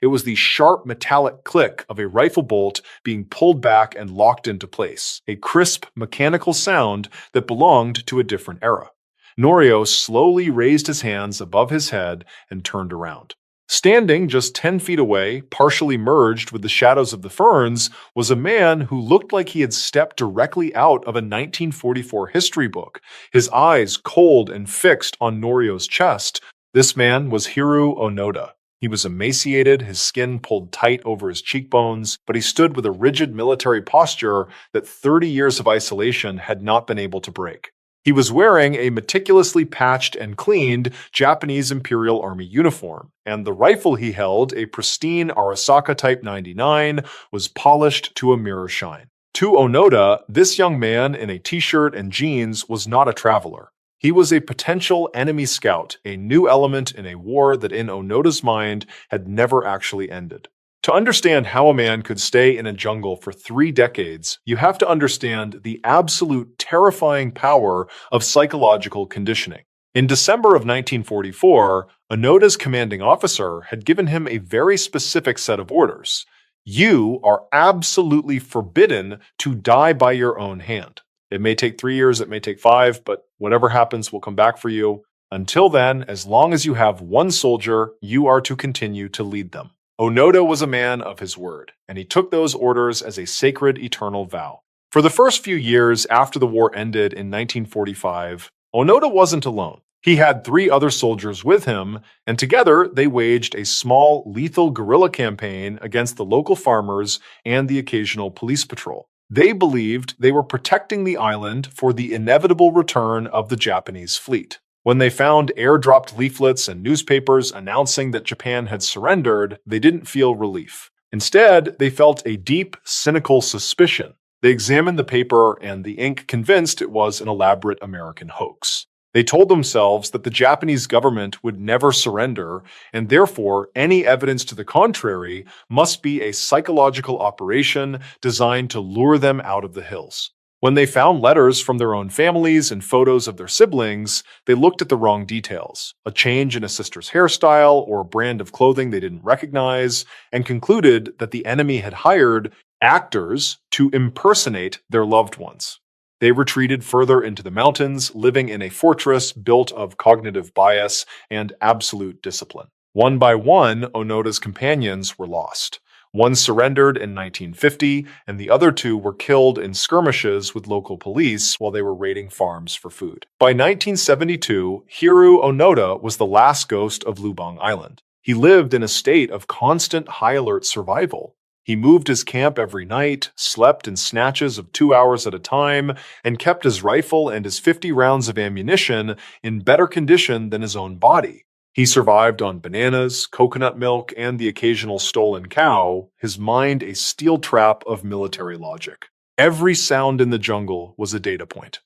It was the sharp metallic click of a rifle bolt being pulled back and locked into place, a crisp mechanical sound that belonged to a different era. Norio slowly raised his hands above his head and turned around. Standing just 10 feet away, partially merged with the shadows of the ferns, was a man who looked like he had stepped directly out of a 1944 history book, his eyes cold and fixed on Norio's chest. This man was Hiru Onoda. He was emaciated, his skin pulled tight over his cheekbones, but he stood with a rigid military posture that 30 years of isolation had not been able to break. He was wearing a meticulously patched and cleaned Japanese Imperial Army uniform, and the rifle he held, a pristine Arasaka Type 99, was polished to a mirror shine. To Onoda, this young man in a t-shirt and jeans was not a traveler. He was a potential enemy scout, a new element in a war that in Onoda's mind had never actually ended. To understand how a man could stay in a jungle for 3 decades, you have to understand the absolute terrifying power of psychological conditioning. In December of 1944, Onoda's commanding officer had given him a very specific set of orders. You are absolutely forbidden to die by your own hand. It may take 3 years, it may take 5, but whatever happens will come back for you. Until then, as long as you have one soldier, you are to continue to lead them. Onoda was a man of his word, and he took those orders as a sacred eternal vow. For the first few years after the war ended in 1945, Onoda wasn't alone. He had 3 other soldiers with him, and together they waged a small, lethal guerrilla campaign against the local farmers and the occasional police patrol. They believed they were protecting the island for the inevitable return of the Japanese fleet. When they found airdropped leaflets and newspapers announcing that Japan had surrendered, they didn't feel relief. Instead, they felt a deep, cynical suspicion. They examined the paper and the ink, convinced it was an elaborate American hoax. They told themselves that the Japanese government would never surrender, and therefore any evidence to the contrary must be a psychological operation designed to lure them out of the hills. When they found letters from their own families and photos of their siblings, they looked at the wrong details, a change in a sister's hairstyle or a brand of clothing they didn't recognize, and concluded that the enemy had hired actors to impersonate their loved ones. They retreated further into the mountains, living in a fortress built of cognitive bias and absolute discipline. One by one, Onoda's companions were lost. One surrendered in 1950, and the other 2 were killed in skirmishes with local police while they were raiding farms for food. By 1972, Hiru Onoda was the last ghost of Lubang Island. He lived in a state of constant high-alert survival. He moved his camp every night, slept in snatches of 2 hours at a time, and kept his rifle and his 50 rounds of ammunition in better condition than his own body. He survived on bananas, coconut milk, and the occasional stolen cow, his mind a steel trap of military logic. Every sound in the jungle was a data point.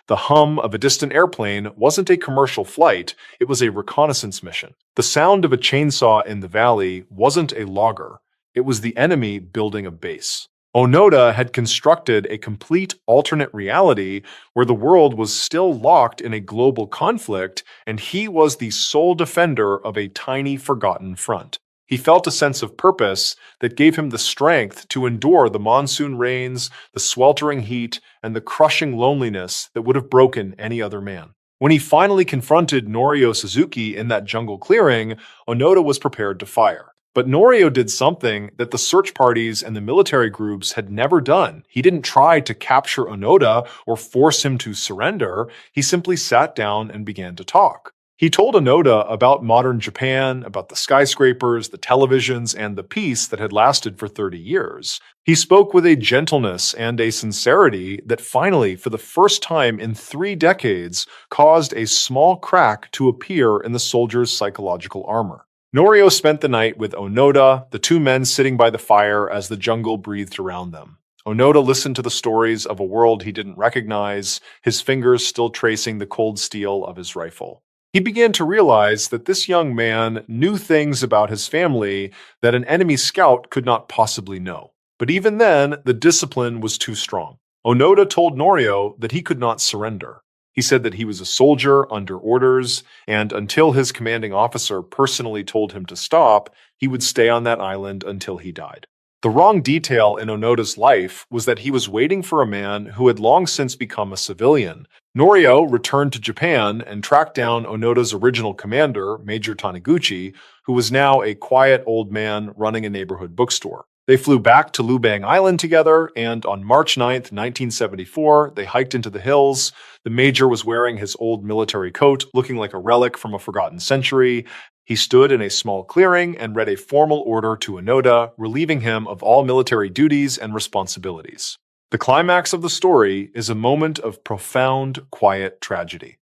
The hum of a distant airplane wasn't a commercial flight, it was a reconnaissance mission. The sound of a chainsaw in the valley wasn't a logger, it was the enemy building a base. Onoda had constructed a complete alternate reality where the world was still locked in a global conflict, and he was the sole defender of a tiny forgotten front. He felt a sense of purpose that gave him the strength to endure the monsoon rains, the sweltering heat, and the crushing loneliness that would have broken any other man. When he finally confronted Norio Suzuki in that jungle clearing, Onoda was prepared to fire. But Norio did something that the search parties and the military groups had never done. He didn't try to capture Onoda or force him to surrender. He simply sat down and began to talk. He told Onoda about modern Japan, about the skyscrapers, the televisions, and the peace that had lasted for 30 years. He spoke with a gentleness and a sincerity that finally, for the first time in 3 decades, caused a small crack to appear in the soldier's psychological armor. Norio spent the night with Onoda, the 2 men sitting by the fire as the jungle breathed around them. Onoda listened to the stories of a world he didn't recognize, his fingers still tracing the cold steel of his rifle. He began to realize that this young man knew things about his family that an enemy scout could not possibly know. But even then, the discipline was too strong. Onoda told Norio that he could not surrender. He said that he was a soldier under orders, and until his commanding officer personally told him to stop, he would stay on that island until he died. The wrong detail in Onoda's life was that he was waiting for a man who had long since become a civilian. Norio returned to Japan and tracked down Onoda's original commander, Major Taniguchi, who was now a quiet old man running a neighborhood bookstore. They flew back to Lubang Island together, and on March 9th, 1974, they hiked into the hills. The Major was wearing his old military coat, looking like a relic from a forgotten century. He stood in a small clearing and read a formal order to Onoda, relieving him of all military duties and responsibilities. The climax of the story is a moment of profound, quiet tragedy.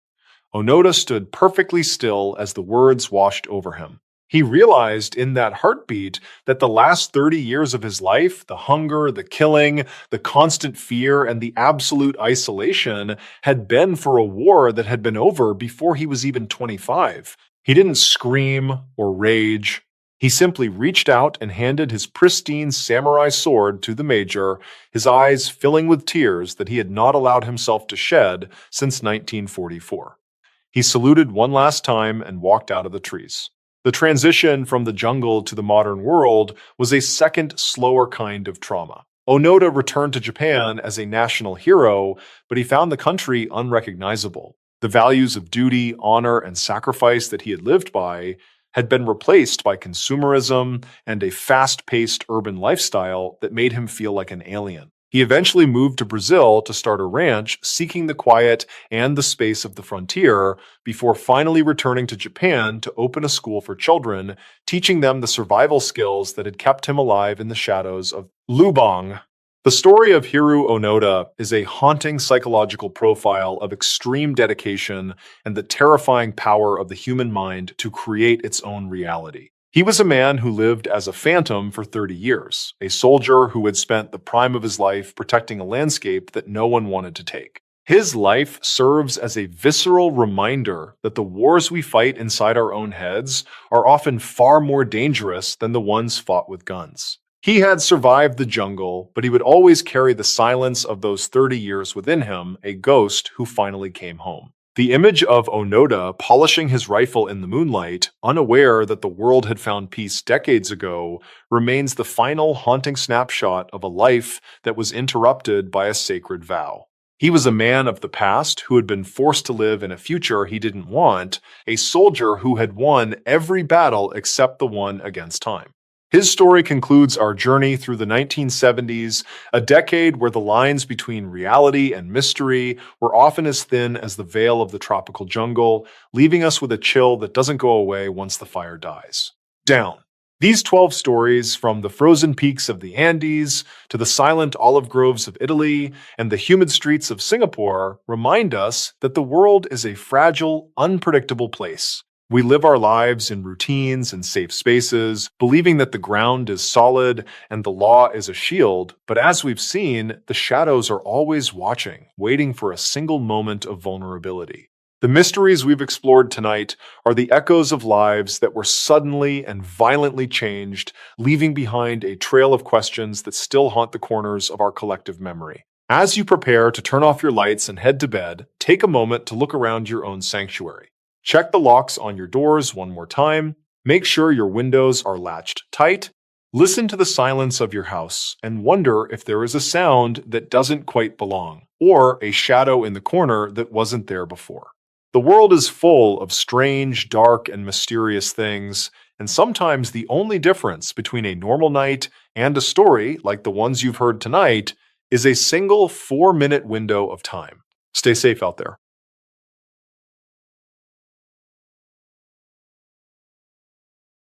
Onoda stood perfectly still as the words washed over him. He realized in that heartbeat that the last 30 years of his life, the hunger, the killing, the constant fear, and the absolute isolation had been for a war that had been over before he was even 25. He didn't scream or rage. He simply reached out and handed his pristine samurai sword to the Major, his eyes filling with tears that he had not allowed himself to shed since 1944. He saluted one last time and walked out of the trees. The transition from the jungle to the modern world was a second, slower kind of trauma. Onoda returned to Japan as a national hero, but he found the country unrecognizable. The values of duty, honor, and sacrifice that he had lived by had been replaced by consumerism and a fast-paced urban lifestyle that made him feel like an alien. He eventually moved to Brazil to start a ranch, seeking the quiet and the space of the frontier, before finally returning to Japan to open a school for children, teaching them the survival skills that had kept him alive in the shadows of Lubang. The story of Hiro Onoda is a haunting psychological profile of extreme dedication and the terrifying power of the human mind to create its own reality. He was a man who lived as a phantom for 30 years, a soldier who had spent the prime of his life protecting a landscape that no one wanted to take. His life serves as a visceral reminder that the wars we fight inside our own heads are often far more dangerous than the ones fought with guns. He had survived the jungle, but he would always carry the silence of those 30 years within him, a ghost who finally came home. The image of Onoda polishing his rifle in the moonlight, unaware that the world had found peace decades ago, remains the final haunting snapshot of a life that was interrupted by a sacred vow. He was a man of the past who had been forced to live in a future he didn't want, a soldier who had won every battle except the one against time. His story concludes our journey through the 1970s, a decade where the lines between reality and mystery were often as thin as the veil of the tropical jungle, leaving us with a chill that doesn't go away once the fire dies. Down. These 12 stories, from the frozen peaks of the Andes to the silent olive groves of Italy and the humid streets of Singapore, remind us that the world is a fragile, unpredictable place. We live our lives in routines and safe spaces, believing that the ground is solid and the law is a shield, but as we've seen, the shadows are always watching, waiting for a single moment of vulnerability. The mysteries we've explored tonight are the echoes of lives that were suddenly and violently changed, leaving behind a trail of questions that still haunt the corners of our collective memory. As you prepare to turn off your lights and head to bed, take a moment to look around your own sanctuary. Check the locks on your doors one more time. Make sure your windows are latched tight. Listen to the silence of your house and wonder if there is a sound that doesn't quite belong, or a shadow in the corner that wasn't there before. The world is full of strange, dark, and mysterious things, and sometimes the only difference between a normal night and a story like the ones you've heard tonight is a single 4-minute window of time. Stay safe out there.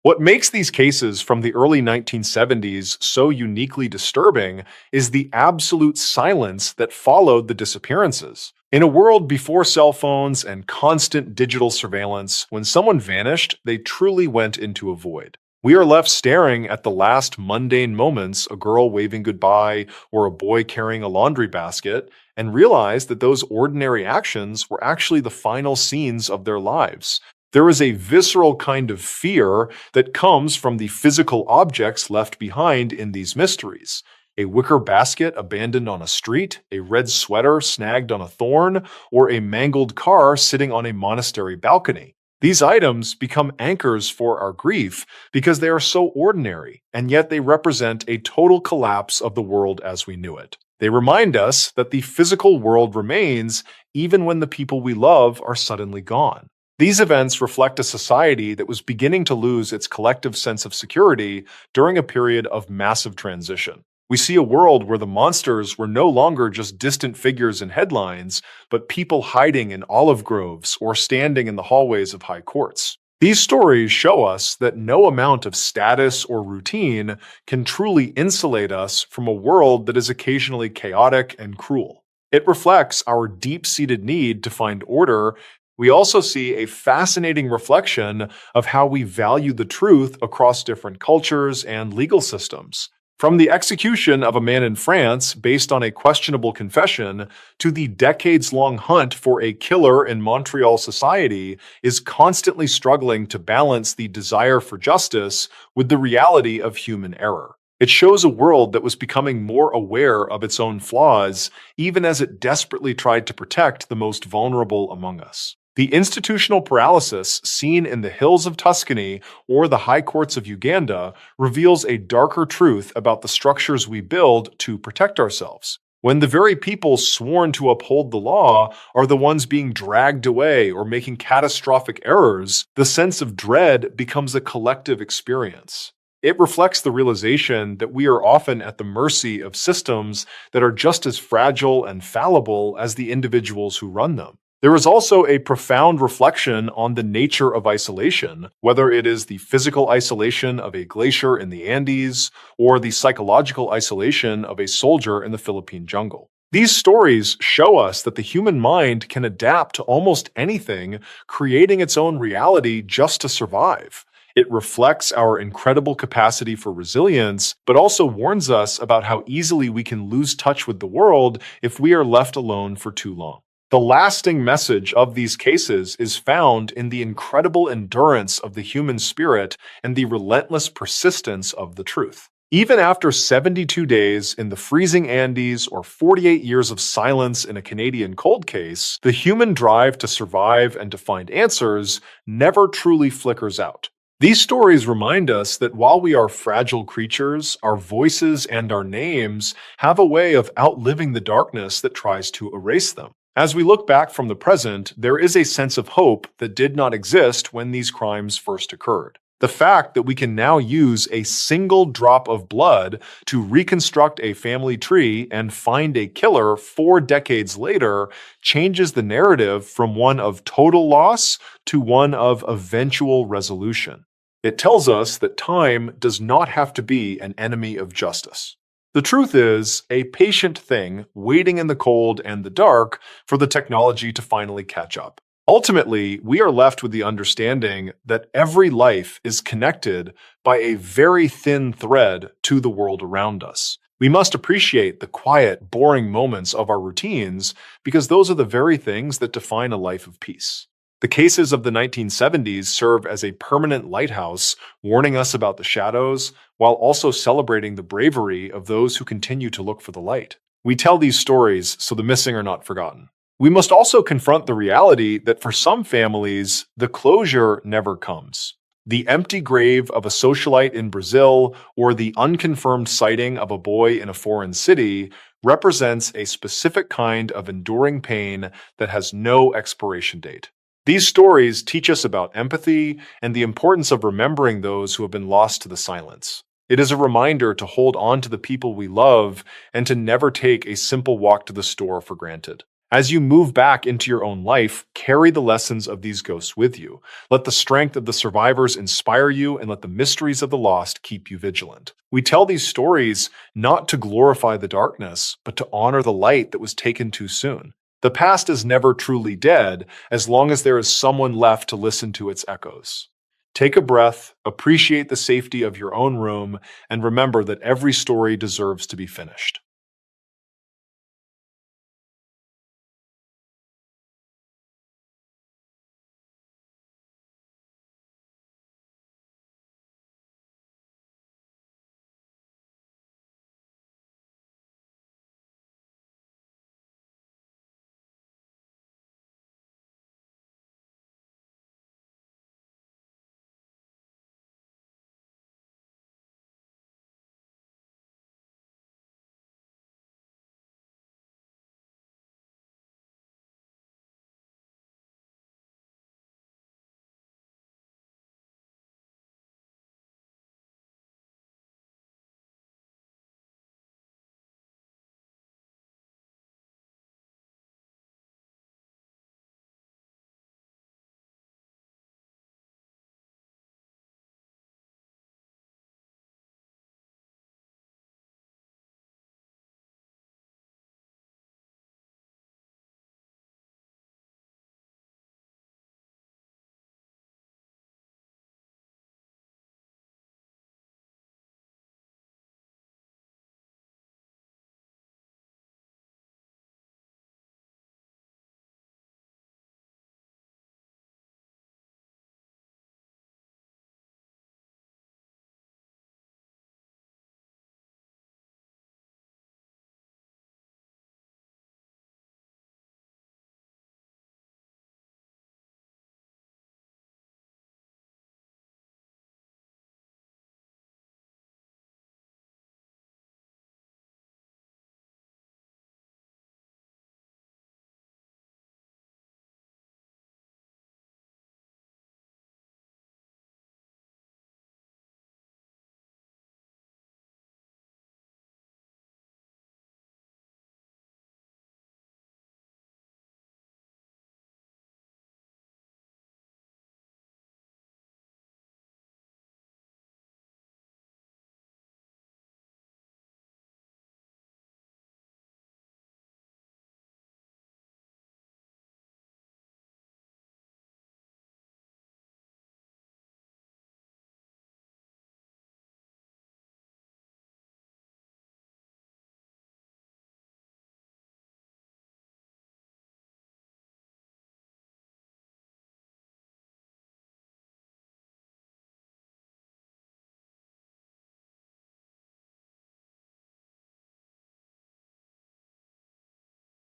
What makes these cases from the early 1970s so uniquely disturbing is the absolute silence that followed the disappearances. In a world before cell phones and constant digital surveillance, when someone vanished, they truly went into a void. We are left staring at the last mundane moments, a girl waving goodbye or a boy carrying a laundry basket, and realize that those ordinary actions were actually the final scenes of their lives. There is a visceral kind of fear that comes from the physical objects left behind in these mysteries. A wicker basket abandoned on a street, a red sweater snagged on a thorn, or a mangled car sitting on a monastery balcony. These items become anchors for our grief because they are so ordinary, and yet they represent a total collapse of the world as we knew it. They remind us that the physical world remains even when the people we love are suddenly gone. These events reflect a society that was beginning to lose its collective sense of security during a period of massive transition. We see a world where the monsters were no longer just distant figures in headlines, but people hiding in olive groves or standing in the hallways of high courts. These stories show us that no amount of status or routine can truly insulate us from a world that is occasionally chaotic and cruel. It reflects our deep-seated need to find order. We also see a fascinating reflection of how we value the truth across different cultures and legal systems. From the execution of a man in France based on a questionable confession to the decades-long hunt for a killer in Montreal society is constantly struggling to balance the desire for justice with the reality of human error. It shows a world that was becoming more aware of its own flaws, even as it desperately tried to protect the most vulnerable among us. The institutional paralysis seen in the hills of Tuscany or the high courts of Uganda reveals a darker truth about the structures we build to protect ourselves. When the very people sworn to uphold the law are the ones being dragged away or making catastrophic errors, the sense of dread becomes a collective experience. It reflects the realization that we are often at the mercy of systems that are just as fragile and fallible as the individuals who run them. There is also a profound reflection on the nature of isolation, whether it is the physical isolation of a glacier in the Andes or the psychological isolation of a soldier in the Philippine jungle. These stories show us that the human mind can adapt to almost anything, creating its own reality just to survive. It reflects our incredible capacity for resilience, but also warns us about how easily we can lose touch with the world if we are left alone for too long. The lasting message of these cases is found in the incredible endurance of the human spirit and the relentless persistence of the truth. Even after 72 days in the freezing Andes or 48 years of silence in a Canadian cold case, the human drive to survive and to find answers never truly flickers out. These stories remind us that while we are fragile creatures, our voices and our names have a way of outliving the darkness that tries to erase them. As we look back from the present, there is a sense of hope that did not exist when these crimes first occurred. The fact that we can now use a single drop of blood to reconstruct a family tree and find a killer 4 decades later changes the narrative from one of total loss to one of eventual resolution. It tells us that time does not have to be an enemy of justice. The truth is a patient thing waiting in the cold and the dark for the technology to finally catch up. Ultimately, we are left with the understanding that every life is connected by a very thin thread to the world around us. We must appreciate the quiet, boring moments of our routines because those are the very things that define a life of peace. The cases of the 1970s serve as a permanent lighthouse, warning us about the shadows, while also celebrating the bravery of those who continue to look for the light. We tell these stories so the missing are not forgotten. We must also confront the reality that for some families, the closure never comes. The empty grave of a socialite in Brazil or the unconfirmed sighting of a boy in a foreign city represents a specific kind of enduring pain that has no expiration date. These stories teach us about empathy and the importance of remembering those who have been lost to the silence. It is a reminder to hold on to the people we love and to never take a simple walk to the store for granted. As you move back into your own life, carry the lessons of these ghosts with you. Let the strength of the survivors inspire you and let the mysteries of the lost keep you vigilant. We tell these stories not to glorify the darkness, but to honor the light that was taken too soon. The past is never truly dead as long as there is someone left to listen to its echoes. Take a breath, appreciate the safety of your own room, and remember that every story deserves to be finished.